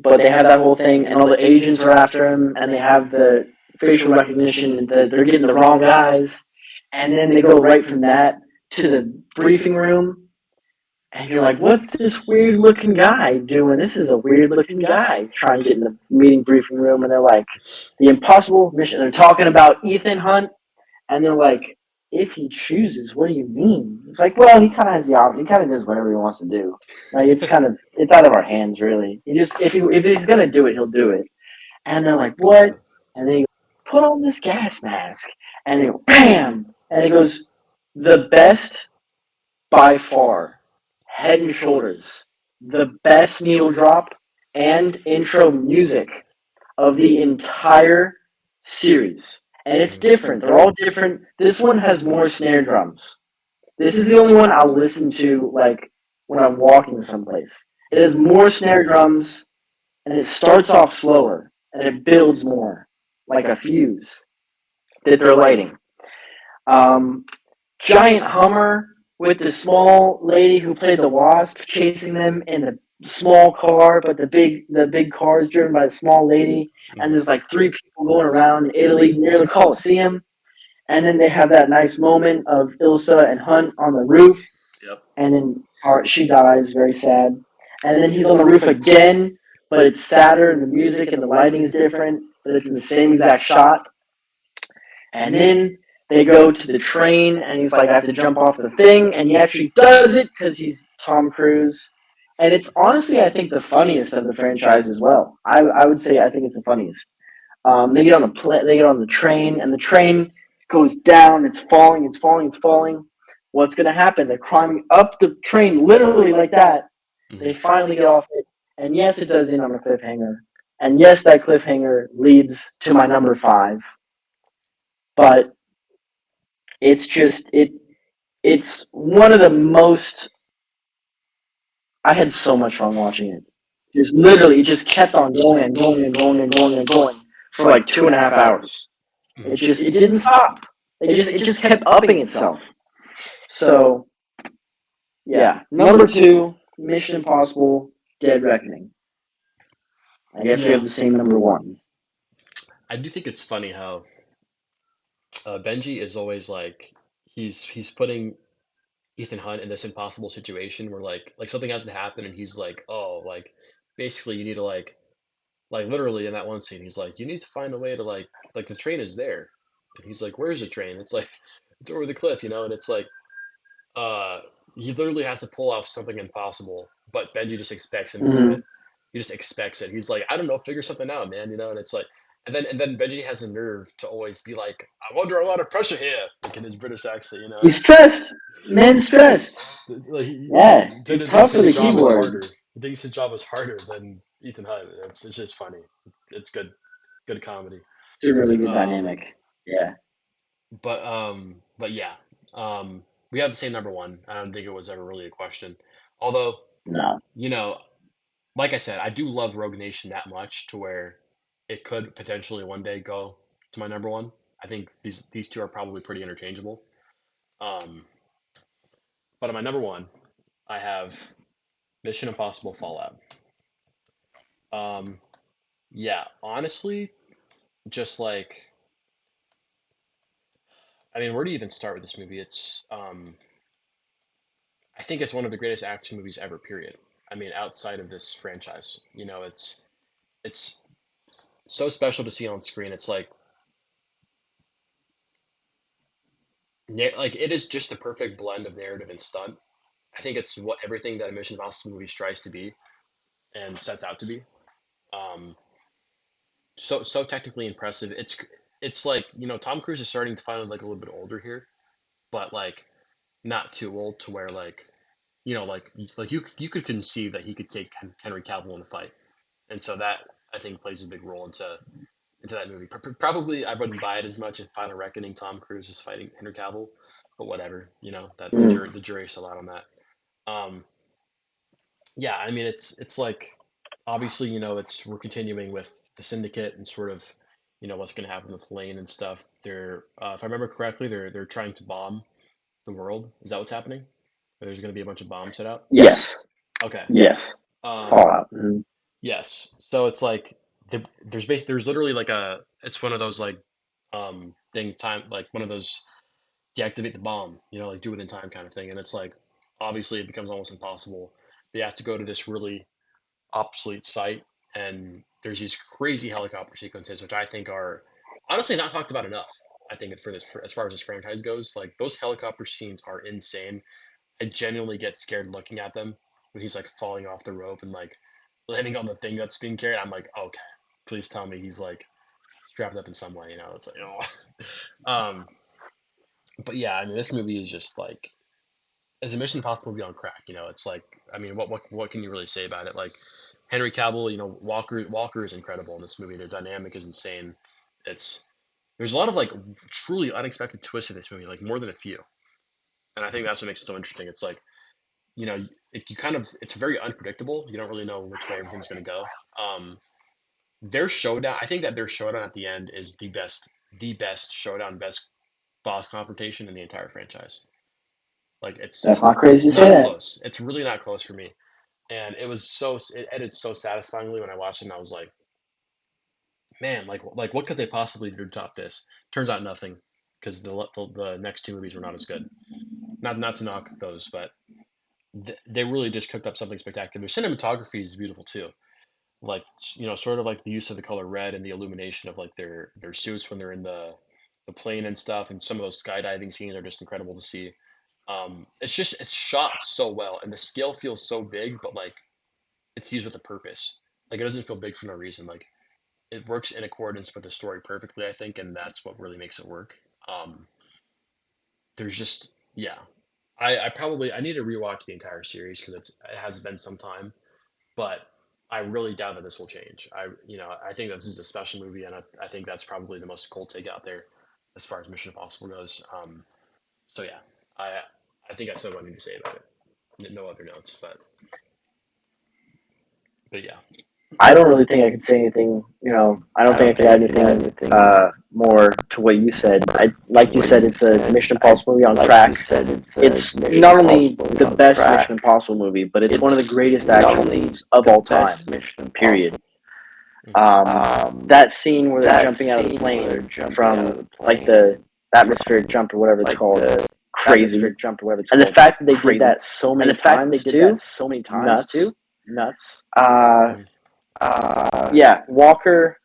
but they have that whole thing, and all the agents are after him, and they have the facial recognition, and they're getting the wrong guys, and then they go right from that to the briefing room, and you're like, what's this weird looking guy doing? This is a weird looking guy trying to get in the meeting briefing room, and they're like, the impossible mission. They're talking about Ethan Hunt, and they're like, if he chooses, what do you mean? It's like, well, he kind of has the option. He kind of does whatever he wants to do. Like it's out of our hands, really. He just if he's gonna do it, he'll do it. And they're like, what? And then he goes, put on this gas mask, and they go, bam, and it goes, the best by far, head and shoulders, the best needle drop and intro music of the entire series. And it's different. They're all different. This one has more snare drums. This is the only one I'll listen to like when I'm walking someplace. It has more snare drums and it starts off slower and it builds more like a fuse that they're lighting. Um, giant Hummer with the small lady who played the Wasp chasing them in the small car, but the big car is driven by a small lady, and there's like three people going around Italy near the Colosseum, and then they have that nice moment of Ilsa and Hunt on the roof, Yep. and then she dies, very sad, and then he's on the roof again, but it's sadder, and the music and the lighting is different, but it's in the same exact shot, and then they go to the train, and he's like, I have to jump off the thing, and he actually does it because he's Tom Cruise. And it's honestly, I think, the funniest of the franchise as well. I would say I think it's the funniest. They get on they get on the train, and the train goes down. It's falling. It's falling. It's falling. What's going to happen? They're climbing up the train, literally like that. They finally get off it, and yes, it does end on a cliffhanger. And yes, that cliffhanger leads to my number 5. But it's just it's one of the most. I had so much fun watching it. Just literally, it just kept on going and going and going and going and going for like 2.5 hours. It didn't stop. It just kept upping itself. So yeah, number 2, Mission Impossible: Dead Reckoning. I guess we have the same number 1. I do think it's funny how Benji is always like he's putting Ethan Hunt in this impossible situation where like something has to happen and he's like, oh, like basically you need to like literally in that one scene he's like, you need to find a way to like the train is there, and he's like, where's the train? It's like it's over the cliff, and it's like uh he literally has to pull off something impossible, but Benji just expects him to do it. He just expects it. He's like, I don't know, figure something out, man, and it's like and then Benji has the nerve to always be like, I'm under a lot of pressure here, like in his British accent, He's stressed. Man's stressed. Like Yeah, he he's tough with his the job is keyboard. harder. He thinks his job is harder than Ethan Hunt. It's just funny. It's good comedy. It's a really good dynamic. Yeah. But yeah, we have the same number 1. I don't think it was ever really a question. Although, No. Like I said, I do love Rogue Nation that much to where it could potentially one day go to my number 1. I think these two are probably pretty interchangeable. Um, but on my number 1, I have Mission Impossible Fallout. Yeah, honestly, just like I mean, where do you even start with this movie? It's I think it's one of the greatest action movies ever, period. I mean, outside of this franchise. It's so special to see on screen. It's like it is just a perfect blend of narrative and stunt. I think it's what everything that a Mission Impossible movie strives to be and sets out to be. Um, so technically impressive. It's like, Tom Cruise is starting to finally like a little bit older here, but like not too old to where like like you could conceive that he could take Henry Cavill in a fight, and so that I think plays a big role into into that movie. Probably I wouldn't buy it as much if Final Reckoning Tom Cruise is fighting Henry Cavill, but whatever, that the jury's still out on that. Um, yeah, I mean it's like obviously it's we're continuing with the Syndicate and sort of what's going to happen with Lane and stuff. They're if I remember correctly, they're trying to bomb the world. Is that what's happening? Or there's going to be a bunch of bombs set up. Yes. Okay. Yes. Um, Fallout. Mhm. yes. So it's like there's literally like it's one of those like thing time like one of those deactivate the bomb, like do it in time kind of thing. And it's like obviously it becomes almost impossible. They have to go to this really obsolete site, and there's these crazy helicopter sequences, which I think are honestly not talked about enough. I think as far as this franchise goes, like those helicopter scenes are insane. I genuinely get scared looking at them when he's like falling off the rope and like landing on the thing that's being carried. I'm like, okay, please tell me he's like strapped up in some way. It's like, oh. But yeah, I mean, this movie is just like as a Mission Impossible movie on crack. It's like, I mean, what can you really say about it? Like Henry Cavill, Walker is incredible in this movie. Their dynamic is insane. There's a lot of like truly unexpected twists in this movie, like more than a few, and I think that's what makes it so interesting. It's like it's very unpredictable. You don't really know which way everything's going to go. Their showdown, I think that their showdown at the end is the best showdown, best boss confrontation in the entire franchise. Like That's not crazy to it's say not that. close. It's really not close for me. And it ended so satisfyingly when I watched it. And I was like, man, like what could they possibly do to top this? Turns out nothing, because the next two movies were not as good. Not to knock those, but they really just cooked up something spectacular. Their cinematography is beautiful too. Like sort of like the use of the color red and the illumination of like their suits when they're in the plane and stuff. And some of those skydiving scenes are just incredible to see. It's shot so well, and the scale feels so big, but like it's used with a purpose. Like it doesn't feel big for no reason. Like it works in accordance with the story perfectly, I think, and that's what really makes it work. Um, there's just yeah, I need to rewatch the entire series because it has been some time, but I really doubt that this will change. I think this is a special movie, and I think that's probably the most cult take out there as far as Mission Impossible goes. So yeah, I think I said what I need to say about it. No other notes, but yeah. I don't really think I could say anything. I don't think I could add anything more to what you said. Like you said, it's a Mission Impossible movie on tracks. It's not only the best Mission Impossible movie, but it's one of the greatest action movies of all time. Period. That scene where they're jumping out of the plane from like the atmospheric jump or whatever it's called, crazy. And the fact that they did that so many times too, nuts. Yeah, Walker,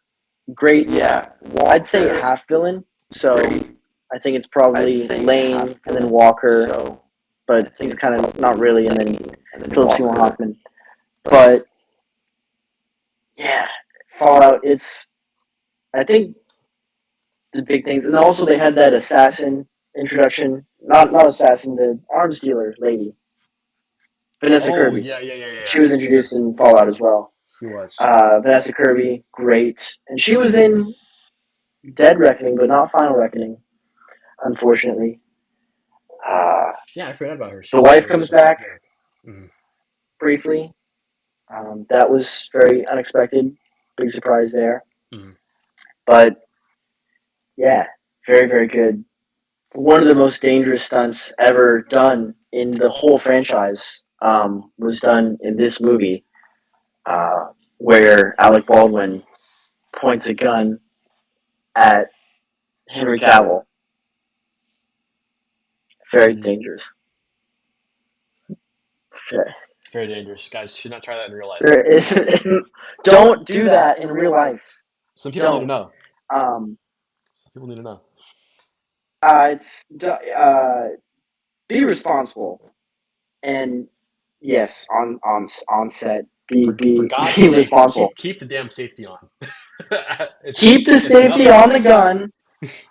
great. Yeah, I'd say half villain. So I think it's probably Lane and then Walker, but he's kind of not really, and then Philip Seymour Hoffman. But yeah, Fallout. I think the big things, and also they had that assassin introduction. Not assassin, the arms dealer lady, Vanessa Kirby. Yeah. She was introduced in Fallout as well. She was. Vanessa Kirby, great, and she was in Dead Reckoning, but not Final Reckoning, unfortunately. Yeah, I forgot about her. The wife comes back Mhm. briefly. That was very unexpected. Big surprise there. Mhm. But yeah, very, very good. One of the most dangerous stunts ever done in the whole franchise was done in this movie, where Alec Baldwin points a gun at Henry Cavill. Very dangerous. Okay. Very dangerous, guys. Should not try that in real life. Don't do that in real life. Some people need to know. Um, Some people need to know. Be responsible, and yes, on set, be God's be sakes, responsible. keep the damn safety on. Keep the safety on the gun.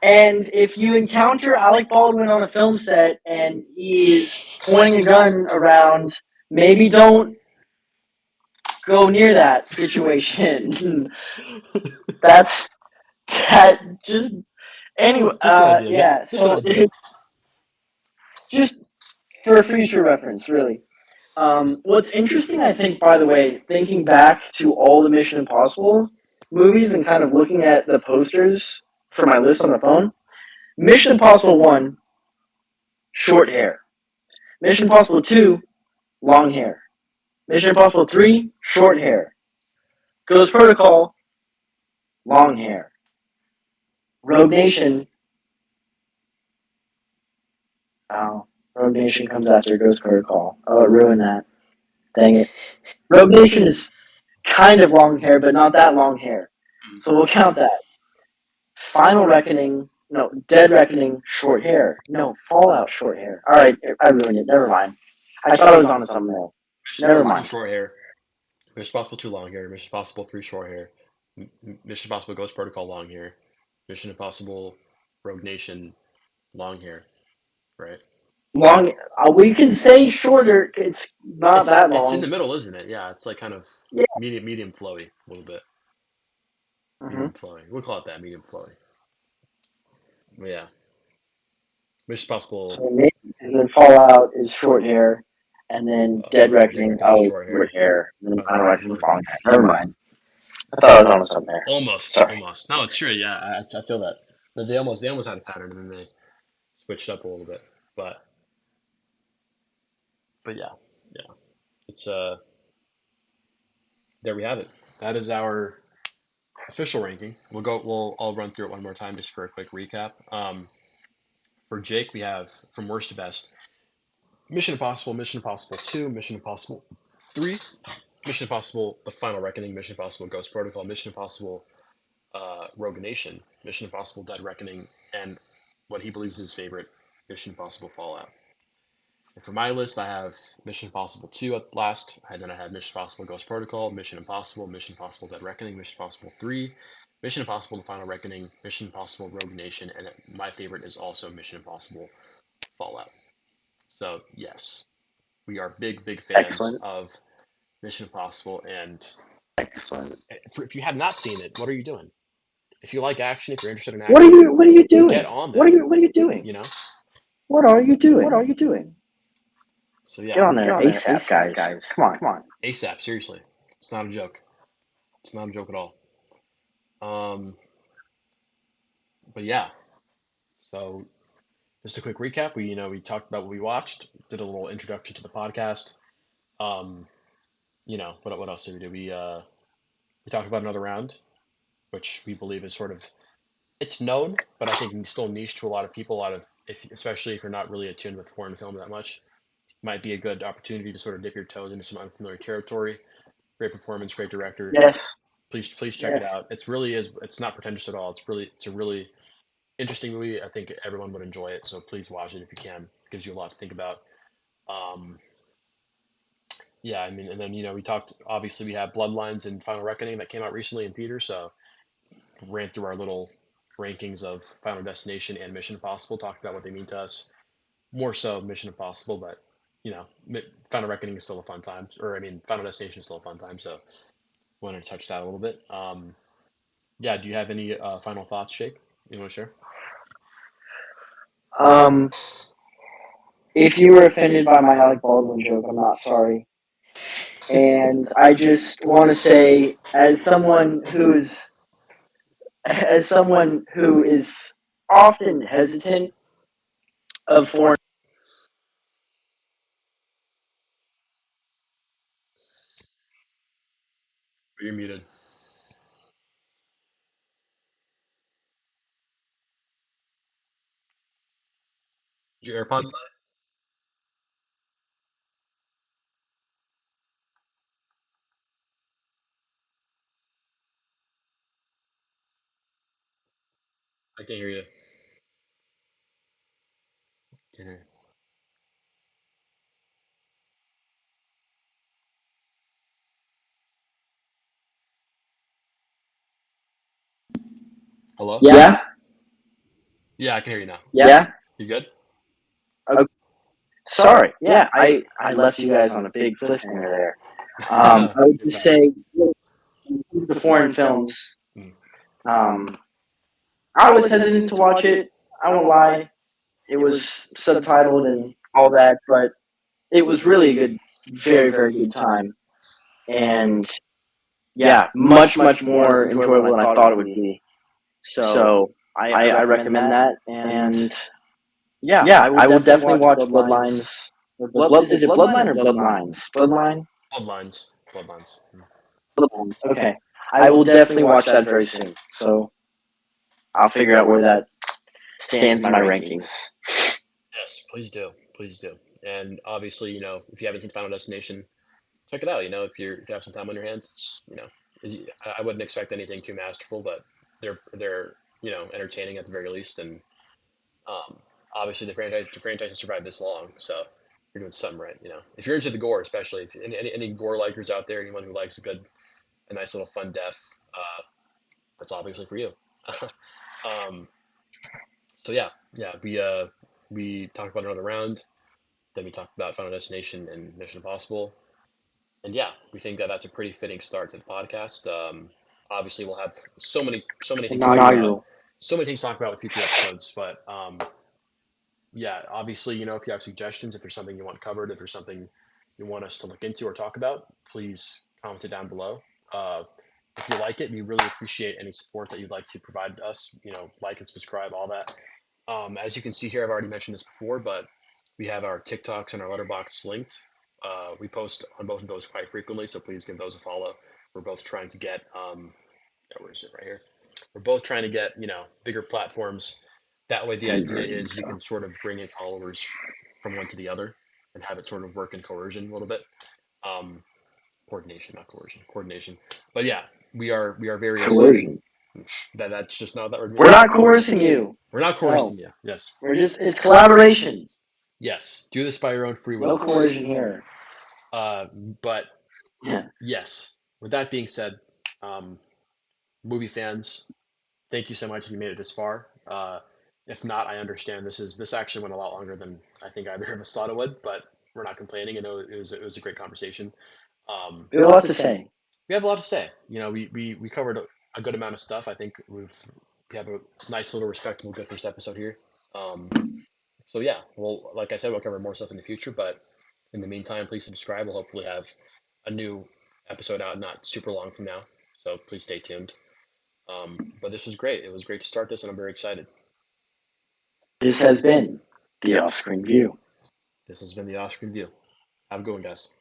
And if you encounter Alec Baldwin on a film set and he's pointing a gun around, maybe don't go near that situation. That's That just anyway. Just an idea. Yeah. Just an So idea. just for future reference, really. What's interesting, I think, by the way, thinking back to all the Mission Impossible movies and kind of looking at the posters for my list on the phone, Mission Impossible 1, short hair. Mission Impossible 2, long hair. Mission Impossible 3, short hair. Ghost Protocol, long hair. Rogue Nation, oh, Rogue Nation comes after Ghost Protocol. Oh, it ruined that. Dang it. Rogue Nation is kind of long hair, but not that long hair. So we'll count that. Final Reckoning, no, Dead Reckoning, short hair. No, Fallout, short hair. Alright, I ruined it. Never mind. I thought I was on to something else. Mission Never Impossible mind. short hair. Mission Impossible 2 long hair. Mission Impossible 3 short hair. Mission Impossible Ghost Protocol long hair. Mission Impossible Rogue Nation long hair. Right? Long, we can say shorter. It's not that long. It's in the middle, isn't it? Yeah, it's like kind of Yeah. medium flowy a little bit. Medium flowy. We'll call it that, medium flowy. But yeah. Mission Impossible. So maybe, and then Fallout is short hair, and then Dead Reckoning, short hair, and then Final Reckoning is long hair. Never mind. I thought I was on to something there. Almost. Sorry. Almost. No, it's true. Yeah, I feel that. They almost had a pattern, and then they switched up a little bit. But yeah. It's there we have it. That is our official ranking. I'll run through it one more time just for a quick recap. For Jake, we have from worst to best: Mission Impossible, Mission Impossible 2, Mission Impossible 3, Mission Impossible: The Final Reckoning, Mission Impossible: Ghost Protocol, Mission Impossible Rogue Nation, Mission Impossible: Dead Reckoning, and what he believes is his favorite, Mission Impossible: Fallout. And for my list, I have Mission Impossible 2 at last, and then I have Mission Impossible: Ghost Protocol, Mission Impossible: Dead Reckoning, Mission Impossible 3, Mission Impossible: The Final Reckoning, Mission Impossible: Rogue Nation, and my favorite is also Mission Impossible: Fallout. So yes, we are big fans of Mission Impossible, and excellent. If you have not seen it, what are you doing? If you like action, if you're interested in action, what are you doing? Get on that. What are you doing? You know. What are you doing? So yeah, get on there, ASAP, guys. Come on. ASAP. Seriously, it's not a joke. It's not a joke at all. But yeah. So just a quick recap. We talked about what we watched. Did a little introduction to the podcast. What else did we do? We talked about Another Round, which we believe is sort of, it's known, but I think still niche to a lot of people. Especially if you're not really attuned with foreign film that much, might be a good opportunity to sort of dip your toes into some unfamiliar territory. Great performance, great director. Yes. Please check it out. It's not pretentious at all. It's a really interesting movie. I think everyone would enjoy it. So please watch it if you can. It gives you a lot to think about. Yeah, I mean, and then we talked. Obviously, we have Bloodlines and Final Reckoning that came out recently in theaters. So ran through our little rankings of Final Destination and Mission Impossible. Talked about what they mean to us. More so Mission Impossible, but Final Reckoning is still a fun time. Final Destination is still a fun time. So wanted to touch that a little bit. Yeah, do you have any final thoughts, Jake? You want to share? If you were offended by my Alec Baldwin joke, I'm not sorry. And I just want to say, as someone who is often hesitant of foreign. You're muted. Your AirPods? I can't hear you. Can't hear you. Hello? Yeah? Yeah, I can hear you now. Yeah? You good? Sorry. Yeah, I left you guys on a big cliffhanger there. I would just say, the foreign films, I was hesitant to watch it. I won't lie. It was subtitled and all that, but it was really a good, very, very good time. And yeah, much, much more enjoyable than I thought it would be. So I recommend that. And yeah, I will definitely watch Bloodlines. Is it Bloodline or Bloodlines? Bloodline? Bloodlines. Bloodlines. Bloodline. Okay. I will definitely watch that very soon. So I'll figure out where that stands in my rankings. Yes, please do. Please do. And obviously, if you haven't seen Final Destination, check it out. If you have some time on your hands, I wouldn't expect anything too masterful, but they're entertaining at the very least. And um, obviously, the franchise has survived this long, so you're doing something right. If you're into the gore, especially if any gore likers out there, anyone who likes a nice little fun death, that's obviously for you. um, so yeah, we talked about another round. Then we talked about Final Destination and Mission Impossible. And yeah, we think that that's a pretty fitting start to the podcast. Obviously, we'll have so many things to talk about, Inaugural. so many things to talk about with future episodes. But yeah, obviously, if you have suggestions, if there's something you want covered, if there's something you want us to look into or talk about, please comment it down below. If you like it, we really appreciate any support that you'd like to provide us. Like and subscribe, all that. As you can see here, I've already mentioned this before, but we have our TikToks and our Letterboxd linked. We post on both of those quite frequently, so please give those a follow. We're both trying to get, where is it right here? We're both trying to get, bigger platforms. That way, the idea is we can sort of bring in followers from one to the other and have it sort of work in coercion a little bit. Coordination, not coercion, coordination. But yeah, we are very excited. That's just not that word. We're not coercing you. We're not coercing you. Yes. It's collaboration. Yes. Do this by your own free will. No coercion here. But Yeah. yes. With that being said, movie fans, thank you so much if you made it this far. If not, I understand. This actually went a lot longer than I think either of us thought it would, but we're not complaining. I know it was a great conversation. We have a lot to say. We have a lot to say. We covered a good amount of stuff. I think we have a nice little respectable good first episode here. So yeah, well, like I said, we'll cover more stuff in the future. But in the meantime, please subscribe. We'll hopefully have a new episode out not super long from now. So please stay tuned. But this was great. It was great to start this, and I'm very excited. This has been the Off-Screen View. This has been the Off-Screen View. Have a good one, guys.